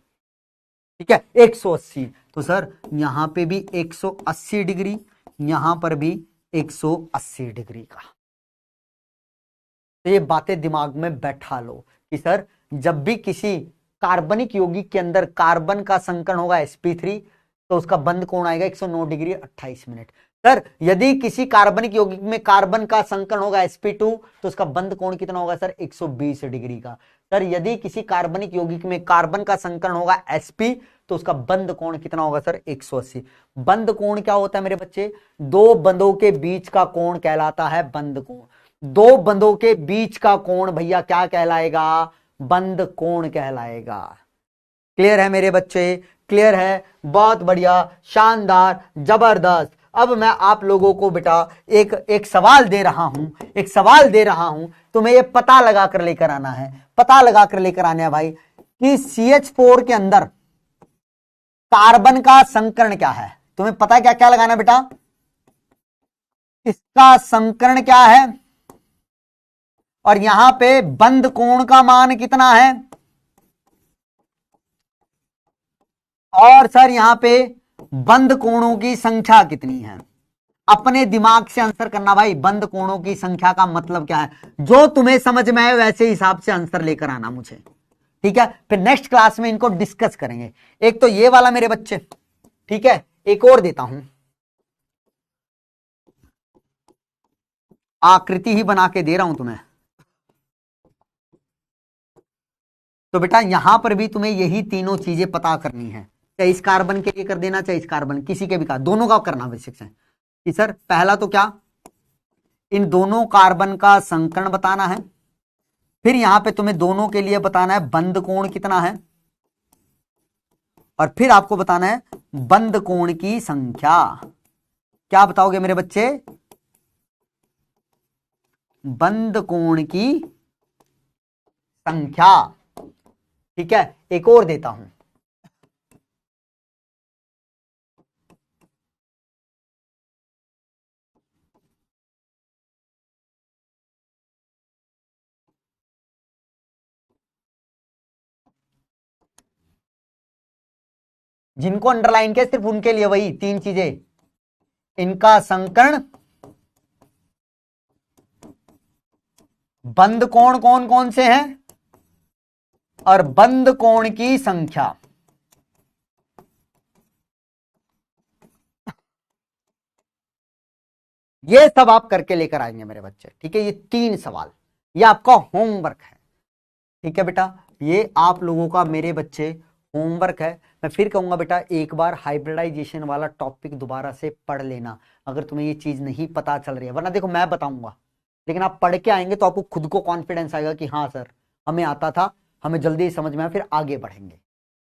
ठीक है। 180, तो सर यहां पे भी 180 डिग्री, यहां पर भी 180 डिग्री का। तो ये बातें दिमाग में बैठा लो कि सर जब भी किसी कार्बनिक यौगिक के अंदर कार्बन का संकर्ण होगा sp3, तो उसका बंध कोण आएगा 109 डिग्री 28 मिनट। सर यदि किसी कार्बनिक यौगिक में कार्बन का संकर्ण होगा sp2, तो उसका बंध कोण कितना होगा सर 120 डिग्री का। सर यदि किसी कार्बनिक यौगिक में कार्बन का संकर्ण होगा sp, तो उसका बंध कोण कितना होगा सर 180। बंध कोण क्या होता है मेरे बच्चे, दो बंधों के बीच का कोण कहलाता है बंध कोण। दो बंधों के बीच का कोण भैया क्या कहलाएगा, बंध कोण कहलाएगा। क्लियर है मेरे बच्चे, क्लियर है, बहुत बढ़िया, शानदार, जबरदस्त। अब मैं आप लोगों को बेटा एक सवाल दे रहा हूं, एक सवाल दे रहा हूं, तुम्हें ये पता लगा कर लेकर आना है, पता लगा कर लेकर आना है भाई कि CH4 के अंदर कार्बन का संकर्ण क्या है। तुम्हें पता है क्या क्या लगाना बेटा, इसका संकर्ण क्या है, और यहां पे बंध कोण का मान कितना है, और सर यहां पे बंध कोणों की संख्या कितनी है। अपने दिमाग से आंसर करना भाई, बंध कोणों की संख्या का मतलब क्या है, जो तुम्हें समझ में आए वैसे हिसाब से आंसर लेकर आना मुझे, ठीक है। फिर नेक्स्ट क्लास में इनको डिस्कस करेंगे। एक तो ये वाला मेरे बच्चे, ठीक है, एक और देता हूं, आकृति ही बना के दे रहा हूं तुम्हें। तो बेटा यहां पर भी तुम्हें यही तीनों चीजें पता करनी है, चाहे इस कार्बन के लिए कर देना चाहे इस कार्बन, किसी के भी का, दोनों का करना बेसिक से कि सर पहला तो क्या, इन दोनों कार्बन का संकर्ण बताना है, फिर यहां पे तुम्हें दोनों के लिए बताना है बंध कोण कितना है, और फिर आपको बताना है बंध कोण की संख्या। क्या बताओगे मेरे बच्चे? बंध कोण की संख्या। ठीक है, एक और देता हूं, जिनको अंडरलाइन किया सिर्फ उनके लिए वही तीन चीजें, इनका संकर्ण, बंध कोण कौन कौन से हैं, और बंध कोण की संख्या। ये सब आप करके लेकर आएंगे मेरे बच्चे। ठीक है, ये 3 सवाल, ये आपका होमवर्क है। ठीक है बेटा, ये आप लोगों का मेरे बच्चे होमवर्क है। मैं फिर कहूंगा बेटा एक बार हाइब्रिडाइजेशन वाला टॉपिक दोबारा से पढ़ लेना, अगर तुम्हें ये चीज नहीं पता चल रही है। वरना देखो मैं बताऊंगा, लेकिन आप पढ़ के आएंगे तो आपको खुद को कॉन्फिडेंस आएगा कि हाँ सर हमें आता था, हमें जल्दी समझ में आया, फिर आगे बढ़ेंगे,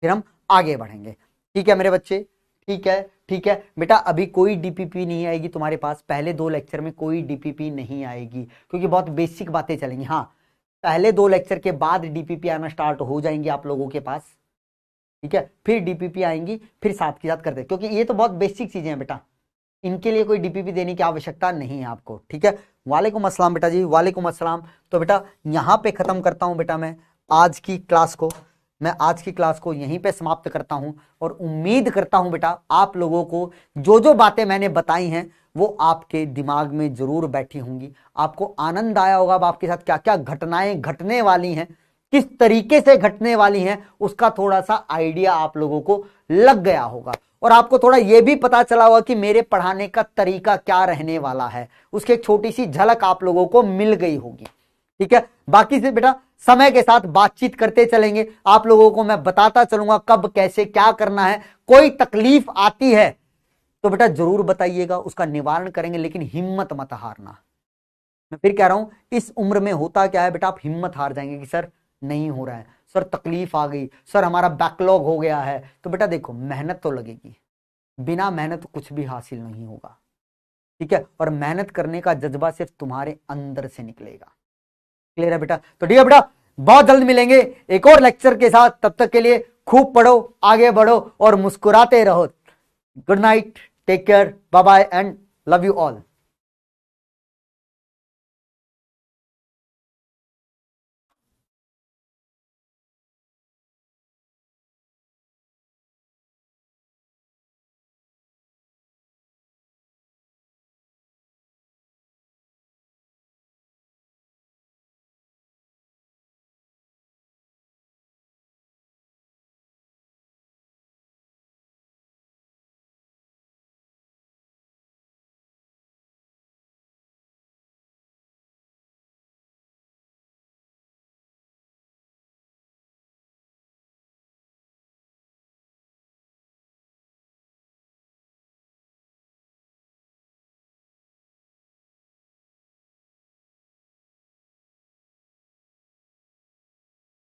फिर हम आगे बढ़ेंगे। ठीक है मेरे बच्चे, ठीक है ठीक है बेटा। अभी कोई डीपीपी नहीं आएगी तुम्हारे पास, पहले 2 लेक्चर में कोई डीपीपी नहीं आएगी, क्योंकि बहुत बेसिक बातें चलेंगी। हाँ, पहले 2 लेक्चर के बाद डीपीपी आना स्टार्ट हो जाएंगी आप लोगों के पास। ठीक है, फिर डीपीपी आएंगी, फिर साथ के साथ करते, क्योंकि ये तो बहुत बेसिक चीजें हैं बेटा, इनके लिए कोई डीपीपी देने की आवश्यकता नहीं है आपको। ठीक है, वालेकुम अस्सलाम बेटा जी, वालेकुम अस्सलाम। तो बेटा यहां पे खत्म करता हूं बेटा मैं आज की क्लास को, मैं आज की क्लास को यहीं पे समाप्त करता हूं, और उम्मीद करता हूं बेटा आप लोगों को जो जो बातें मैंने बताई हैं वो आपके दिमाग में जरूर बैठी होंगी, आपको आनंद आया होगा। अब आपके साथ क्या क्या घटनाएं घटने वाली हैं, किस तरीके से घटने वाली हैं, उसका थोड़ा सा आइडिया आप लोगों को लग गया होगा, और आपको थोड़ा यह भी पता चला होगा कि मेरे पढ़ाने का तरीका क्या रहने वाला है, उसकी एक छोटी सी झलक आप लोगों को मिल गई होगी। ठीक है, बाकी से बेटा समय के साथ बातचीत करते चलेंगे, आप लोगों को मैं बताता चलूंगा कब कैसे क्या करना है। कोई तकलीफ आती है तो बेटा जरूर बताइएगा, उसका निवारण करेंगे, लेकिन हिम्मत मत हारना। मैं फिर कह रहा हूं, इस उम्र में होता क्या है बेटा, आप हिम्मत हार जाएंगे कि सर नहीं हो रहा है, सर तकलीफ आ गई, सर हमारा बैकलॉग हो गया है। तो बेटा देखो मेहनत तो लगेगी, बिना मेहनत कुछ भी हासिल नहीं होगा। ठीक है, और मेहनत करने का जज्बा सिर्फ तुम्हारे अंदर से निकलेगा। क्लियर है बेटा? तो ठीक है बेटा, बहुत जल्द मिलेंगे एक और लेक्चर के साथ, तब तक के लिए खूब पढ़ो, आगे बढ़ो और मुस्कुराते रहो। Good night, take care, bye bye and love you all.